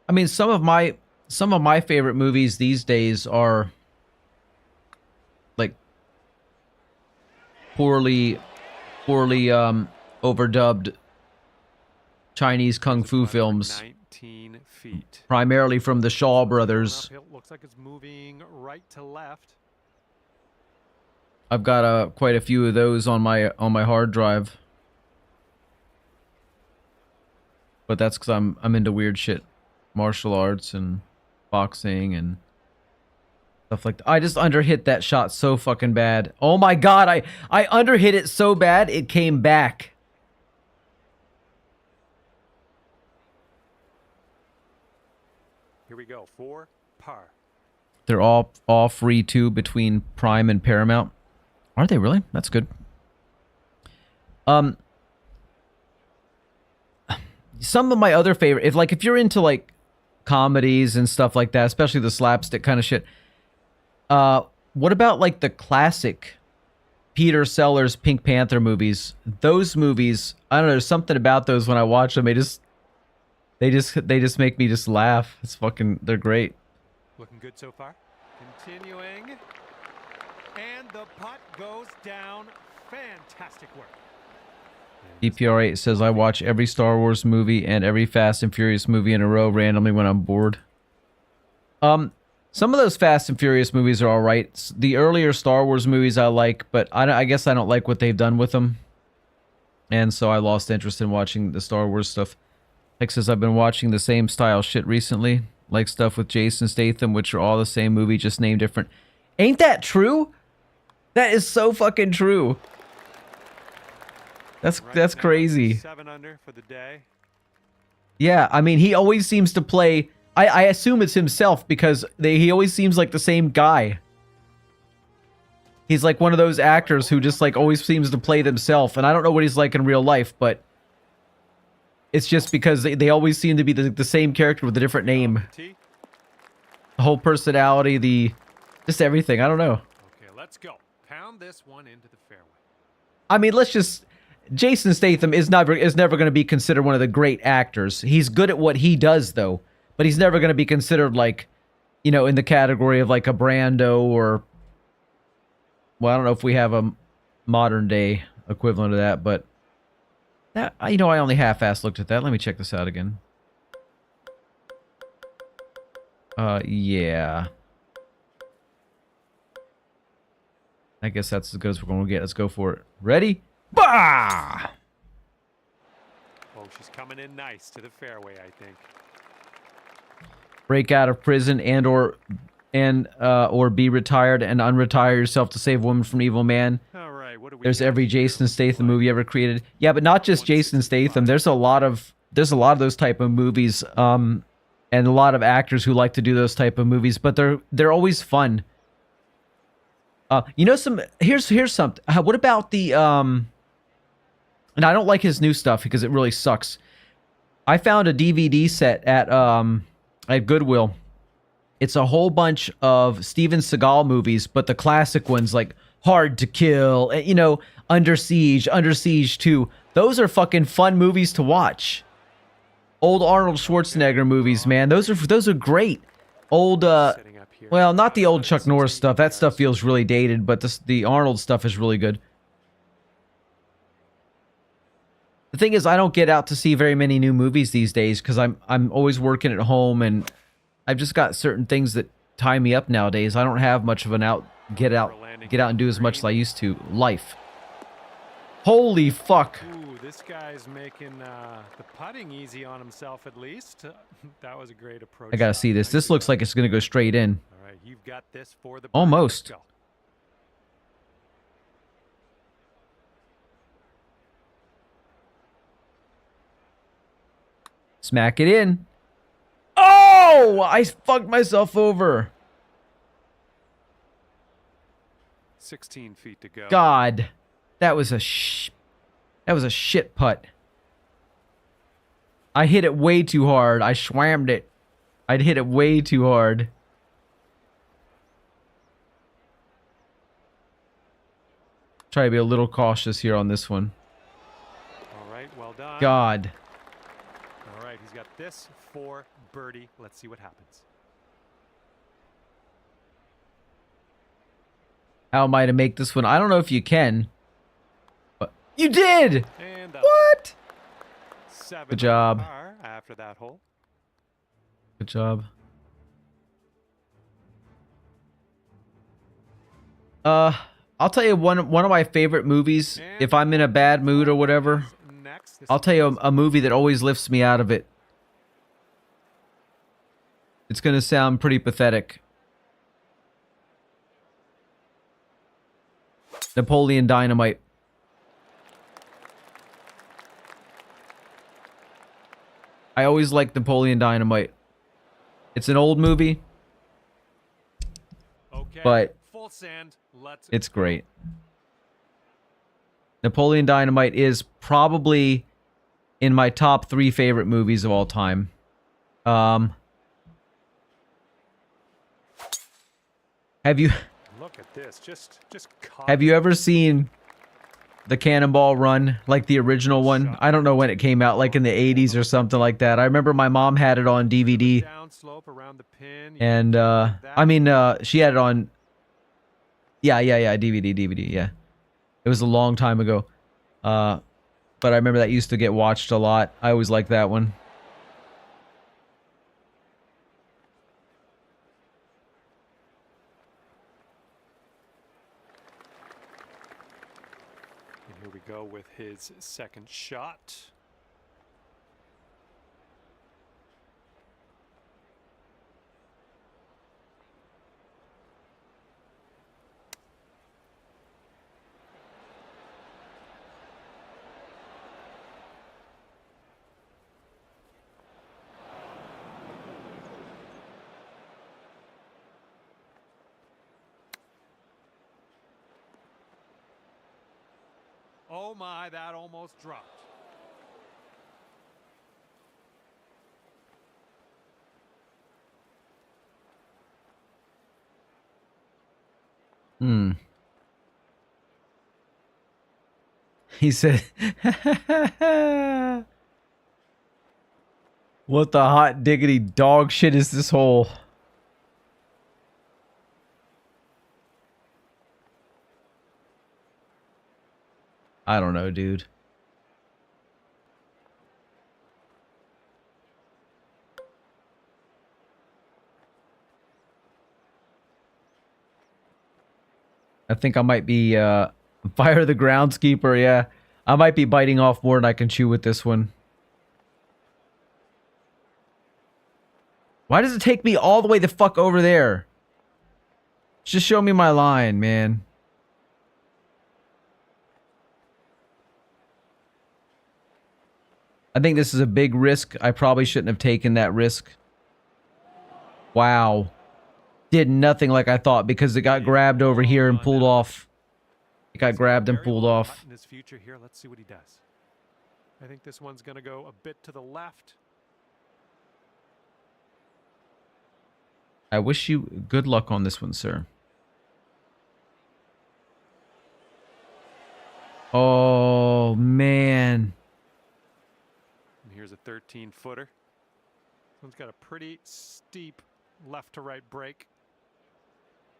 I mean, some of my favorite movies these days are like poorly overdubbed Chinese kung fu films, 19 feet. primarily from the Shaw brothers. Uphill, looks like it's moving right to left. I've got quite a few of those on my hard drive, but that's because I'm into weird shit, martial arts and boxing and stuff like that. I just underhit that shot so fucking bad. Oh my god, I underhit it so bad it came back. Here we go. 4 par. They're all free too between Prime and Paramount. Are they really? That's good. Some of my other favorite, if you're into like comedies and stuff like that, especially the slapstick kind of shit. What about like the classic Peter Sellers Pink Panther movies? Those movies, I don't know, there's something about those when I watch them, they just make me just laugh. They're great. Looking good so far. Continuing. And the putt goes down. Fantastic work. DPR8 says I watch every Star Wars movie and every Fast and Furious movie in a row randomly when I'm bored. Some of those Fast and Furious movies are alright. The earlier Star Wars movies I like, but I guess I don't like what they've done with them. And so I lost interest in watching the Star Wars stuff. Like says I've been watching the same style shit recently. Like stuff with Jason Statham, which are all the same movie, just named different. Ain't that true? That is so fucking true. That's crazy. 7 under for the day. Yeah, I mean, he always seems to play... I assume it's himself because he always seems like the same guy. He's like one of those actors who just like always seems to play themselves, and I don't know what he's like in real life, but it's just because they always seem to be the same character with a different name. Tee. The whole personality, just everything. I don't know. Okay, let's go. Pound this one into the fairway. I mean, Jason Statham is never going to be considered one of the great actors. He's good at what he does, though. But he's never going to be considered, like, you know, in the category of, like, a Brando or... Well, I don't know if we have a modern-day equivalent of that, but That, you know, I only half-assed looked at that. Let me check this out again. Yeah. I guess that's as good as we're going to get. Let's go for it. Ready? Bah! Oh, she's coming in nice to the fairway, I think. Break out of prison or be retired and unretire yourself to save women from evil man. All right, what do we There's got every here? Jason Statham movie ever created. Yeah, but not just Jason Statham. There's a lot of those type of movies, and a lot of actors who like to do those type of movies. But they're always fun. You know, here's something. What about the And I don't like his new stuff because it really sucks. I found a DVD set at Goodwill. It's a whole bunch of Steven Seagal movies, but the classic ones like Hard to Kill, you know, Under Siege 2. Those are fucking fun movies to watch. Old Arnold Schwarzenegger movies, man. Those are great. Old well, not the old Chuck Norris stuff. That stuff feels really dated, but the Arnold stuff is really good. The thing is, I don't get out to see very many new movies these days because I'm always working at home, and I've just got certain things that tie me up nowadays. I don't have much of an get out and do as much as I used to. Life. Holy fuck. Ooh, this guy's making the putting easy on himself at least. That was a great approach. I gotta see this. This looks like it's gonna go straight in. All right, you've got this for the Almost. Let's go. Smack it in. Oh! I fucked myself over. 16 feet to go. God. That was a shit putt. I hit it way too hard. I swammed it. I'd hit it way too hard. Try to be a little cautious here on this one. All right, well done. God. All right, he's got this for birdie. Let's see what happens. How am I to make this one? I don't know if you can. But you did! And What? 7 Good job. par after that hole. Good job. I'll tell you one of my favorite movies, if I'm in a bad mood or whatever. Next, I'll tell you a movie that always lifts me out of it. It's gonna sound pretty pathetic. Napoleon Dynamite. I always liked Napoleon Dynamite. It's an old movie, okay, but full send. Let's it's great. Napoleon Dynamite is probably in my top 3 favorite movies of all time. Have you look at this? Just have you ever seen the Cannonball Run, like the original one? I don't know when it came out, like in the 80s or something like that. I remember my mom had it on DVD. down slope around the pin. And I mean she had it on yeah, DVD, yeah. It was a long time ago. But I remember that used to get watched a lot. I always liked that one. And here we go with his second shot. Oh my, that almost dropped. He said, what the hot diggity dog shit is this hole? I don't know, dude. I think I might be, fire the groundskeeper, yeah. I might be biting off more than I can chew with this one. Why does it take me all the way the fuck over there? Just show me my line, man. I think this is a big risk. I probably shouldn't have taken that risk. Wow. Did nothing like I thought because it got grabbed over here and pulled off. It got grabbed and pulled off. In his future here, let's see what he does. I think this one's going to go a bit to the left. I wish you good luck on this one, sir. Oh, man. And here's a 13-footer. This one's got a pretty steep left to right break.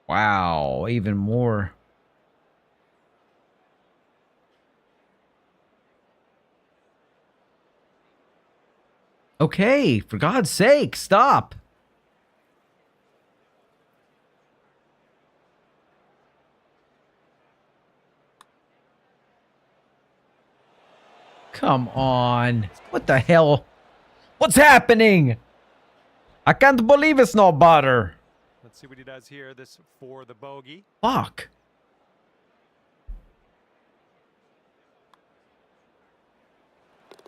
Wow, even more. Okay, for God's sake, stop. Come on. What the hell? What's happening? I can't believe it's not butter. Let's see what he does here. This for the bogey. Fuck.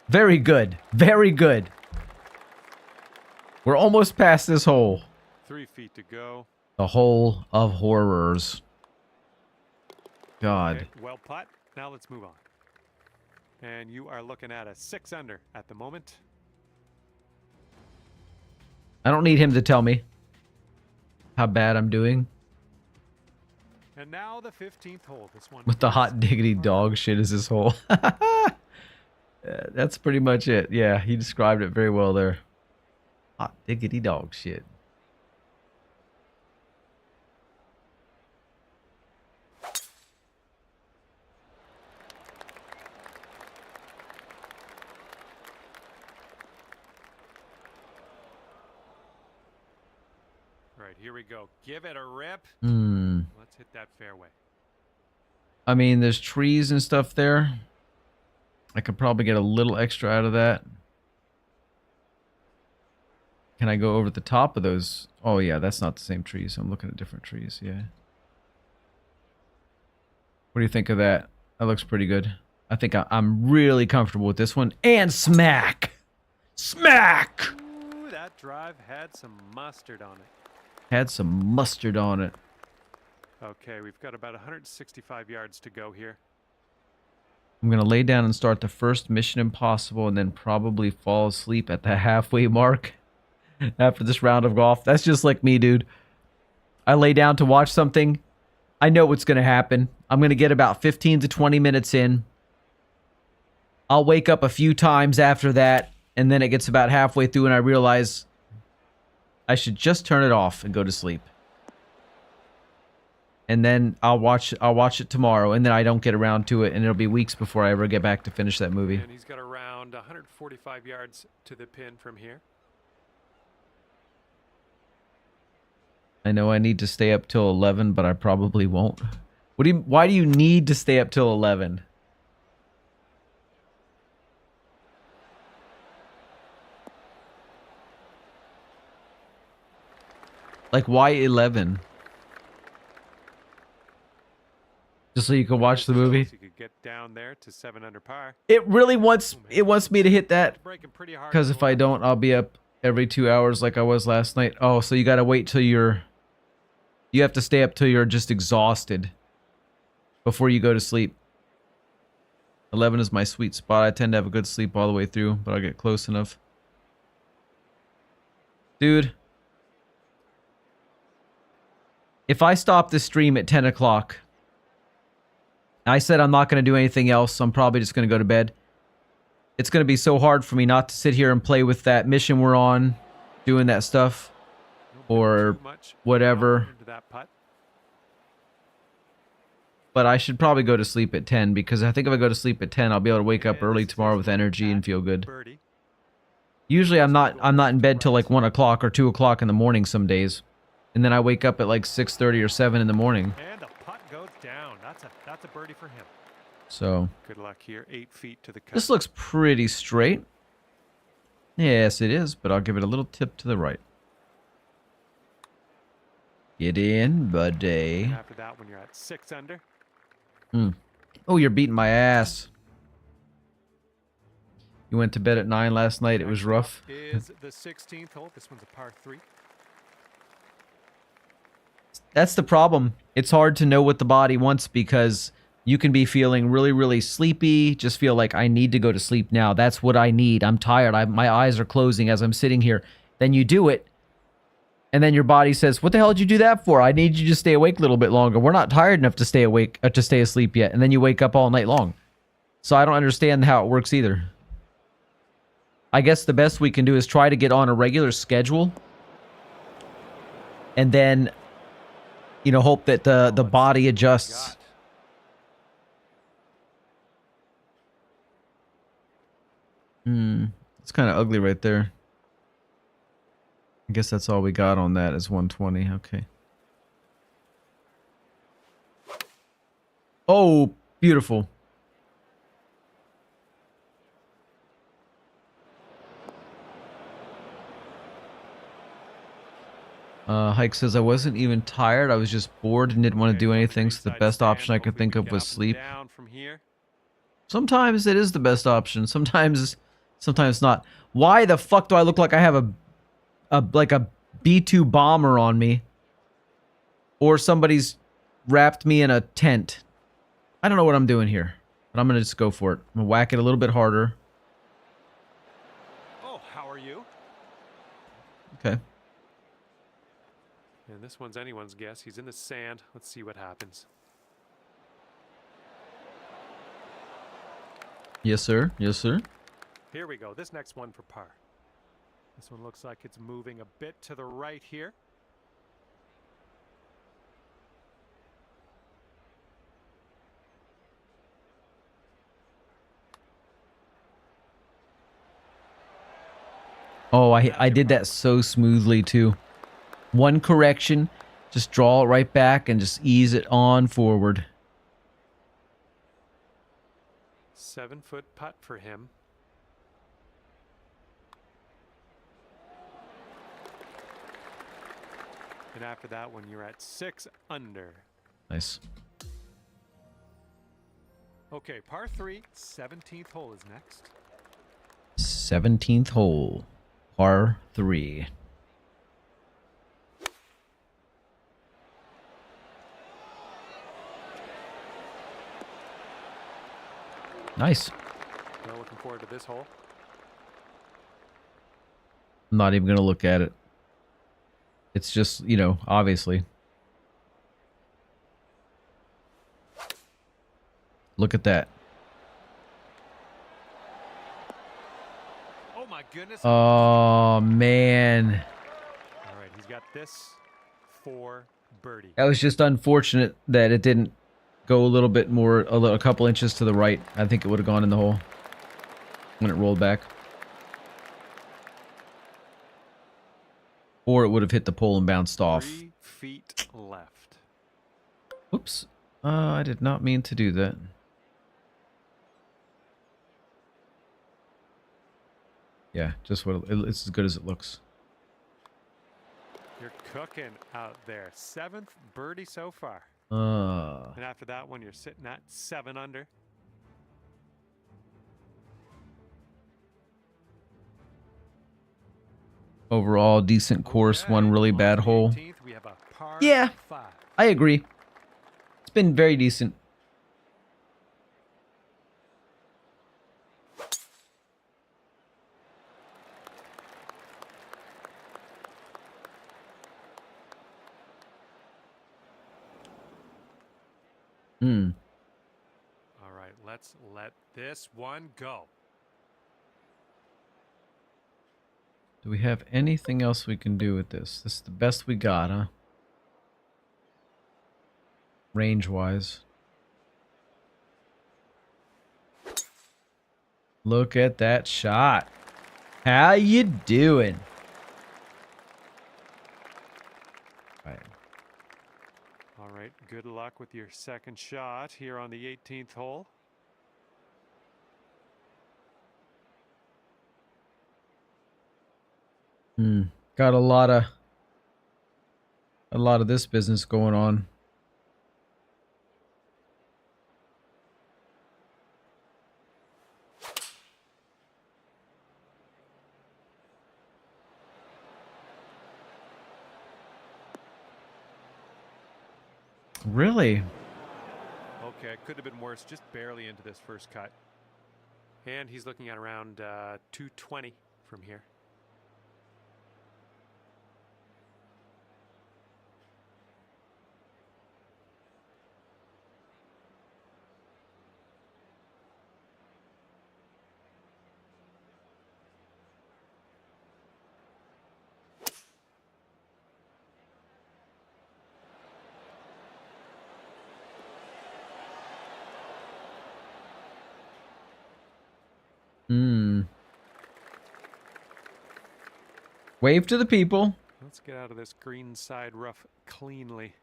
Very good. Very good. We're almost past this hole. 3 feet to go. The hole of horrors. God. Okay, well putt. Now let's move on. And you are looking at a 6 under at the moment. I don't need him to tell me how bad I'm doing. And now the 15th hole. This one What the hot diggity dog shit is this hole? That's pretty much it. Yeah, he described it very well there. Hot diggity dog shit. Right, here we go. Give it a rip. Let's hit that fairway. I mean, there's trees and stuff there. I could probably get a little extra out of that. Can I go over the top of those? Oh, yeah, that's not the same trees. I'm looking at different trees, yeah. What do you think of that? That looks pretty good. I think I'm really comfortable with this one. And smack! Smack! Ooh, that drive had some mustard on it. Had some mustard on it. Okay, we've got about 165 yards to go here. I'm going to lay down and start the first Mission Impossible and then probably fall asleep at the halfway mark after this round of golf. That's just like me, dude. I lay down to watch something. I know what's going to happen. I'm going to get about 15 to 20 minutes in. I'll wake up a few times after that, and then it gets about halfway through and I realize I should just turn it off and go to sleep. And then I'll watch it tomorrow, and then I don't get around to it, and it'll be weeks before I ever get back to finish that movie. And he's got around 145 yards to the pin from here. I know I need to stay up till 11, but I probably won't. Why do you need to stay up till 11? Like, why 11? Just so you can watch the movie? You could get down there to 7 under par. It really wants me to hit that. Breaking pretty hard. Because if I don't, I'll be up every 2 hours like I was last night. Oh, so you gotta wait till you have to stay up till you're just exhausted before you go to sleep. 11 is my sweet spot. I tend to have a good sleep all the way through, but I'll get close enough. Dude. If I stop this stream at 10 o'clock, I said I'm not going to do anything else. I'm probably just going to go to bed. It's going to be so hard for me not to sit here and play with that mission we're on, doing that stuff, or whatever. But I should probably go to sleep at 10, because I think if I go to sleep at 10, I'll be able to wake up early tomorrow with energy and feel good. Usually I'm not in bed till like 1 o'clock or 2 o'clock in the morning some days. And then I wake up at like 6:30 or 7 in the morning. And the putt goes down. That's a birdie for him. So Good luck here. 8 feet to the cup. this looks pretty straight. Yes, it is, but I'll give it a little tip to the right. Get in, buddy. And after that, when you're at 6 under. Oh, you're beating my ass. You went to bed at 9 last night. It was rough. Is the 16th hole. This one's a par 3. That's the problem. It's hard to know what the body wants because you can be feeling really, really sleepy. Just feel like I need to go to sleep now. That's what I need. I'm tired. My eyes are closing as I'm sitting here. Then you do it. And then your body says, what the hell did you do that for? I need you to stay awake a little bit longer. We're not tired enough to stay awake, to stay asleep yet. And then you wake up all night long. So I don't understand how it works either. I guess the best we can do is try to get on a regular schedule. And then, you know, hope that the body adjusts. It's kind of ugly right there. I guess that's all we got on that is 120. Okay. Oh, beautiful. Hike says, I wasn't even tired. I was just bored and didn't want to do anything, so the best option I could think of was sleep. Sometimes it is the best option. Sometimes not. Why the fuck do I look like I have like a B-2 bomber on me? Or somebody's wrapped me in a tent. I don't know what I'm doing here, but I'm going to just go for it. I'm going to whack it a little bit harder. Oh, how are you? Okay. And this one's anyone's guess. He's in the sand. Let's see what happens. Yes, sir. Yes, sir. Here we go. This next one for par. This one looks like it's moving a bit to the right here. Oh, I did that so smoothly too. One correction, just draw it right back and just ease it on forward. 7-foot putt for him. And after that one, you're at 6 under. Nice. Okay, par 3, 17th hole is next. 17th hole, par 3. Nice. Well, looking forward to this hole. I'm not even going to look at it. It's just, you know, obviously. Look at that. Oh my goodness. Oh, man. All right, he's got this for birdie. That was just unfortunate that it didn't go a little bit more, a couple inches to the right. I think it would have gone in the hole when it rolled back. Or it would have hit the pole and bounced off. 3 feet left. Oops. I did not mean to do that. Yeah, just what it's as good as it looks. You're cooking out there. 7th birdie so far. And after that one, you're sitting at 7 under. Overall, decent course, one really bad On the hole. 18th, we have a par Yeah, 5. I agree. It's been very decent. All right, let's let this one go. Do we have anything else we can do with this? This is the best we got, huh? Range-wise. Look at that shot. How you doing? All right, good luck with your second shot here on the 18th hole. Got a lot of this business going on. Really? Okay, could have been worse. Just barely into this first cut. And he's looking at around 220 from here. Wave to the people. Let's get out of this green side rough cleanly.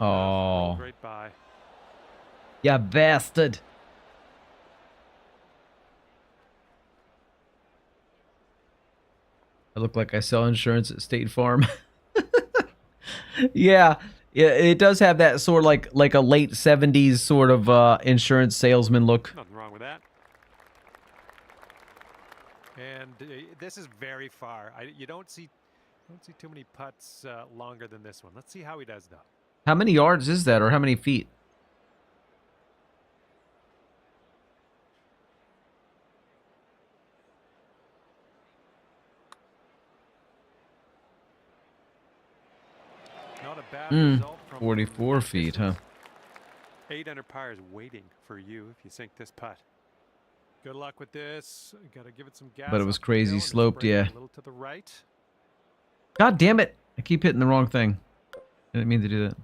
Oh. Right by. Ya bastard. I look like I sell insurance at State Farm. Yeah, it does have that sort of like a late 70s sort of insurance salesman look. Nothing wrong with that. And this is very far. You don't see too many putts longer than this one. Let's see how he does though. How many yards is that, or how many feet? Not a bad result from 44 feet, huh? 8 under par is waiting for you if you sink this putt. Good luck with this. Gotta give it some gas. But it was up the crazy hill, and it's sloped, breaking yeah. A little to the right. God damn it! I keep hitting the wrong thing. I didn't mean to do that.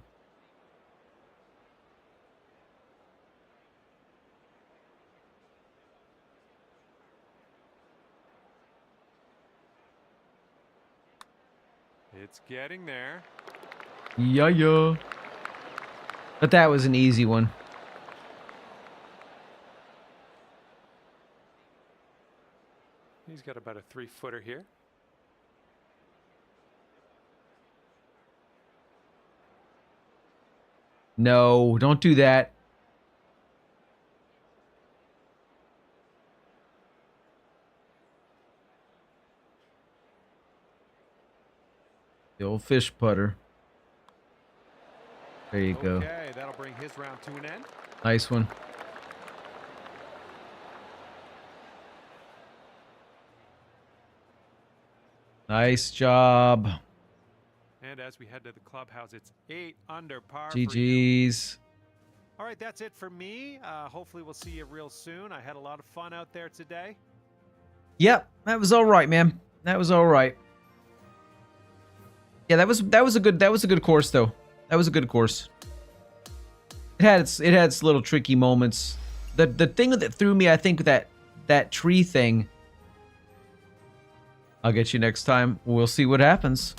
It's getting there. Yeah. But that was an easy one. He's got about a 3-footer here. No, don't do that. The old fish putter. There you go. Okay, that'll bring his round to an end. Nice one. Nice job. And as we head to the clubhouse, it's 8 under par. For you. GG's. All right, that's it for me. Hopefully we'll see you real soon. I had a lot of fun out there today. Yep, that was all right, man. That was all right. Yeah, that was a good course though. That was a good course. It had its little tricky moments. The thing that threw me, I think, that tree thing. I'll get you next time. We'll see what happens.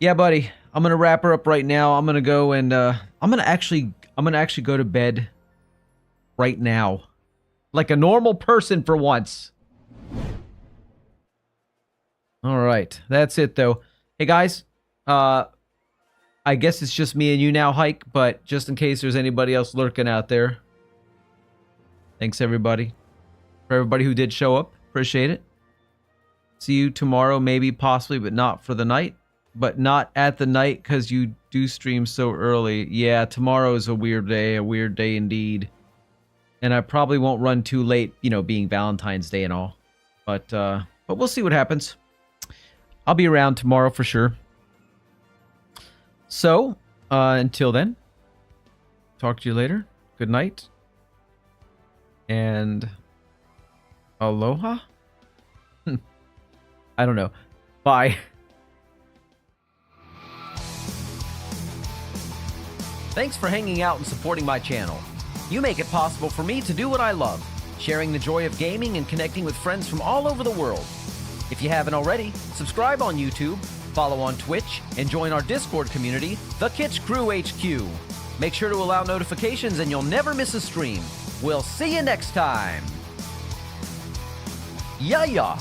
Yeah, buddy. I'm gonna wrap her up right now. I'm gonna go and I'm gonna actually go to bed right now, like a normal person for once. All right, that's it though. Hey guys, I guess it's just me and you now, Hike. But just in case there's anybody else lurking out there, thanks everybody for everybody who did show up. Appreciate it. See you tomorrow, maybe, possibly, but not for the night. But not at the night because you do stream so early. Yeah, tomorrow is a weird day indeed. And I probably won't run too late, you know, being Valentine's Day and all. But we'll see what happens. I'll be around tomorrow for sure. So, until then, talk to you later. Good night. And aloha. I don't know. Bye. Thanks for hanging out and supporting my channel. You make it possible for me to do what I love, sharing the joy of gaming and connecting with friends from all over the world. If you haven't already, subscribe on YouTube, follow on Twitch, and join our Discord community, The Kitsch Crew HQ. Make sure to allow notifications and you'll never miss a stream. We'll see you next time. Yeah.